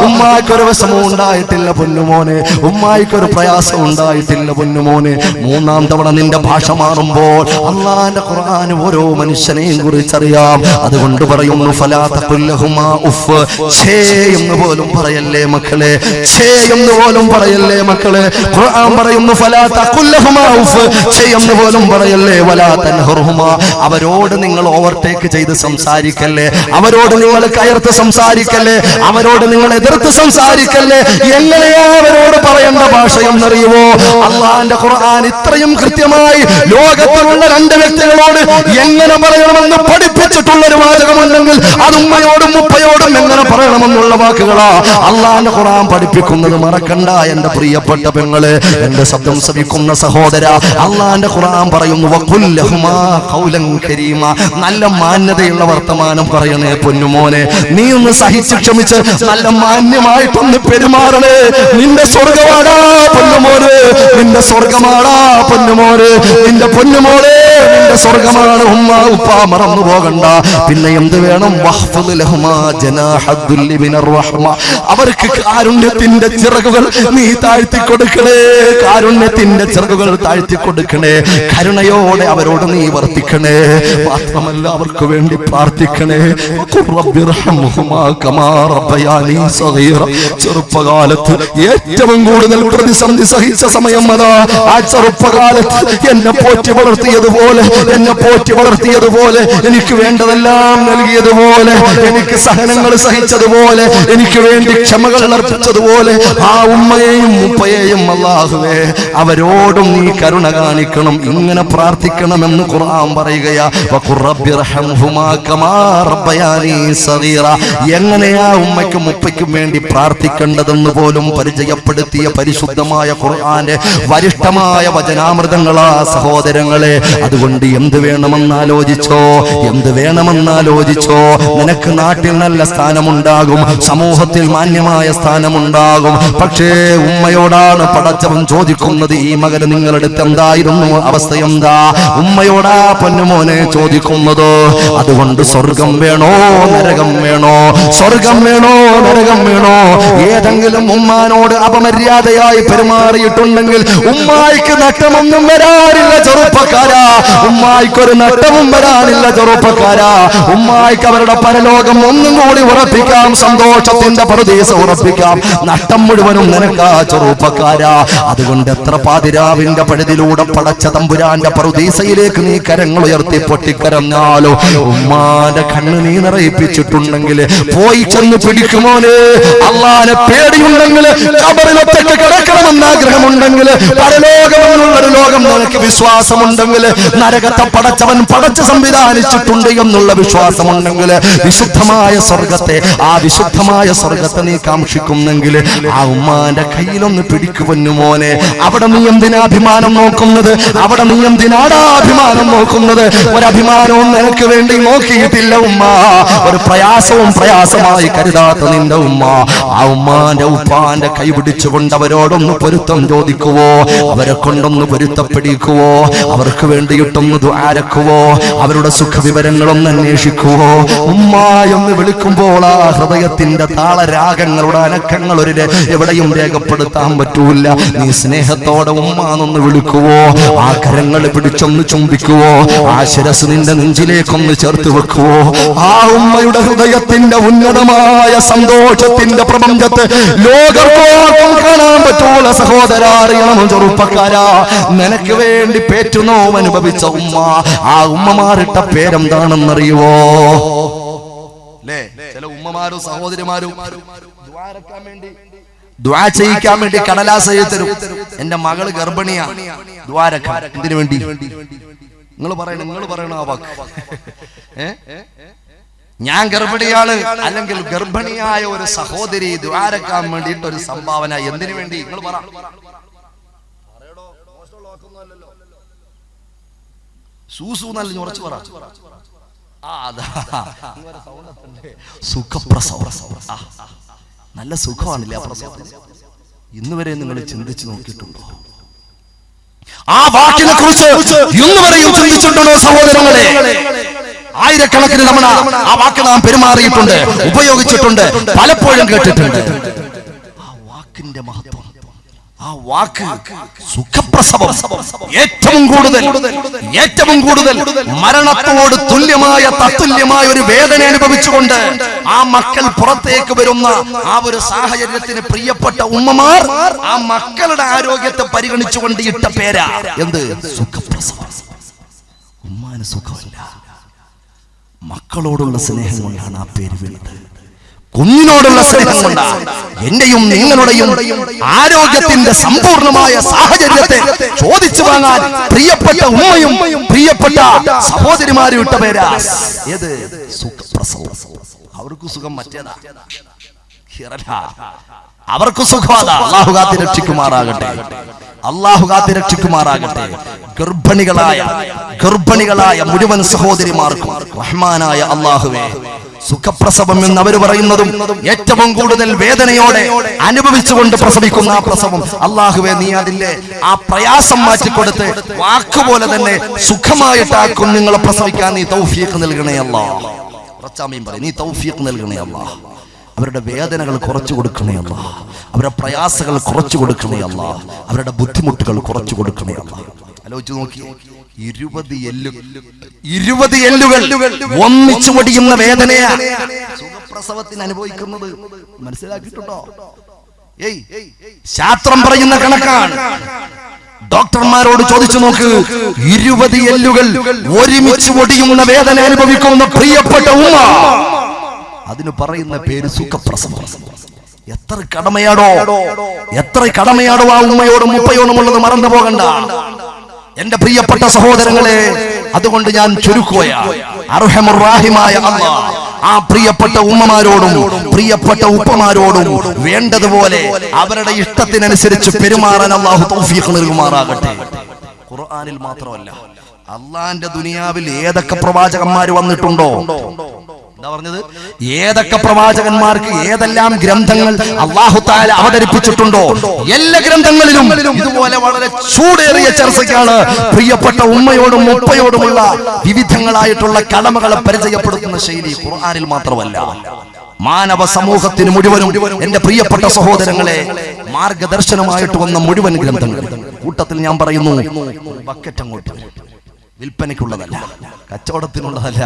ഉമ്മായിക്കൊരു വിഷമവും ഉണ്ടായിട്ടില്ല പൊന്നുമോനെ, ഉമ്മായിക്കൊരു പ്രയാസം ഉണ്ടായിട്ടില്ല പൊന്നുമോനെ. 3-ാം തവണ നിന്റെ ഭാഷ മാറുമ്പോൾ അല്ലാഹുവിന്റെ ഖുർആൻ ഓരോ മനുഷ്യനെയും കുറിച്ചറിയാം. അതുകൊണ്ട് പറയുന്നു, ഫലാ തഖുല്ലഹുമാ ഉഫ്, ഛേ എന്ന് പോലും പറയല്ലേ മക്കളെ, ഛേ എന്ന് പോലും പറയല്ലേ മക്കളെ. ഖുർആൻ പറയുന്നു, ഫലാ തഖുല്ലഹുമാ ഉഫ്, ഛേ എന്ന് പോലും പറയല്ലേ. വലാ തൻഹുറുഹുമാ, അവരോട് നിങ്ങൾ ഓവർടേക്ക് ചെയ്ത് സംസാരിക്കല്ലേ, അവരോട് നിങ്ങൾ കയർത്ത് സംസാരിക്കല്ലേ, അവരോട് നിങ്ങൾ എതിർത്ത് സംസാരിക്കല്ലേ. എങ്ങനെയാ അവരോട് പറയേണ്ട ഭാഷ എന്നറിയുമോ? അല്ലാഹുവിന്റെ ഖുർആൻ ഇത്രയും കൃത്യമായി ലോകത്തിലുള്ള രണ്ട് വ്യക്തികളോട് എങ്ങനെ പറയണമെന്ന് പഠിപ്പിച്ചിട്ടുള്ള ഒരു വാചകമുണ്ടെങ്കിൽ അത് ഉമ്മയോടും ഉപ്പയോടും എങ്ങനെ പറയണമെന്നുള്ള വാക്കുകളാ അള്ളാന്റെ ഖുർആൻ പഠിപ്പിക്കുന്നത്. മറക്കണ്ട എന്റെ പ്രിയപ്പെട്ട പെങ്ങളെ, എന്റെ ശബ്ദം ശ്രവിക്കുന്ന സഹോദര, അള്ളാന്റെ ഖുർആൻ പറയുന്നു വഖുൽ ലഹുമാ ഖൗലൻ കരീമ, നല്ല മാന്യതയുള്ള വർത്തമാനം പറയണേ പൊന്നുമോനെ. നീ ഒന്ന് സഹിച്ച് ക്ഷമിച്ച് നല്ല മാന്യമായിട്ടൊന്ന് പെരുമാറണേ. നിന്റെ സ്വർഗമാടാ പൊന്നുമോനെ, നിന്റെ സ്വർഗമാടാ പൊന്നുമോനെ, നിന്റെ പൊന്നുമോളെ നിന്റെ സ്വർഗമാണ്. ഉമ്മ ഉപ്പ മറന്നു പോകണ്ട. പിന്നെ എന്ത് വേണം? വഹ്ഫദ് ലഹുമാ ജനാഹദ്ദുല്ലി മിനർ റഹ്മ, അവർക്ക് കാരുണ്യത്തിന്റെ ചിറകുകൾ നീ താഴ്ത്തി കൊടുക്കണേ. കാരുണ്യത്തിന്റെ ചിറകുകൾ താഴ്ത്തി കൊടുക്കണേ. കരുണയോടെ അവരോട് നീ വർത്തിക്കണേ. മാത്രമല്ല അവർക്ക് വേണ്ടി പ്രാർത്ഥിക്കണേ. ചെറുപ്പകാലത്ത് ഏറ്റവും കൂടുതൽ പ്രതിസന്ധി സഹിച്ച സമയം അതാ. ആ ചെറുപ്പകാലത്ത് എന്നെ പോറ്റി വളർത്തിയതുപോലെ എനിക്ക് വേണ്ടതെല്ലാം നൽകിയതുപോലെ, എനിക്ക് സഹനങ്ങൾ സഹിച്ചതുപോലെ, എനിക്ക് വേണ്ടി ക്ഷമകൾ അർപ്പിച്ചതുപോലെ ആ ഉമ്മയെയും ഉപ്പയെയും അല്ലാഹുവേ അവരോടും നീ കരുണ കാണിക്കണം. ഇങ്ങനെ പ്രാർത്ഥിക്കണമെന്ന് ഖുർആൻ പറയുകയാ. എങ്ങനെയാ ഉമ്മയ്ക്കും ഉപ്പയ്ക്കും വേണ്ടി പ്രാർത്ഥിക്കേണ്ടതെന്ന് പോലും പരിചയപ്പെടുത്തിയ പരിശുദ്ധമായ ഖുർആന്റെ വരിഷ്ഠമായ വചനാമൃതങ്ങളാ സഹോദരങ്ങളെ. അതുകൊണ്ട് എന്ത് വേണമെന്നാലോചിച്ചോ, എന്ത് വേണമെന്നാലോചിച്ചോ. നിനക്ക് നാട്ടിൽ നല്ല സ്ഥാനമുണ്ടാകും, സമൂഹത്തിൽ മാന്യമായ സ്ഥാനമുണ്ടാകും. പക്ഷേ ഉമ്മയോടാണ് പടച്ചവൻ ചോദിക്കുന്നത്, ഈ മകന് നിങ്ങളുടെ അടുത്ത് എന്തായിരുന്നു അവസ്ഥ? എന്താ ഉമ്മയോടാ പൊന്നുമോനെ ചോദിക്കുന്നത്? അതുകൊണ്ട് സ്വർഗം വേണോ നരകം വേണോ? സ്വർഗം വേണോ നരകം വേണോ? ഏതെങ്കിലും ഉമ്മാനോട് അപമര്യാദയായി പെരുമാറിയിട്ടുണ്ടെങ്കിൽ ഉമ്മായിക്ക് നഷ്ടമൊന്നും വരാനില്ല ചെറുപ്പക്കാരാ. ഉമ്മായിക്കൊരു നഷ്ടവും വരാനില്ല ചെറുപ്പക്കാരാ. ഉമ്മായിക്ക് അവരുടെ പരലോകം ഒന്നും കൂടി ഉറപ്പിക്കാം, സന്തോഷത്തിന്റെ പറുദീസ ഉറപ്പിക്കാം. നഷ്ടം മുഴുവനും നിനക്കാ ചെറുപ്പക്കാരാ. അതുകൊണ്ട് എത്ര പാതിരാവിന്റെ പഴുതിലൂടെ പടച്ച തമ്പുരാന്റെ പറുദീസയിലേക്ക് നീ കരങ്ങൾ ഉയർത്തി പൊട്ടിക്കരഞ്ഞാലോ ഉമ്മാന്റെ കണ്ണ് നീ നിറയിപ്പിച്ചിട്ടുണ്ടെങ്കിൽ പോയി ചെന്ന് പിടിക്കുമോനെ. അള്ളാനെ പേടിയുണ്ടെങ്കിൽ ഖബറിലൊറ്റയ്ക്ക് കിടക്കണമെന്ന് ആഗ്രഹമുണ്ടെങ്കിൽ, പരലോകമെന്നുള്ളൊരു ലോകം നിനക്ക് വിശ്വാസമുണ്ടെങ്കിൽ, നരകത്തെ പടച്ചവൻ പടച്ച് സംവിധാനിച്ചിട്ടുണ്ട് എന്നുള്ള വിശ്വാസമുണ്ടെങ്കിൽ, വിശുദ്ധമായ സ്വർഗത്തെ, ആ വിശുദ്ധമായ സ്വർഗത്തെ നീ കാക്ഷിക്കുന്നെങ്കിൽ ആ ഉമ്മാന്റെ കയ്യിലൊന്ന് പിടിക്കുവന്നു മോനെ. അവിടെ നീ എന്തിനാ അഭിമാനം നോക്കുന്നത്? അവിടെ നീ എന്തിനാടാ അഭിമാനം നോക്കുന്നത്? ഒരഭിമാനവും നിനക്ക് വേണ്ടി നോക്കിയിട്ടില്ല ഉമ്മ. ഒരു പ്രയാസമായി കരുതാത്ത നിന്റെ ഉമ്മ, ആ ഉമ്മാന്റെ ഉപ്പാന്റെ കൈ പിടിച്ചുകൊണ്ട് അവരോടൊന്ന് പൊരുത്തം ചോദിക്കുവോ, അവരെ കൊണ്ടൊന്ന് പൊരുത്തപ്പെടിക്കുവോ, അവർക്ക് വേണ്ടിയിട്ടൊന്ന് ദുആരക്കുവോ, അവരുടെ സുഖവിവരങ്ങളൊന്ന് അന്വേഷിക്കുവോ. ഉമ്മ എന്ന് വിളിക്കുമ്പോൾ ആ ഹൃദയത്തിന്റെ താളരാഗങ്ങളുടെ അനക്കങ്ങൾ എവിടെയും രേഖപ്പെടുത്താൻ പറ്റൂല. നീ സ്നേഹത്തോടെ ഉമ്മാന്നൊന്ന് വിളിക്കുവോ, ആ കരങ്ങൾ പിടിച്ചൊന്ന് ചുംബിക്കുവോ, ആ ശിരസ് നിന്റെ നെഞ്ചിലേക്കൊന്ന് ചേർത്ത് വെക്കുവോ. ആ ഉമ്മയുടെ ഹൃദയത്തിന്റെ ഉന്നതമായ സന്തോഷത്തിന്റെ പ്രപഞ്ചത്തെ ലോകർക്കും കാണാൻ പറ്റൂല സഹോദര. അറിയണം ചെറുപ്പക്കാരാ, നിനക്ക് വേണ്ടി പേറ്റുനോവ് അനുഭവിച്ച ഉമ്മ, ആ ഉമ്മമാരിട്ട പേരെന്താണെന്നറിയുവോ? ചില ഉമ്മമാരും സഹോദരിമാരും ദുആ ചെയ്യിക്കാൻ വേണ്ടി കടലാസ് എഴുതി തരും. എന്റെ മകള് ഗർഭിണിയാ, ദ്വാരക്കാൻ. എന്തിനു വേണ്ടി? നിങ്ങൾ പറയണ ആ വാക്ക്. ഞാൻ ഗർഭിണിയാണ്, അല്ലെങ്കിൽ ഗർഭിണിയായ ഒരു സഹോദരി ദ്വാരക്കാൻ വേണ്ടിയിട്ട് ഒരു സംഭാവന. എന്തിനു വേണ്ടി? നിങ്ങൾ പറ. സൂസൂന്നല്ല, ഉറച്ചു പറ. സുഖപ്രസവം. നല്ല സുഖമാണില്ലേ ആ പ്രസവം? ഇന്നുവരെ നിങ്ങൾ ചിന്തിച്ചു നോക്കിയിട്ടുണ്ടോ? ആ വാക്കിനെ കുറിച്ച് ഇന്നുവരെയും ചിന്തിച്ചിട്ടുണ്ടോ സഹോദരങ്ങളെ? ആയിരക്കണക്കിന് തവണ ആ വാക്ക് നാം പെരുമാറിയിട്ടുണ്ട്, ഉപയോഗിച്ചിട്ടുണ്ട്, പലപ്പോഴും കേട്ടിട്ടുണ്ട്. ആ വാക്കിന്റെ മഹത്വം, ആ വാക്ക് സുഖപ്രസവം. ഏറ്റവും കൂടുതൽ മരണത്തോട് തുല്യമായ തത്തുല്യമായ ഒരു വേദന അനുഭവിച്ചുകൊണ്ട് ആ മക്കൾ പുറത്തേക്ക് വരുന്ന ആ ഒരു സാഹചര്യത്തിന് പ്രിയപ്പെട്ട ഉമ്മമാർ ആ മക്കളുടെ ആരോഗ്യത്തെ പരിഗണിച്ചുകൊണ്ട് ഇട്ട പേരാ എന്ത്? സുഖപ്രസവം. ഉമ്മാന് സുഖമില്ല, മക്കളോടുള്ള സ്നേഹം കൊണ്ടാണ് ആ പേര് വീണത്. കുഞ്ഞിനോടുള്ള സ്നേഹം കൊണ്ട് എന്റെയും നിങ്ങളുടെയും ആരോഗ്യത്തിന്റെ സമ്പൂർണമായ സാഹചര്യത്തെ ചോദിച്ചു വാങ്ങാൻ പ്രിയപ്പെട്ട ഉമ്മയും പ്രിയപ്പെട്ട സഹോദരിമാരും ഇട്ട പേരാ ഏത്? സുഖപ്രസവം. അവർക്ക് സുഖം മറ്റേതാ, അവർക്ക് സുഖമാതാ. അല്ലാഹു കാത്തി രക്ഷിക്കുമാറാകട്ടെ, അല്ലാഹു കാത്തി രക്ഷിക്കുമാറാകട്ടെ. ഗർഭിണികളായ മുഴുവൻ സഹോദരിമാർക്കും റഹ്മാനായ അല്ലാഹുവേ, സുഖപ്രസവം എന്ന് അവർ പറയുന്നതും ഏറ്റവും കൂടുതൽ വേദനയോടെ അനുഭവിച്ചുകൊണ്ട് പ്രസവിക്കുന്ന ആ പ്രസവം, അല്ലാഹുവേ നീ അതിന്റെ ആ പ്രയാസം മാറ്റിക്കൊടുത്ത് വാക്കുപോലെ തന്നെ സുഖമായിട്ട് ആ കുഞ്ഞുങ്ങളെ പ്രസവിക്കാൻ നീ തൗഫീഖ് നൽകണേ അല്ലാഹ്. ഉറച്ചാമയും പറയും, നീ തൗഫീഖ് നൽകണേ അല്ലാഹ്. അവരുടെ വേദനകൾ കുറച്ചു കൊടുക്കണേ അല്ലാഹ്, അവരുടെ പ്രയാസങ്ങൾ കുറച്ചു കൊടുക്കണേ അല്ലാഹ്, അവരുടെ ബുദ്ധിമുട്ടുകൾ കുറച്ചു കൊടുക്കണേ അല്ലാഹ്. ആലോചിച്ച് നോക്കി, 20 എല്ലുകൾ ഒന്നിച്ചു പൊടിയുന്ന വേദനയാ സുഖപ്രസവത്തിന് അനുഭവിക്കുന്നത്. മനസ്സിലാക്കിയിട്ടുണ്ടോ? ശാസ്ത്രം പറയുന്ന കണക്കാണ്. ഡോക്ടർമാരോട് ചോദിച്ചു നോക്ക്, 20 എല്ലുകൾ ഒരുമിച്ച് പൊടിയുന്ന വേദന അനുഭവിക്കുന്ന പ്രിയപ്പെട്ട ഉമ്മ, അതിന് പറയുന്ന പേര് സുഖപ്രസവം. എത്ര കടമയാടോ ആ ഉമ്മയോടും ഉപ്പയോടും ഉള്ളത് മറന്നു പോകണ്ട എന്റെ പ്രിയപ്പെട്ട സഹോദരങ്ങളെ. അതുകൊണ്ട് ഞാൻ ചുരുക്കുകയാണ്, അർഹമുർ റഹീമായ അല്ലാഹ് ആ പ്രിയപ്പെട്ട ഉമ്മമാരോടും പ്രിയപ്പെട്ട ഉപ്പമാരോടും വേണ്ടതുപോലെ അവരുടെ ഇഷ്ടത്തിനനുസരിച്ച് പെരുമാറാൻ അല്ലാഹു തൗഫീഖ് നൽകുമാറാകട്ടെ. ഖുർആനിൽ മാത്രമല്ല, അള്ളാന്റെ ദുനിയാവിൽ ഏതൊക്കെ പ്രവാചകന്മാർ വന്നിട്ടുണ്ടോ? എന്താ പറഞ്ഞത്? ഏതൊക്കെ പ്രവാചകന്മാർക്ക് ഏതെല്ലാം ഗ്രന്ഥങ്ങൾ അല്ലാഹു തആല അവതരിപ്പിച്ചിട്ടുണ്ടോ, എല്ലാ ഗ്രന്ഥങ്ങളിലും ഇതുപോലെ വളരെ ചൂടേറിയ ചർച്ചയ്ക്കാണ് പ്രിയപ്പെട്ട ഉമ്മയോടും ഉപ്പയോടുമുള്ള വിവിധങ്ങളായിട്ടുള്ള കടമകളെ പരിചയപ്പെടുത്തുന്ന ശൈലി. ഖുർആനിൽ മാത്രമല്ല, മാനവ സമൂഹത്തിന് മുഴുവനും എന്റെ പ്രിയപ്പെട്ട സഹോദരങ്ങളെ മാർഗദർശനമായിട്ട് വന്ന മുഴുവൻ ഗ്രന്ഥങ്ങൾ. കൂട്ടത്തിൽ ഞാൻ പറയുന്നു, ബക്കറ്റ് അങ്ങോട്ട് വിൽപ്പനയ്ക്കുള്ളതല്ല, കച്ചവടത്തിനുള്ളതല്ല,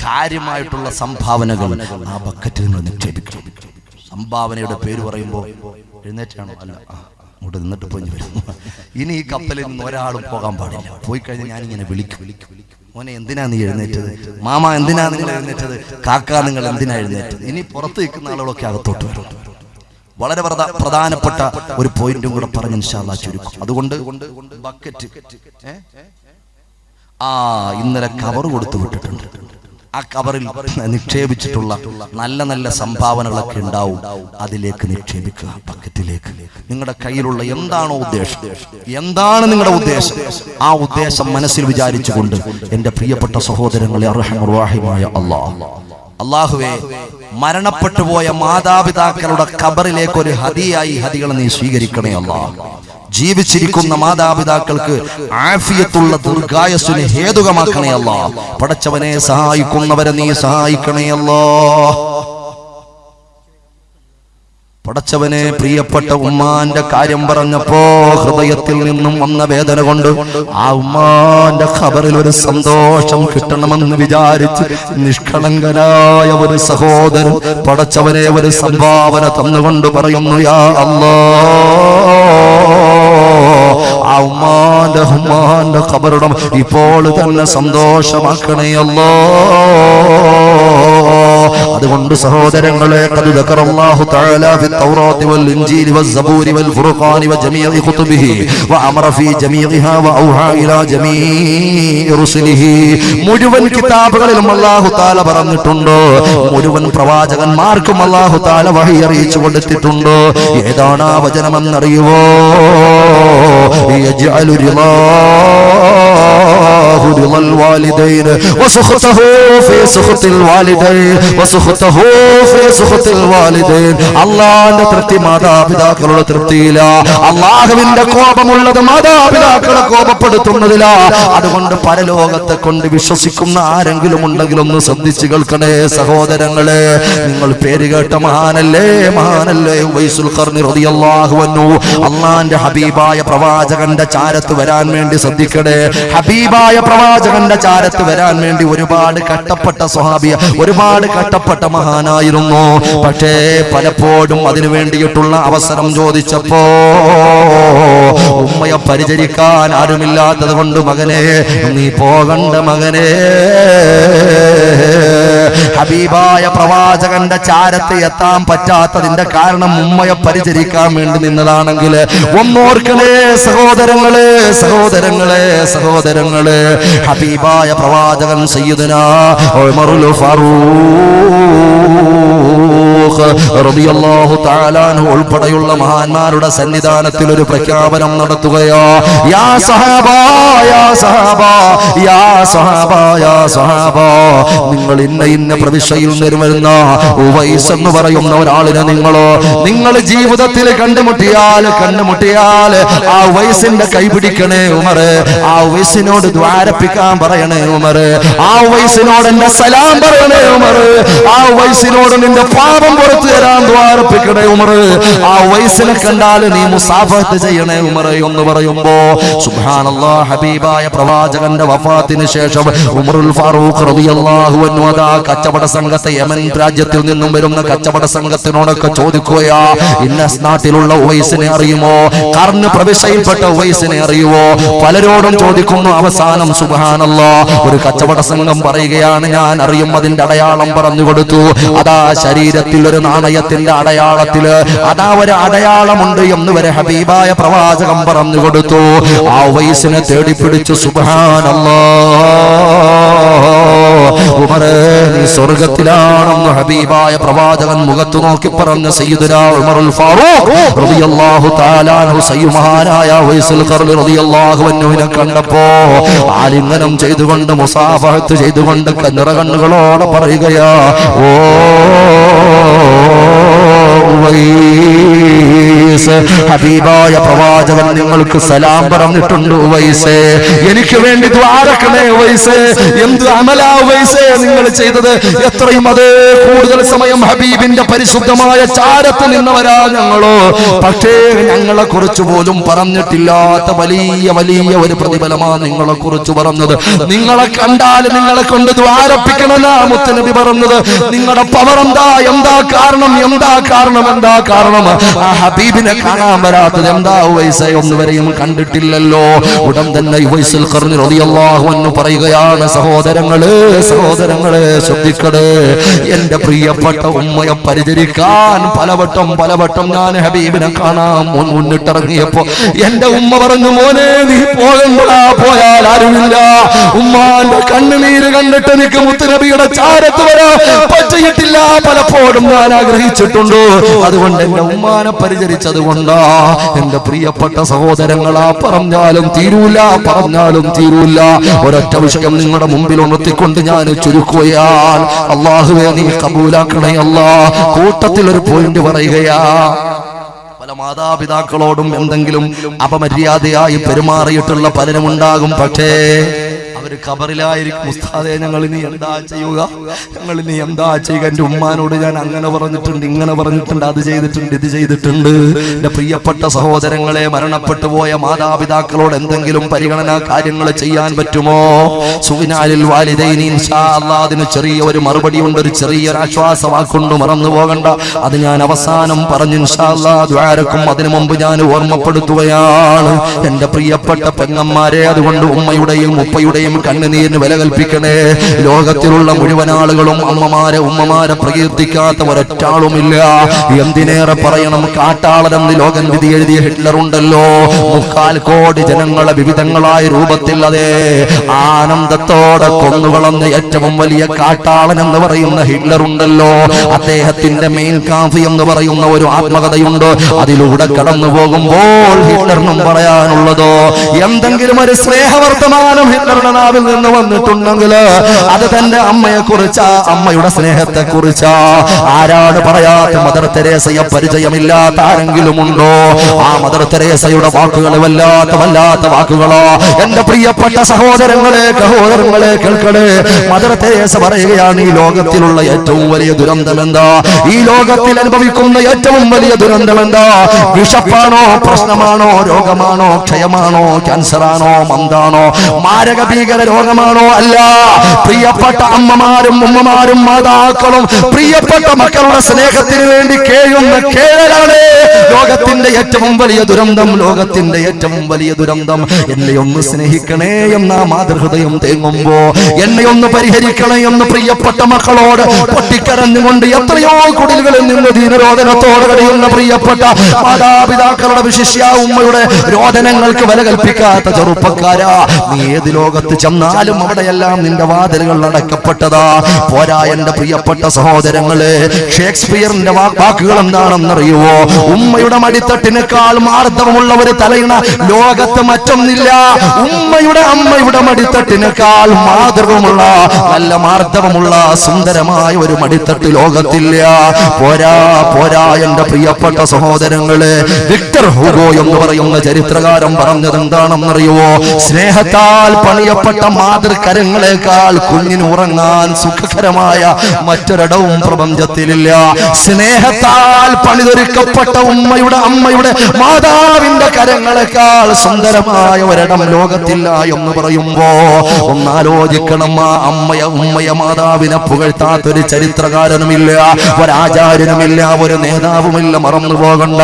കാര്യമായിട്ടുള്ള സംഭാവനകൾ ആ ബക്കറ്റിൽ നിന്ന് നിക്ഷേപിക്കണം. സംഭാവനയുടെ പേര് പറയുമ്പോൾ എഴുന്നേറ്റാണോ? അല്ല, അങ്ങോട്ട് നിന്നിട്ട് പോയി വരും. ഇനി ഈ കപ്പലിൽ നിന്ന് ഒരാളും പോകാൻ പാടില്ല. പോയി കഴിഞ്ഞാൽ ഞാനിങ്ങനെ വിളിക്കും, മോനെ എന്തിനാ നീ എഴുന്നേറ്റത്? മാമ എന്തിനാ നിങ്ങൾ എഴുന്നേറ്റത്? കാക്ക നിങ്ങൾ എന്തിനാ എഴുന്നേറ്റത്? ഇനി പുറത്ത് നിൽക്കുന്ന ആളുകളൊക്കെ അകത്തോട്ട് വരും. വളരെ പ്രധാനപ്പെട്ട ഒരു പോയിന്റും കൂടെ പറഞ്ഞ് ഇൻഷാ അല്ലാഹ് ചുരുക്കും. അതുകൊണ്ട് ബക്കറ്റ് ഇന്നലെ കവർ കൊടുത്തു വിട്ടിട്ടുണ്ട്. ആ കവറിൽ നിക്ഷേപിച്ചിട്ടുള്ള നല്ല നല്ല സംഭാവനകളൊക്കെ ഉണ്ടാവും. അതിലേക്ക് നിക്ഷേപിക്കുക, ബക്കറ്റിലേക്ക്. നിങ്ങളുടെ കയ്യിലുള്ള എന്താണോ ഉദ്ദേശം, എന്താണ് നിങ്ങളുടെ ഉദ്ദേശം, ആ ഉദ്ദേശം മനസ്സിൽ വിചാരിച്ചുകൊണ്ട് എന്റെ പ്രിയപ്പെട്ട സഹോദരങ്ങളെ, അർഹമുർ റഹീമായ അല്ലാഹുവേ, മരണപ്പെട്ടു പോയ മാതാപിതാക്കളുടെ ഖബറിലേക്ക് ഒരു ഹദിയായി ഹദികളെ നീ സ്വീകരിക്കണേ അല്ലാഹ്. ജീവിച്ചിരിക്കുന്ന മാതാപിതാക്കൾക്ക് ആഫിയത്തുള്ള ദീർഘായുസ്സിന് ഹേതുകമാക്കണേ അല്ലാഹ്. പടച്ചവനെ സഹായിക്കുന്നവരെ നീ സഹായിക്കണേ അല്ലാഹ്. പടച്ചവനെ, പ്രിയപ്പെട്ട ഉമ്മാന്റെ കാര്യം പറഞ്ഞപ്പോ ഹൃദയത്തിൽ നിന്നും വന്ന വേദന കൊണ്ട് ആ ഉമ്മാന്റെ ഖബറിൽ ഒരു സന്തോഷം കിട്ടണമെന്ന് വിചാരിച്ച് നിഷ്കളങ്കനായ ഒരു സഹോദരൻ പടച്ചവനെ ഒരു സംഭാവന തന്നുകൊണ്ട് പറയുന്നു, യാ അല്ലാഹ്, ആ ഉമ്മാന്റെ ഖബറിടം ഇപ്പോൾ തന്നെ സന്തോഷമാക്കണേ അല്ലാഹ്. അതുകൊണ്ട് സഹോദരങ്ങളെ, ഖദ് ദക്കറല്ലാഹു തആല ഫി തൗറാത്തി വൽ ഇൻജീൽ വൽ സബൂരി വൽ ഫുർഖാനി വ ജമീഇ കുതുബിഹി വ അമറ ഫീ ജമീഇഹാ വ ഔഹാ ഇലാ ജമീഇ റുസുലിഹി. മുഴുവൻ കിതാബുകളിലും അല്ലാഹു തആല പറഞ്ഞിട്ടുണ്ട്, മുഴുവൻ പ്രവാചകന്മാർക്കും അല്ലാഹു തആല വഹി അറിയിച്ചു കൊടുത്തിട്ടുണ്ട്. ഏതാണ് ആ വചനമെന്നറിയുമോ? യജ്അലു റിളാഹു റിളൽ വാലിദൈൻ വസുഖ്തഹു ഫീ സുഖ്തിൽ വാലിദൈൻ വസുഖ്തഹു ഫീ സുഖ്തിൽ വാലിദൈൻ. അല്ലാഹുവിന്റെ തൃപ്തി മാതാപിതാക്കളുടെ തൃപ്തിയില്ല. അല്ലാഹുവിന്റെ കോപമുള്ളത് മാതാപിതാക്കളെ കോപപ്പെടുത്തുന്നതില്ല. അതുകൊണ്ട് പരലോകത്തെ കൊണ്ട് വിശ്വസിക്കുന്ന ആരെങ്കിലും ഉണ്ടെങ്കിൽ ഒന്ന് ശ്രദ്ധിച്ചു കേൾക്കണേ സഹോദരങ്ങളെ. നിങ്ങൾ പേര് കേട്ട മഹാനല്ലേ ഉവൈസുൽ ഖർനി റളിയല്ലാഹു അൻഹു. അല്ലാഹുവിന്റെ ഹബീബായ പ്രവാചകന്റെ ചാരത്ത് വരാൻ വേണ്ടി ശ്രദ്ധിക്കണേ. ഹബീബായ പ്രവാചകന്റെ ചാരത്ത് വരാൻ വേണ്ടി ഒരുപാട് കഷ്ടപ്പെട്ട സ്വഹാബിയ, ഒരുപാട് കഷ്ടപ്പെട്ട മഹാനായിരുന്നു. പക്ഷേ പലപ്പോഴും അതിനു വേണ്ടിയിട്ടുള്ള അവസരം ചോദിച്ചപ്പോ ഉമ്മയെ പരിചരിക്കാൻ ആരുമില്ലാത്തത് കൊണ്ട്, മകനെ നീ പോകണ്ട മകനെ, ഹബീബായ പ്രവാചകന്റെ ചാരത്ത് എത്താൻ പറ്റാത്തതിന്റെ കാരണം ഉമ്മയെ പരിചരിക്കാൻ വേണ്ടി നിന്നതാണെങ്കിൽ ഒന്നോർക്കണേ സഹോദരങ്ങളെ, സഹോദരങ്ങളെ, സഹോദരങ്ങളെ, ഹബീബായ പ്രവാചകൻ സയ്യിദുനാ ഉമറുൽ ഫാറൂഖ് റളിയല്ലാഹു തആല അൻഹു ഉൾപ്പെടെയുള്ള മഹാന്മാരുടെ സന്നിധാനത്തിൽ ഒരു പ്രഖ്യാപനം നടത്തുകയാ. യാ സഹാബാ, യാ സഹാബാ, യാ സഹാബാ, യാ സഹാബാ, നിങ്ങൾ ഇന്ന പ്രവിശ്യയിൽ വരുന്ന ഉവൈസ് എന്ന് പറയുന്ന ഒരാളിനെ നിങ്ങൾ ജീവിതത്തിൽ കണ്ടുമുട്ടിയാൽ ആ ഉവൈസിന്റെ കൈ പിടിക്കണേ ഉമറ്, ആ ഉവൈസിനോട് ദ്വാരപ്പിക്കാൻ പറയണേ ഉമറ്, ആ ഉവൈസിനോട് എന്റെ സലാം പറയണേ ഉമറ്, ആ ഉവൈസിനോട് നിന്റെ പാപം പുറത്തു തരാൻ ദ്വാരപ്പിക്കണേ ഉമറ്, ആ ഉവൈസിനെ കണ്ടാൽ നീ മുസാഫഹത്ത് ചെയ്യണേ ഉമറ് എന്ന് പറയുമ്പോ സുബ്ഹാനല്ലാഹ്, ഹബീബായ പ്രവാചകന്റെ വഫാത്തിന് ശേഷം ഉമറുൽ ഫാറൂഖ് റളിയല്ലാഹു അൻഹു അതാ കച്ചവട സംഘത്തെ യമൻ രാജ്യത്തിൽ നിന്നും വരുന്ന കച്ചവട സംഘത്തിനോടൊക്കെ ചോദിക്കുകയാ, ഇന്ന നാട്ടിലുള്ള ഉവൈസിനെ അറിയുമോ, കർണ് പ്രവിശ്യയിൽപ്പെട്ട ഉവൈസിനെ അറിയുമോ? പലരോടും ചോദിക്കുന്നു. അവസാനം സുബ്ഹാനല്ലാഹ് ഒരു കച്ചവട സംഘം പറയുകയാണ്, ഞാൻ അറിയും. അതിന്റെ അടയാളം പറഞ്ഞു കൊടുത്തു. അതാ ശരീരത്തിൽ ഒരു നാണയത്തിന്റെ അടയാളത്തില് അതാ ഒരു അടയാളമുണ്ട് എന്ന് വരെ ഹബീബായ പ്രവാചകം പറഞ്ഞു കൊടുത്തു. ആ ഉവൈസിനെ തേടിപ്പിടിച്ചു. സുബ്ഹാനല്ലാഹ്, ഉമറേ നീ സ്വർഗ്ഗത്തിലാണെന്ന് ഹബീബായ പ്രവാചകൻ മുഖത്തു നോക്കി പറഞ്ഞ സയ്യിദുനാ ഉമറുൽ ഫാറൂഖ് റളിയല്ലാഹു തആല അൻഹു സയ്യിദുമഹാനായ ഉവൈസുൽ ഖർനി റളിയല്ലാഹു അൻഹുവിനെ കണ്ടപ്പോ ആലിംഗനം ചെയ്തുകൊണ്ട് മുസാഫഹത്ത് ചെയ്തുകൊണ്ട് നിറകണ്ണുകളോടെ പറയുകയാ, ഓ ഉവൈസ്, ഹബീബായ പ്രവാചകൻ നിങ്ങൾക്ക് സലാം പറഞ്ഞിട്ടുണ്ട് ഉവൈസേ, എനിക്ക് വേണ്ടി ദ്വാരക്കണേ ഉവൈസേ. എന്ത് അമലാ ഉവൈസേ നിങ്ങൾ ചെയ്തത്? എത്രയും അതേ കൂടുതൽ സമയം ഹബീബിന്റെ പരിശുദ്ധമായ ചാരത്ത് നിന്നവരാ ഞങ്ങളോ, പക്ഷേ ഞങ്ങളെ കുറിച്ച് പോലും പറഞ്ഞിട്ടില്ലാത്ത വലിയ വലിയ ഒരു പ്രതിഫലമാ നിങ്ങളെ കുറിച്ച് പറഞ്ഞത്. നിങ്ങളെ കണ്ടാൽ നിങ്ങളെ കൊണ്ട് ദ്വാരപ്പിക്കണമെന്നാ മുത്തുനബി പറഞ്ഞത്. നിങ്ങളുടെ പവർ എന്താ, എന്താ കാരണം, എന്താ കാരണം, എന്താ കാരണം? ആ ഹബീബിനെ കാണാൻ വരാത്തത് എന്താ ഉവൈസേ? ഒന്നുവരെയും കണ്ടിട്ടില്ലല്ലോ. ഉടൻ തന്നെ ഉവൈസുൽ ഖർനി റളിയല്ലാഹു അൻഹു പറയുകയാണ്, സഹോദരങ്ങളെ, സഹോദരങ്ങളെ ശ്രദ്ധിക്കണേ, എന്റെ പ്രിയപ്പെട്ട ഉമ്മയെ പരിചരിക്കാൻ പലവട്ടം ഞാൻ ഹബീബിനെ കാണാൻ മുന്നിട്ടിറങ്ങിയപ്പോ എന്റെ ഉമ്മ പറഞ്ഞു, മോനെ നീ പോകണ്ടാ, പോയാൽ ആരുമില്ല. ഉമ്മാന്റെ കണ്ണുനീര് കണ്ടിട്ട് എനിക്ക് മുത്തുനബിയുടെ ചാരത്ത് വരാൻ പറ്റിയിട്ടില്ല. പലപ്പോഴും ഞാൻ ആഗ്രഹിച്ചിട്ടുണ്ട്. അതുകൊണ്ട് എന്റെ ഉമ്മാനെ പരിചരിച്ചത് കൊണ്ടാ. എന്റെ പ്രിയപ്പെട്ട സഹോദരങ്ങളാ, പറഞ്ഞാലും തീരൂല, പറഞ്ഞാലും തീരൂല. ഒരൊറ്റ വിഷയം നിങ്ങളുടെ മുമ്പിൽ ഉണർത്തിക്കൊണ്ട് ഞാൻ ചുരുക്കുകയാണ്. അല്ലാഹുവേ നീ കബൂലാക്കണേ അല്ലാ. കൂട്ടത്തിൽ ഒരു പോയിന്റ് പറയുകയാ, പല മാതാപിതാക്കളോടും എന്തെങ്കിലും അപമര്യാദയായി പെരുമാറിയിട്ടുള്ള പലരും ഉണ്ടാകും. പക്ഷേ അവര് ഖബറിലായിരിക്കും. ഉസ്താദേ ഞങ്ങൾ ഇനി എന്താ ചെയ്യുക, ഞങ്ങൾ ഇനി എന്താ ചെയ്യുക? എന്റെ ഉമ്മാനോട് ഞാൻ അങ്ങനെ പറഞ്ഞിട്ടുണ്ട്, ഇങ്ങനെ പറഞ്ഞിട്ടുണ്ട്, അത് ചെയ്തിട്ടുണ്ട്, ഇത് ചെയ്തിട്ടുണ്ട്. എന്റെ പ്രിയപ്പെട്ട സഹോദരങ്ങളെ, മരണപ്പെട്ടു പോയ മാതാപിതാക്കളോട് എന്തെങ്കിലും പരിഗണനാ കാര്യങ്ങൾ ചെയ്യാൻ പറ്റുമോ? സുവിനാലിൽ വാലിദൈനി ഇൻഷാ അല്ലാഹ് അതിന് ചെറിയ ഒരു മറുപടി ഉണ്ട്, ഒരു ചെറിയൊരു ആശ്വാസവാക്കുണ്ട്, മറന്നു പോകണ്ട. അത് ഞാൻ അവസാനം പറഞ്ഞു ഇൻഷാ അല്ലാഹ് ദ്വാരക്കും. അതിനു മുമ്പ് ഞാൻ ഓർമ്മപ്പെടുത്തുകയാണ് എന്റെ പ്രിയപ്പെട്ട പെങ്ങന്മാരെ. അതുകൊണ്ട് ഉമ്മയുടെയും ഉപ്പയുടെയും കണ്ണുനീരിന് വില കൽപ്പിക്കണേ. ലോകത്തിലുള്ള മുഴുവൻ ആളുകളും ഉമ്മമാരെ പ്രകീർത്തിക്കാത്ത ഒരൊറ്റാളുമില്ല. എന്തിനേറെ പറയണം, കാട്ടാളനെന്ന് ലോകം വിധി എഴുതിയ ഹിറ്റ്ലർ ഉണ്ടല്ലോ. 3/4 കോടി ജനങ്ങളെ വിവിധങ്ങളായ രൂപത്തിൽ അതേ ആനന്ദത്തോടെ കൊന്നുകളഞ്ഞ ഏറ്റവും വലിയ കാട്ടാളൻ എന്ന് പറയുന്ന ഹിറ്റ്ലർ ഉണ്ടല്ലോ. അദ്ദേഹത്തിന്റെ മെയിൻ കാഫി എന്ന് പറയുന്ന ഒരു ആത്മകഥയുണ്ട്. അതിലൂടെ കടന്നു പോകുമ്പോൾ ഹിറ്റ്ലറിനും പറയാനുള്ളതോ എന്തെങ്കിലും ഒരു സ്നേഹവർത്തമാനം ഹിറ്റ്ലറുടെ നാവിൽ നിന്ന് വന്നിട്ടുണ്ടെങ്കിൽ അത് തന്റെ അമ്മയെ കുറിച്ചാ, അമ്മയുടെ സ്നേഹത്തെ കുറിച്ചാ. ആരാണ് പറയാത്ത മദർ തെരേസയെ പരിചയമില്ലാത്ത ആരെങ്കിലും ഉണ്ടോ? ആ മദർ തെരേസയുടെ വാക്കുകൾ വല്ലാത്ത വാക്കുകളോ. എന്റെ പ്രിയപ്പെട്ട സഹോദരങ്ങളെ കേൾക്കണേ. മദർ തെരേസ പറയുകയാണ്, ഈ ലോകത്തിലുള്ള ഏറ്റവും വലിയ ദുരന്തം എന്താ? ഈ ലോകത്തിൽ അനുഭവിക്കുന്ന ഏറ്റവും വലിയ ദുരന്തം എന്താ? വിഷപ്പാണോ, പ്രശ്നമാണോ, രോഗമാണോ, ക്ഷയമാണോ, ക്യാൻസറാണോ, മന്ദാണോ, മാരക ഭീകര ഭീകര രോഗമാണോ? അല്ല. പ്രിയപ്പെട്ട അമ്മമാരും ഉമ്മമാരും മാതാക്കളും പ്രിയപ്പെട്ട മക്കളുടെ സ്നേഹത്തിന് വേണ്ടി കേഴുന്ന കേഴലാണ് ലോകത്തിന്റെ ഏറ്റവും വലിയ ദുരന്തം. ലോകത്തിന്റെ ഏറ്റവും വലിയ ദുരന്തം. എന്നെ ഒന്ന് സ്നേഹിക്കണേ എന്ന മാതൃഹൃദയം തേങ്ങുമ്പോ, എന്നെ ഒന്ന് പരിഹരിക്കണേ എന്ന് പ്രിയപ്പെട്ട മക്കളോട് പൊട്ടിക്കരഞ്ഞുകൊണ്ട് എത്രയോ കുടിലുകളിൽ നിന്ന് ദീനരോധനത്തോടെ കഴിയുന്ന പ്രിയപ്പെട്ട മാതാപിതാക്കളുടെ വിശിഷ്യ ഉമ്മയുടെ രോദനങ്ങൾക്ക് വില കൽപ്പിക്കാത്ത ചെറുപ്പക്കാരാ, നീ ഏത് ലോകത്ത് ചെന്നാലും അവിടെയെല്ലാം നിന്റെ വാതിലുകൾ അടക്കപ്പെട്ടതാ. പോരാ എന്റെ പ്രിയപ്പെട്ട സഹോദരങ്ങളെ, ഷേക്സ്പിയറിന്റെ വാക്കുകൾ എന്താണെന്നറിയുവോ? ഉമ്മയുടെ മടിത്തട്ടിനേക്കാൾ മാർദ്ദവമുള്ള ഒരു തലയിണ ലോകത്ത് മറ്റൊന്നില്ല. അമ്മയുടെ മടിത്തട്ടിനേക്കാൾ മാതൃകമുള്ള നല്ല മാർദ്ദവമുള്ള സുന്ദരമായ ഒരു മടിത്തട്ട് ലോകത്തില്ല. പോരാ എന്റെ പ്രിയപ്പെട്ട സഹോദരങ്ങളെ, വിക്ടർ ഹൂഗോ എന്ന് പറയുന്ന ചരിത്രകാരൻ പറഞ്ഞത് എന്താണെന്നറിയുവോ? സ്നേഹത്താൽ പണിയപ്പെട്ട മാതൃകരങ്ങളെക്കാൾ കുഞ്ഞിന് ഉറങ്ങാൻ സുഖകരമായ മറ്റൊരിടവും പ്രപഞ്ചത്തിലില്ല. സ്നേഹത്താൽ പണിതൊരുക്കപ്പെട്ട അമ്മയുടെ മാതാവിന്റെ കരങ്ങളെക്കാൾ സുന്ദരമായ ഒരിടം ലോകത്തില്ല എന്ന് പറയുമ്പോ ഒന്നാലോചിക്കണം. ഉമ്മയ മാതാവിനെ പുകഴ്ത്താത്തൊരു ചരിത്രകാരനുമില്ല, ഒരാചാര്യനുമില്ല, ഒരു നേതാവുമില്ല. മറന്നു പോകണ്ട.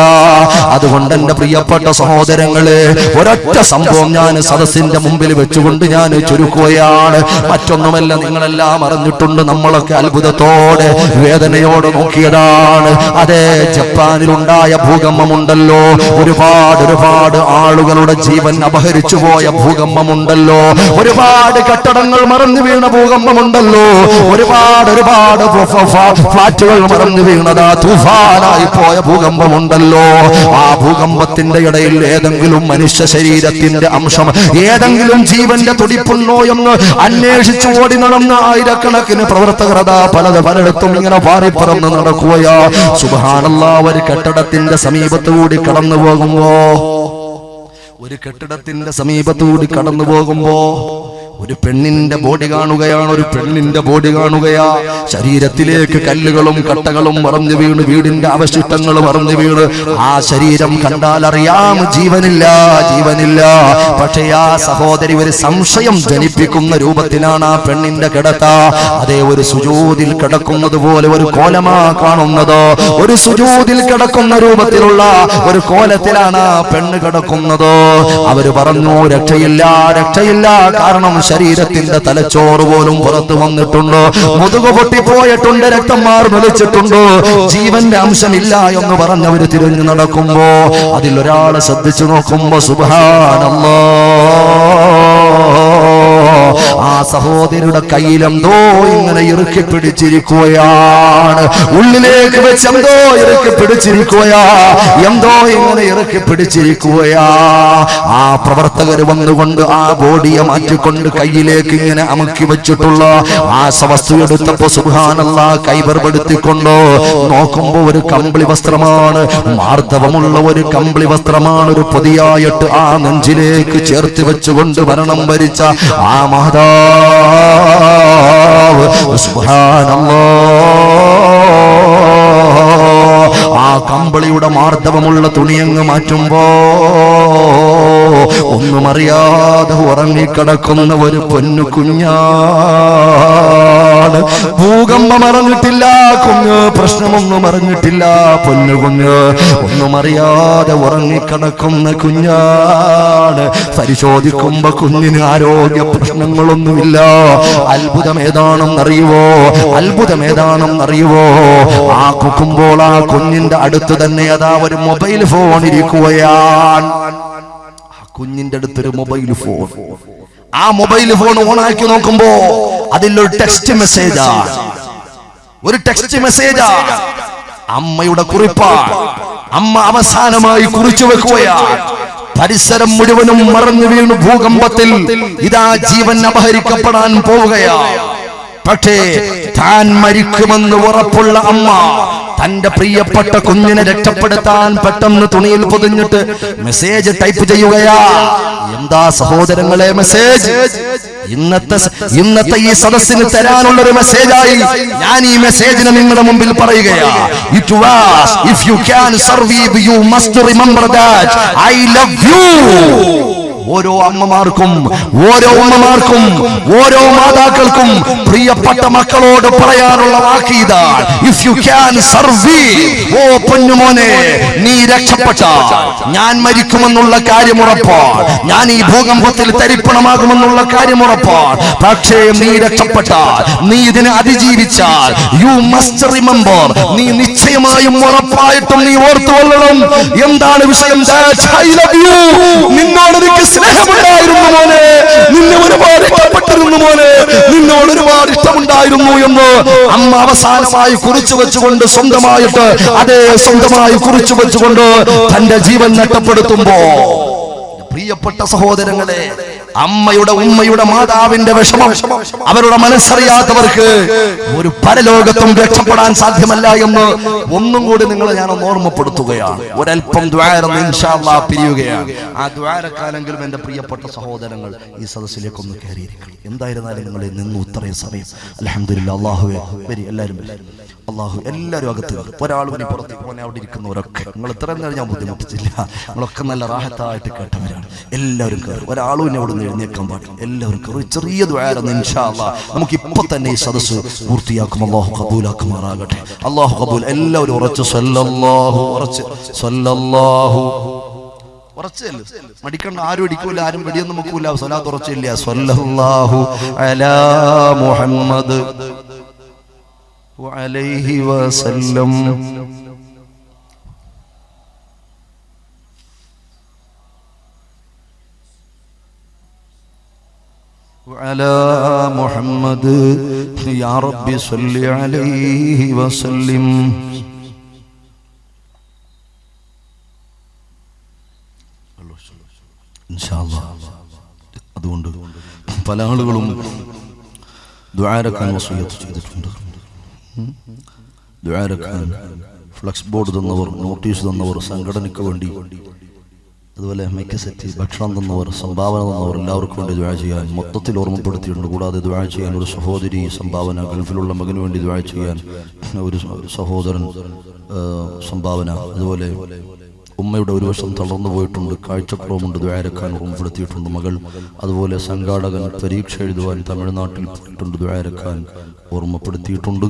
അതുകൊണ്ട് എന്റെ പ്രിയപ്പെട്ട സഹോദരങ്ങളെ, ഒരൊറ്റ സംഭവം ഞാൻ സദസ്സിന്റെ മുമ്പിൽ വെച്ചുകൊണ്ട് ഞാൻ ചുരുക്കുകയാണ്. മറ്റൊന്നുമല്ല, നിങ്ങളെല്ലാം അറിഞ്ഞിട്ടുണ്ട്. നമ്മളൊക്കെ അത്ഭുതത്തോടെ വേദനയോടെ നോക്കിയതാണ്. അതെ, ജപ്പാനിലുണ്ടായ ഭൂകമ്പമുണ്ടല്ലോ, ഒരുപാട് ആളുകളുടെ ജീവൻ അപഹരിച്ചു പോയ ഭൂകമ്പമുണ്ടല്ലോ, ഒരുപാട് കെട്ടിടങ്ങൾ മറന്നു വീണ ഭൂകമ്പമുണ്ടല്ലോ, ഒരുപാട് ഫ്ലാറ്റുകൾ മറന്നു വീണതാ തൂഫാനായി പോയ ഭൂകമ്പമുണ്ടല്ലോ. ആ ഭൂകമ്പത്തിന്റെ ഇടയിൽ ഏതെങ്കിലും മനുഷ്യ ശരീരത്തിന്റെ അംശം, ഏതെങ്കിലും ജീവന്റെ തുടിപ്പുണ്ടോ എന്ന് അന്വേഷിച്ചു ഓടി നടന്ന ആയിരക്കണക്കിന് പ്രവർത്തകരതാ പലയിടത്തും ഇങ്ങനെ പാറിപ്പറന്ന് നടക്കുകയാ. സുബ്ഹാനല്ലാഹ്, ഒരു കെട്ടിടത്തിന്റെ സമീപത്തുകൂടി കടന്നു പോകുമ്പോ ഒരു പെണ്ണിന്റെ ബോഡി കാണുകയാ. ശരീരത്തിലേക്ക് കല്ലുകളും കട്ടകളും മറഞ്ഞു വീണ്, വീടിന്റെ അവശിഷ്ടങ്ങൾ മറഞ്ഞു വീണ്. ആ ശരീരം കണ്ടാൽ അറിയാം ജീവനില്ല. പക്ഷേ ആ സഹോദരി ഒരു സംശയം ജനിപ്പിക്കുന്ന രൂപത്തിലാണ് ആ പെണ്ണിന്റെ കിടത്ത. അതേ, ഒരു സുജൂദിൽ കിടക്കുന്നത് പോലെ ഒരു കോലമാ കാണുന്നത്. ഒരു സുജൂദിൽ കിടക്കുന്ന രൂപത്തിലുള്ള ഒരു കോലത്തിലാണ് ആ പെണ്ണ് കിടക്കുന്നത്. അവര് പറഞ്ഞു, രക്ഷയില്ല. കാരണം ശരീരത്തിന്റെ തലച്ചോറ് പോലും പുറത്തു വന്നിട്ടുണ്ട്, മുതുകു പൊട്ടിപ്പോയിട്ടുണ്ട്, രക്തം മാർന്നൊലിച്ചിട്ടുണ്ട്, ജീവന്റെ അംശമില്ല എന്ന് പറഞ്ഞവര് തിരിഞ്ഞു നടക്കുമ്പോ അതിലൊരാളെ ശ്രദ്ധിച്ചു നോക്കുമ്പോ സുബ്ഹാനല്ലാഹ്, ആ സഹോദരിയുടെ കയ്യിലെന്തോ ഇങ്ങനെ ഇറുക്കി പിടിച്ചിരിക്കുകയാണ്. ഉള്ളിലേക്ക് വെച്ച് എന്തോ ഇറുക്കി പിടിച്ചിരിക്കുകയാ. ആ പ്രവർത്തകർ വന്നുകൊണ്ട് ആ ബോഡിയെ മാറ്റിക്കൊണ്ട് കയ്യിലേക്ക് ഇങ്ങനെ അമുക്കി വെച്ചിട്ടുള്ള ആ വസ്തു എടുത്തപ്പോ സുബ്ഹാനല്ലാഹ്, കൈപെടുത്തിക്കൊണ്ടോ നോക്കുമ്പോ ഒരു കമ്പിളി വസ്ത്രമാണ്, മാർദ്ദവമുള്ള ഒരു കമ്പിളി വസ്ത്രമാണ്. ഒരു പൊതിയായിട്ട് ആ നെഞ്ചിലേക്ക് ചേർത്ത് വെച്ചുകൊണ്ട് മരണം വരിച്ച ആ മാതാവ് സുബ്ഹാനല്ലാഹ്, ആ കമ്പിളിയുടെ മാർദ്ദവമുള്ള തുണിയങ്ങ് മാറ്റുമ്പോ ഒന്നും അറിയാതെ ഉറങ്ങിക്കിടക്കുന്ന ഒരു പൊന്നു കുഞ്ഞാണ്. ഭൂകമ്പം അറിഞ്ഞിട്ടില്ല കുഞ്ഞ്, പ്രശ്നമൊന്നും അറിഞ്ഞിട്ടില്ല പൊന്നു കുഞ്ഞ്, ഒന്നും അറിയാതെ ഉറങ്ങിക്കിടക്കുന്ന കുഞ്ഞാണ്. പരിശോധിക്കുമ്പോ കുഞ്ഞിന് ആരോഗ്യ പ്രശ്നങ്ങളൊന്നുമില്ല. അത്ഭുതമേതാണെന്നറിയുവോ? ആ കുക്കുമ്പോൾ ആ കുഞ്ഞിന്റെ അടുത്ത് തന്നെ അതാ ഒരു മൊബൈൽ ഫോൺ ഇരിക്കുകയാണ്. കുഞ്ഞിന്റെ അടുത്തൊരു മൊബൈൽ ഫോൺ. ആ മൊബൈൽ ഫോൺ ഓണാക്കി നോക്കുമ്പോ അതിലൊരു ടെക്സ്റ്റ് മെസ്സേജാ, അമ്മയുടെ കുറിപ്പാണ്. അമ്മ അവസാനമായി കുറിച്ചു വെക്കുകയാണ്. പരിസരം മുഴുവനും മറഞ്ഞു വീണു ഭൂകമ്പത്തിൽ ഇതാ ജീവൻ അപഹരിക്കപ്പെടാൻ പോവുകയാണ്. പക്ഷേ താൻ മരിക്കുമെന്ന് ഉറപ്പുള്ള അമ്മ തന്റെ പ്രിയപ്പെട്ട കുഞ്ഞിനെ രക്ഷപ്പെടുത്താൻ പെട്ടെന്ന് തുണിയിൽ പൊതിഞ്ഞിട്ട് മെസ്സേജ് ടൈപ്പ് ചെയ്യുകയാ. എന്താ സഹോദരങ്ങളെ മെസ്സേജ്? ഇന്നത്തെ ഈ സദസ്സിന് തരാനുള്ള ഒരു മെസ്സേജായി ഞാൻ ഈ മെസ്സേജിനെ നിങ്ങളുടെ മുമ്പിൽ പറയുകയാ. It was, if you can survive, you must remember that I love you. ഓരോ അമ്മമാർക്കും, ഓരോ ഉമ്മമാർക്കും, ഓരോ മാതാക്കൾക്കും പ്രിയപ്പെട്ട മക്കളോട് പറയാനുള്ള വാക്കീത, ഇഫ് യു ക്യാൻ സർവീവ്, ഓ പൊന്നുമോനെ, നീ രക്ഷപ്പെട്ട, ഞാൻ മരിക്കുമെന്നുള്ള കാര്യം ഉറപ്പാണ്, ഞാൻ ഈ ഭൂകമ്പത്തിൽ തരിപ്പണമാകുമെന്നുള്ള കാര്യം ഉറപ്പാണ്. പക്ഷേ നീ രക്ഷപ്പെട്ടാൽ, നീ ഇതിനെ അതിജീവിച്ചാൽ, യു മസ്റ്റ് റിമെമ്പർ, നീ നിശ്ചയമായും ഉറപ്പായിട്ടും നീ ഓർത്തുകൊള്ളണം. എന്താണ് വിഷയം? നിന്നോട് എനിക്ക് സ്നേഹമുണ്ടായിരുന്നു മോനെ, നിന്നെ ഒരുപാട് ഇഷ്ടപ്പെട്ടിരുന്നു മോനെ, നിന്നോട് ഒരുപാട് ഇഷ്ടമുണ്ടായിരുന്നു എന്ന് അമ്മ അവസാനമായി കുറിച്ചു വെച്ചുകൊണ്ട്, സ്വന്തമായിട്ട് അതേ സ്വന്തമായി കുറിച്ചു വെച്ചുകൊണ്ട് തന്റെ ജീവൻ നഷ്ടപ്പെടുത്തുമ്പോ, പ്രിയപ്പെട്ട സഹോദരങ്ങളെ, അമ്മയുടെ, ഉമ്മയുടെ, മാതാവിന്റെ വിഷമം അവരുടെ മനസ്സറിയാത്തവർക്ക് ഒരു പരലോകത്തും രക്ഷപ്പെടാൻ സാധ്യമല്ല എന്ന് ഒന്നും കൂടി നിങ്ങളെ ഞാൻ ഓർമ്മപ്പെടുത്തുകയാണ്. ഒരൽപ്പം ദ്വാരന്ന് ഇൻഷാ അല്ലാഹ് പിരിയുകയാണ്. ആ ദ്വാരക്കാലെങ്കിലും എന്റെ പ്രിയപ്പെട്ട സഹോദരങ്ങൾ ഈ സദസ്സിലേക്ക് ഒന്ന് കയറിയിരിക്കണം. എന്തായിരുന്നാലും നിങ്ങൾ നിന്നു ഇത്രയും സമയം അൽഹംദുലില്ലാഹ്. അല്ലാഹുവേ, വരി എല്ലാവരും, അല്ലാഹു എല്ലാവരും അകത്ത്, ഒരാളും ഇനി പുറത്തേക്ക് പോകാൻ അവിടെ ഇരിക്കുന്നവരൊക്കെ, നിങ്ങൾ ഇത്രയും നേരം ഞാൻ ബുദ്ധിമുട്ടിച്ചില്ല, നിങ്ങളൊക്കെ നല്ല റാഹത്തായിട്ട് കേട്ടവരാണ്. എല്ലാവരും കയറും, ഒരാളും ഇനി അവിടെ നിന്ന് എഴുന്നേക്കാൻ പാടില്ല. എല്ലാവരും കയറും. ചെറിയ ദ്വാരന്ന് ഇൻഷാ അല്ലാഹ് നമുക്ക് ഇപ്പൊ തന്നെ ഈ സദസ്സ് പൂർത്തിയാക്കും. അല്ലാഹു കബൂലാക്കുമാറാകട്ടെ. അല്ലാഹു കബൂൽ. എല്ലാവരും ഉറച്ച് സല്ലല്ലാഹു, ഉറച്ച് സല്ലല്ലാഹു, ഉറച്ചല്ലേ, മടിക്കണ്ട, ആരും അടിക്കൂല, ആരും വെടിയൊന്നും വെക്കൂല, സ്വലാത്ത് ഉറച്ചില്ല. സല്ലല്ലാഹു അലാ മുഹമ്മദ് വഅലൈഹി വസല്ലം. وعلى محمد يا رب صل عليه وسلم. അതുകൊണ്ട് പല ആളുകളും ദുആരക്കാൻ വസിയത്ത് ചെയ്തിട്ടുണ്ട്. ദുആരക്കാൻ ഫ്ലക്സ് ബോർഡ് തന്നവർ, നോട്ടീസ് തന്നവർ, സംഘടനയ്ക്ക് വേണ്ടി, അതുപോലെ മൈക്ക് സെറ്റ്, ഭക്ഷണം തന്നവർ, സംഭാവന തന്നവർ, എല്ലാവർക്കും വേണ്ടി ദുആ ചെയ്യാൻ മൊത്തത്തിൽ ഓർമ്മപ്പെടുത്തിയിട്ടുണ്ട്. കൂടാതെ ദുആ ചെയ്യാൻ ഒരു സഹോദരി സംഭാവന, ഗൾഫിലുള്ള മകന് വേണ്ടി ദുആ ചെയ്യാൻ ഒരു സഹോദരൻ സംഭാവന, അതുപോലെ ഉമ്മയുടെ ഒരു വശം തളർന്നു പോയിട്ടുണ്ട്, കാഴ്ചക്കുറവുണ്ട്, ദുആരക്കാൻ ഓർമ്മപ്പെടുത്തിയിട്ടുണ്ട് മകൾ. അതുപോലെ സംഘാടകൻ പരീക്ഷ എഴുതുവാൻ തമിഴ്നാട്ടിൽ പോയിട്ടുണ്ട്, ദുആരക്കാൻ ഓർമ്മപ്പെടുത്തിയിട്ടുണ്ട്.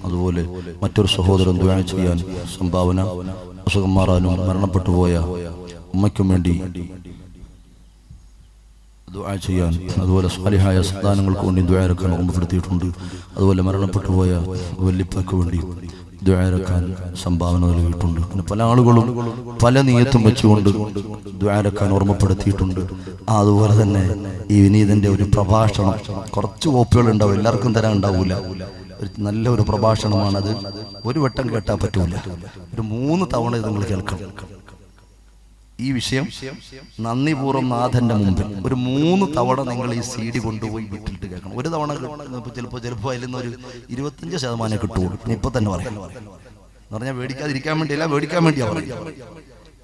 അതുപോലെ മറ്റൊരു സഹോദരൻ ദുആ ചെയ്യാൻ സംഭാവന, അസുഖം മാറാനും മരണപ്പെട്ടു പോയ ഉമ്മയ്ക്കും വേണ്ടി ദുആ ചെയ്യാൻ, അതുപോലെ സ്വാലിഹായ സന്താനങ്ങൾക്ക് വേണ്ടി ദുആരക്കാൻ ഓർമ്മപ്പെടുത്തിയിട്ടുണ്ട്. അതുപോലെ മരണപ്പെട്ടു പോയ വല്ലിപ്പയ്ക്ക് വേണ്ടി ദുആരക്കാൻ സംഭാവന നൽകിയിട്ടുണ്ട്. പിന്നെ പല ആളുകളും പല നിയത്തും വെച്ചുകൊണ്ട് ദുആരക്കാൻ ഓർമ്മപ്പെടുത്തിയിട്ടുണ്ട്. അതുപോലെ തന്നെ ഈ വിനീതന്റെ ഒരു പ്രഭാഷണം, കുറച്ച് കോപ്പികൾ ഉണ്ടാവും, എല്ലാവർക്കും തരാൻ ഉണ്ടാവൂല, നല്ല ഒരു പ്രഭാഷണമാണത്. ഒരു വട്ടം കേട്ടാൽ പറ്റൂല, ഒരു 3 തവണ നിങ്ങൾ കേൾക്കണം. ഈ വിഷയം നന്ദിപൂർവ്വം നാഥന്റെ മുമ്പിൽ ഒരു 3 തവണ നിങ്ങൾ ഈ CD കൊണ്ടുപോയി വീട്ടിലിട്ട് കേൾക്കണം. ഒരു തവണ ചിലപ്പോൾ അതിൽ നിന്ന് ഒരു 25% കിട്ടുള്ളൂ. ഇപ്പൊ തന്നെ പറയാം എന്ന് പറഞ്ഞാൽ മേടിക്കാതിരിക്കാൻ വേണ്ടിയല്ല, മേടിക്കാൻ വേണ്ടിയാ പറയാം.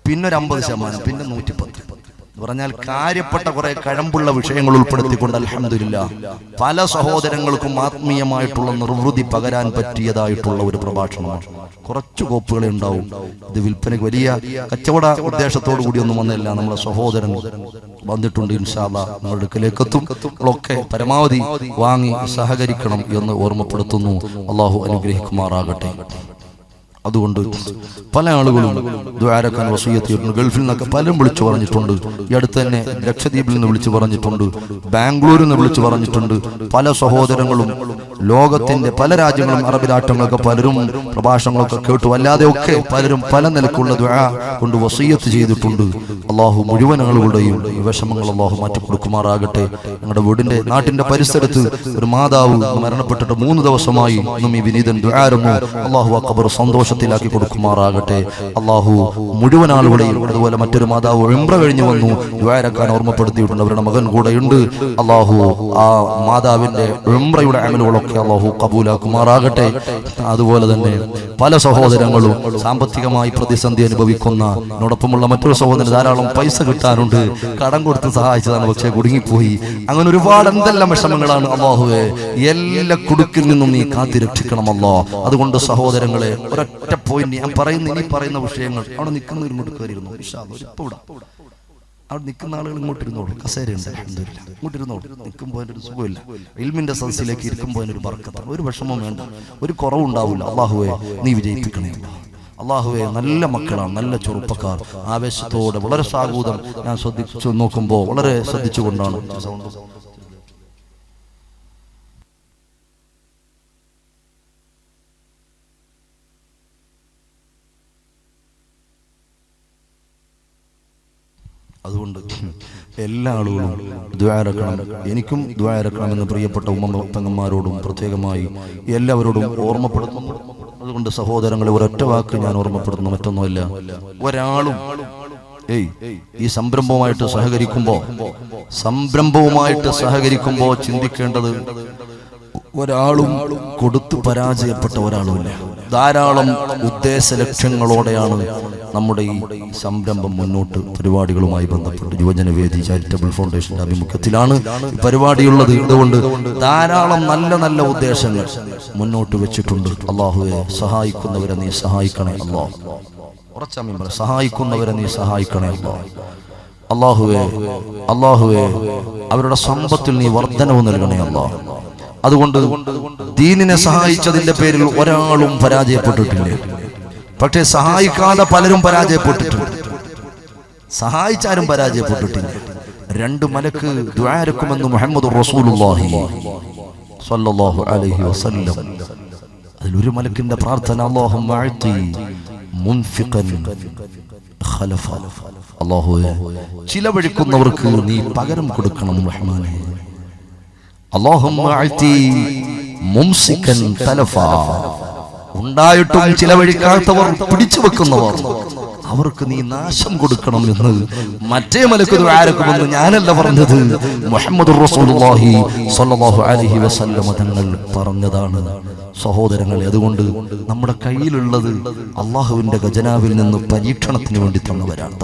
പിന്നെ ഒരു 50%, പിന്നെ 110 എന്ന് പറഞ്ഞാൽ കാര്യപ്പെട്ട കുറെ കഴമ്പുള്ള വിഷയങ്ങൾ ഉൾപ്പെടുത്തിക്കൊണ്ട് അൽഹംദുലില്ലാഹ് പല സഹോദരങ്ങൾക്കും ആത്മീയമായിട്ടുള്ള നിർവൃതി പകരാൻ പറ്റിയതായിട്ടുള്ള ഒരു പ്രഭാഷണമാണ്. കുറച്ച് കോപ്പുകളെ ഉണ്ടാവും. ഇത് വിൽപ്പനയ്ക്ക് വലിയ കച്ചവട ഉദ്ദേശത്തോടു കൂടി ഒന്നും വന്നില്ല. നമ്മളെ സഹോദരൻ വന്നിട്ടുണ്ട്. ഇൻഷാ അല്ലാഹ് നമ്മുടെ അടുക്കലേക്ക് എത്തും. ഒക്കെ പരമാവധി വാങ്ങി സഹകരിക്കണം എന്ന് ഓർമ്മപ്പെടുത്തുന്നു. അല്ലാഹു അനുഗ്രഹിക്കുമാറാകട്ടെ. അതുകൊണ്ട് പല ആളുകളും ദുആരക്കാൻ വസിയത്ത് ചെയ്തിട്ടുണ്ട്. ഗൾഫിൽ നിന്നൊക്കെ പലരും വിളിച്ചു പറഞ്ഞിട്ടുണ്ട്. ഈ അടുത്ത് തന്നെ ലക്ഷദ്വീപിൽ നിന്ന് വിളിച്ചു പറഞ്ഞിട്ടുണ്ട്, ബാംഗ്ലൂരിൽ നിന്ന് വിളിച്ചു പറഞ്ഞിട്ടുണ്ട്. പല സഹോദരങ്ങളും ലോകത്തിന്റെ പല രാജ്യങ്ങളും അറബ് രാഷ്ട്രങ്ങളൊക്കെ പലരും പ്രഭാഷണങ്ങളൊക്കെ കേട്ടു. അല്ലാതെയൊക്കെ പലരും പല നിലക്കുള്ള ദുആ കൊണ്ട് വസിയത്ത് ചെയ്തിട്ടുണ്ട്. അള്ളാഹു മുഴുവൻ ആളുകളുടെയും വിഷമങ്ങൾ അള്ളാഹു മാറ്റി കൊടുക്കുമാറാകട്ടെ. ഞങ്ങളുടെ വീടിന്റെ നാട്ടിന്റെ പരിസരത്ത് ഒരു മാതാവ് മരണപ്പെട്ടിട്ട് 3 ദിവസമായി ഇന്നും ഈ വിനീതൻ ദുആരുന്നു. അള്ളാഹു ആ ഖബർ സന്തോഷത്തിലാക്കി കൊടുക്കുമാറാകട്ടെ. അള്ളാഹു മുഴുവൻ ആളുകളെയും, അതുപോലെ മറ്റൊരു മാതാവ് ഉംറ കഴിഞ്ഞു വന്നു, ദുആരക്കാൻ ഓർമ്മപ്പെടുത്തിയിട്ടുണ്ട്. അവരുടെ മകൻ കൂടെയുണ്ട്. അള്ളാഹു ആ മാതാവിന്റെ ഉംറയുടെ അമലുകളൊക്കെ അള്ളാഹു കബൂലാക്കുമാറാകട്ടെ. അതുപോലെ തന്നെ പല സഹോദരങ്ങളും സാമ്പത്തികമായി പ്രതിസന്ധി അനുഭവിക്കുന്ന, എന്നോടൊപ്പമുള്ള മറ്റൊരു സഹോദരൻ ധാരാളം പൈസ കിട്ടാനുണ്ട്, കടം കൊടുത്ത് സഹായിച്ചതാണ്, പക്ഷേ കുടുങ്ങിപ്പോയി. അങ്ങനെ ഒരുപാട് എന്തെല്ലാം വിഷമങ്ങളാണ്. അള്ളാഹുവേ, എല്ലാ കുടുക്കിൽ നിന്നും നീ കാത്തിരക്ഷിക്കണം അല്ലാ. അതുകൊണ്ട് സഹോദരങ്ങളെ, ഒരൊറ്റ പോയിന്റ് ഞാൻ പറയുന്ന, ഇനി പറയുന്ന വിഷയങ്ങൾ അവിടെ നിൽക്കുന്നവരും കൊണ്ട് കയറിയിരുന്നു. അവിടെ നിൽക്കുന്ന ആളുകൾ ഇങ്ങോട്ടിരുന്നോളൂ, കസേരയുണ്ട്, ഇങ്ങോട്ടിരുന്നോളൂ. നിൽക്കുമ്പോൾ അതിൻ്റെ ഒരു സുഖമില്ല. ഇൽമിന്റെ സദസ്സിലേക്ക് ഇരിക്കുമ്പോൾ അതിനൊരു ബർക്കത്താണ്. ഒരു വിഷമം വേണ്ട, ഒരു കുറവുണ്ടാവില്ല. അള്ളാഹുവേ നീ വിജയിപ്പിക്കണേ. അള്ളാഹുവെ നല്ല മക്കളാണ്, നല്ല ചെറുപ്പക്കാർ, ആവേശത്തോടെ വളരെ സാഗൂതം. ഞാൻ ശ്രദ്ധിച്ചു നോക്കുമ്പോൾ വളരെ ശ്രദ്ധിച്ചുകൊണ്ടാണ് അതുകൊണ്ട് എല്ലാ ആളുകളും ദുആ ഇറക്കണം. എനിക്കും ദുആ ഇറക്കണമെന്ന് പ്രിയപ്പെട്ട ഉമ്മ-പെങ്ങന്മാരോടും പ്രത്യേകമായി എല്ലാവരോടും ഓർമ്മപ്പെടുത്തുന്നു. അതുകൊണ്ട് സഹോദരങ്ങളെ, ഒരൊറ്റ വാക്ക് ഞാൻ ഓർമ്മപ്പെടുത്തുന്നു, മറ്റൊന്നുമില്ല. ഒരാളും ഈ സംരംഭവുമായിട്ട് സഹകരിക്കുമ്പോ ചിന്തിക്കേണ്ടത്, ഒരാളും കൊടുത്തു പരാജയപ്പെട്ട ഒരാളുമില്ല. ധാരാളം ഉദ്ദേശ ലക്ഷ്യങ്ങളോടെയാണ് നമ്മുടെ ഈ സംരംഭം മുന്നോട്ട് പരിപാടികളുമായി ബന്ധപ്പെട്ട് യുവജനവേദി ചാരിറ്റബിൾ ഫൗണ്ടേഷന്റെ ആഭിമുഖ്യത്തിലാണ് പരിപാടിയുള്ളത്. അതുകൊണ്ട് ധാരാളം നല്ല നല്ല ഉദ്ദേശങ്ങൾ മുന്നോട്ട് വെച്ചിട്ടുണ്ട്. അള്ളാഹുവെ സഹായിക്കുന്നവരെ നീ സഹായിക്കണേ അല്ലാഹ്. സഹായിക്കുന്നവരെ നീ സഹായിക്കണേ അല്ലാഹുവേ. അല്ലാഹുവേ അവരുടെ സമ്പത്തിൽ നീ വർധനവ് നൽകണേ അല്ലാഹ്. അതുകൊണ്ട് ദീനിനെ സഹായിച്ചതിന്റെ പേരിൽ ഒരാളും പരാജയപ്പെട്ടിട്ടില്ല. പക്ഷേ സഹായിക്കാതെ പലരും പരാജയപ്പെട്ടിട്ടുണ്ട്. സഹായിച്ചാരും പരാജയപ്പെട്ടിട്ടില്ല. രണ്ട് മലക്ക് ദുആ ഇറക്കുമെന്ന് മുഹമ്മദുർ റസൂലുള്ളാഹി സ്വല്ലല്ലാഹു അലൈഹി വസല്ലം. അതിലൊരു മലക്കിന്റെ പ്രാർത്ഥന, അല്ലാഹുമ്മ അഅതി മുൻഫിഖൻ ഖലഫ. അല്ലാഹുവേ ചിലവഴിക്കുന്നവർക്ക് നീ പകരം കൊടുക്കണം റഹ്മാനേ. അല്ലാഹുമ്മ അഅതി മുംസികൻ തലഫ. ഉണ്ടായിട്ടും ചിലവഴിക്കാത്തവർ, പിടിച്ചു വെക്കുന്നവർ, അവർക്ക് നീ നാശം കൊടുക്കണം എന്ന് മറ്റേ മലക്ക് ദുആ ഇറക്കുമെന്ന് ഞാനല്ല പറഞ്ഞത്, മുഹമ്മദുർ റസൂലുള്ളാഹി സ്വല്ലല്ലാഹു അലൈഹി വസല്ലം തങ്ങൾ പറഞ്ഞതാണ്. സഹോദരങ്ങളെ, അതുകൊണ്ട് നമ്മുടെ കയ്യിലുള്ളത് അള്ളാഹുവിന്റെ ഖജനാവിൽ നിന്ന് പരീക്ഷണത്തിന് വേണ്ടി തന്നതാണ്.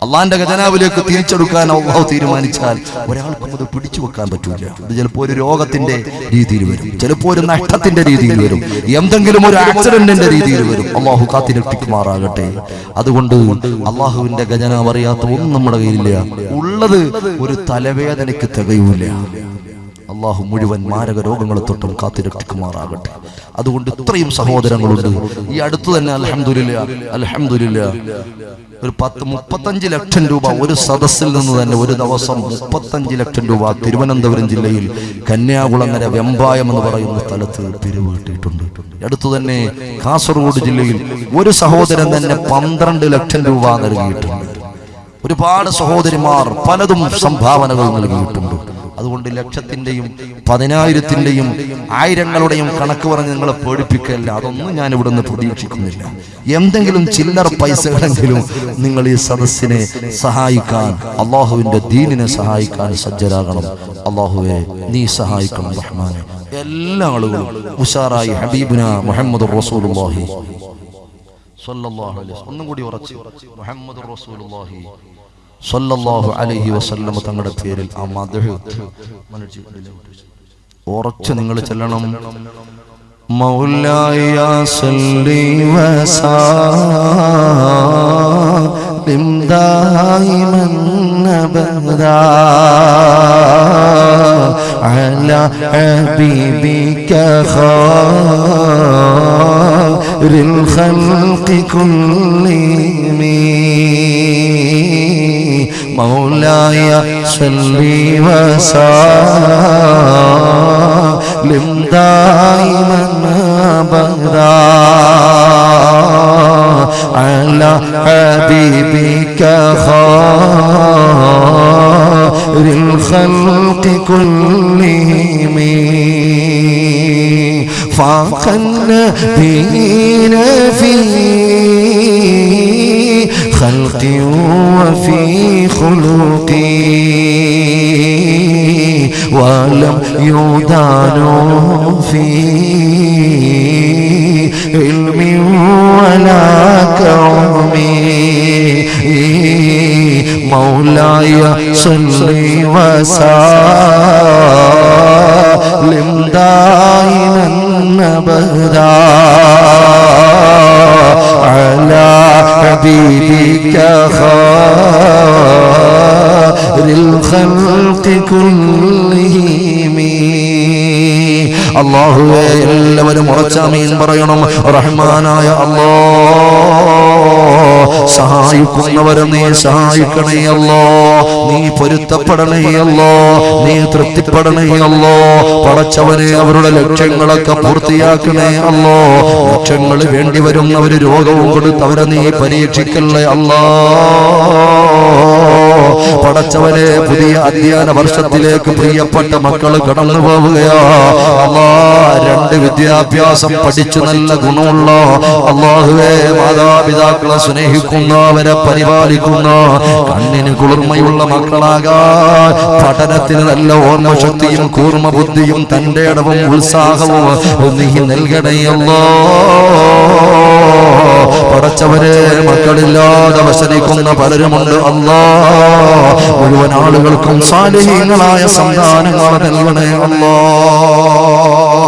അള്ളാഹിന്റെ ഖജനാവിലേക്ക് തിരിച്ചെടുക്കാൻ അള്ളാഹു തീരുമാനിച്ചാൽ ഒരാൾക്കും അത് പിടിച്ചു വെക്കാൻ പറ്റൂല. ഇത് ചിലപ്പോൾ ഒരു രോഗത്തിന്റെ രീതിയിൽ വരും, ചിലപ്പോൾ ഒരു നഷ്ടത്തിന്റെ രീതിയിൽ വരും, എന്തെങ്കിലും ഒരു ആക്സിഡന്റിന്റെ രീതിയിൽ വരും. അള്ളാഹു കാത്തിരക്ഷിക്കുമാറാകട്ടെ. അതുകൊണ്ട് അള്ളാഹുവിന്റെ ഖജനാവ് അറിയാത്ത ഒന്നും നമ്മുടെ കയ്യിലില്ല. ഉള്ളത് ഒരു തലവേദനയ്ക്ക് തികയൂല. അള്ളാഹു മുഴുവൻ മാരക രോഗങ്ങളെ തൊട്ടും കാത്തിരക്ഷിക്കുമാറാകട്ടെ. അതുകൊണ്ട് ഇത്രയും സഹോദരങ്ങളുണ്ട്. ഈ അടുത്ത് തന്നെ അൽഹംദുലില്ലാ ഒരു 35 ലക്ഷം രൂപ ഒരു സദസ്സിൽ നിന്ന് തന്നെ ഒരു ദിവസം 35 ലക്ഷം രൂപ തിരുവനന്തപുരം ജില്ലയിൽ കന്യാകുളങ്ങര വെമ്പായം എന്ന് പറയുന്ന സ്ഥലത്ത് പിരിവ് കിട്ടിയിട്ടുണ്ട്. അടുത്തു തന്നെ കാസർഗോഡ് ജില്ലയിൽ ഒരു സഹോദരൻ തന്നെ 12 ലക്ഷം രൂപ നൽകിയിട്ടുണ്ട്. ഒരുപാട് സഹോദരിമാർ പലതും സംഭാവനകൾ നൽകിയിട്ടുണ്ട്. അതുകൊണ്ട് ലക്ഷത്തിന്റെയും 10,000-ന്റെയും 1000-ങ്ങളുടെയും കണക്ക് പറഞ്ഞ് നിങ്ങളെ പേടിപ്പിക്കല്ല. അതൊന്നും ഞാൻ ഇവിടെ നിന്ന് പ്രതീക്ഷിക്കുന്നില്ല. എന്തെങ്കിലും ചില്ലറ പൈസകളെങ്കിലും നിങ്ങൾ ഈ സദസ്സിനെ സഹായിക്കാൻ, അള്ളാഹുവിന്റെ ദീനിനെ സഹായിക്കാൻ സജ്ജരാകണം. അള്ളാഹുവെ നീ സഹായിക്കണം റഹ്മാനെ. എല്ലാ ആളുകളും ഉഷാറായി ഹബീബുന മുഹമ്മദുർ റസൂലുള്ളാഹി സ്വല്ലല്ലാഹു അലൈഹി വസല്ലം, ഒന്നും കൂടി ഉറച്ച് മുഹമ്മദുർ റസൂലുള്ളാഹി സ്വല്ലല്ലാഹു അലൈഹി വസല്ലം തങ്ങളുടെ പേരിൽ ആ മദ്ഹ് ഉറച്ച് നിങ്ങൾ ചെല്ലണം. മൗലായ സല്ലി വസല്ലിം ദായിമൻ അബദാ അലാ ഹബീബിക ഖൈറിൽ ഖൽഖി കുല്ലിഹിം. മൗലായ സല്ലി വസല്ലിം ദായിമൻ അബദാ അലാ ഹബീബിക ഖൈറിൽ ഖൽഖി കുല്ലിഹിം. فَخَلَّبِينَ فِي خلقي وفي خلقي ولم يدانوا في علم ولا كرمي. مولاي صل وسلم دائما أبدا على حبيبك خير കുല്ലിഹിം. അല്ലാഹുവേ എല്ലാവരും ഉറച്ച ആമീൻ പറയണം. റഹ്മാനായ അല്ലാഹ്, സഹായിക്കുന്നവരെ നീ സഹായിക്കണേ അല്ലാഹ്, നീ പൊരുത്തപ്പെടണേ അല്ലാഹ്, നീ തൃപ്തിപ്പെടണേ അല്ലാഹ്. പടച്ചവനെ അവരുടെ ലക്ഷ്യങ്ങളൊക്കെ പൂർത്തിയാക്കണേ അല്ലാഹ്. ലക്ഷ്യങ്ങൾ വേണ്ടി വരുന്നവര് രോഗവും കൊടുത്തവരെ നീ പരീക്ഷിക്കല്ലേ അല്ലാഹ്. പടച്ചവനെ പുതിയ അധ്യയന വർഷത്തിലേക്ക് പ്രിയപ്പെട്ട മക്കള് കടന്നു പോവുകയാ അല്ലാഹ്. 2 വിദ്യാഭ്യാസം പഠിച്ചു നല്ല ഗുണമുള്ള അല്ലാഹുവേ, മാതാപിതാക്കളെ സ്നേഹിക്കുന്ന, അവരെ പരിപാലിക്കുന്ന, കണ്ണിന് കുളിർമയുള്ള മക്കളാകാൻ, പഠനത്തിന് നല്ല ഓർമ്മശക്തിയും കൂർമ്മ ബുദ്ധിയും തന്റെ ഇടവും ഉത്സാഹവും നീ നൽകണേ അല്ലാഹ്. പടച്ചവരെ മക്കളില്ലാതെ വസനിക്കുന്ന പലരുമുണ്ട് അല്ലാഹ്. മുഴുവൻ ആളുകൾക്കും സാലിഹീങ്ങളായ സന്താനങ്ങൾ നൽകണേ അല്ലാഹ്.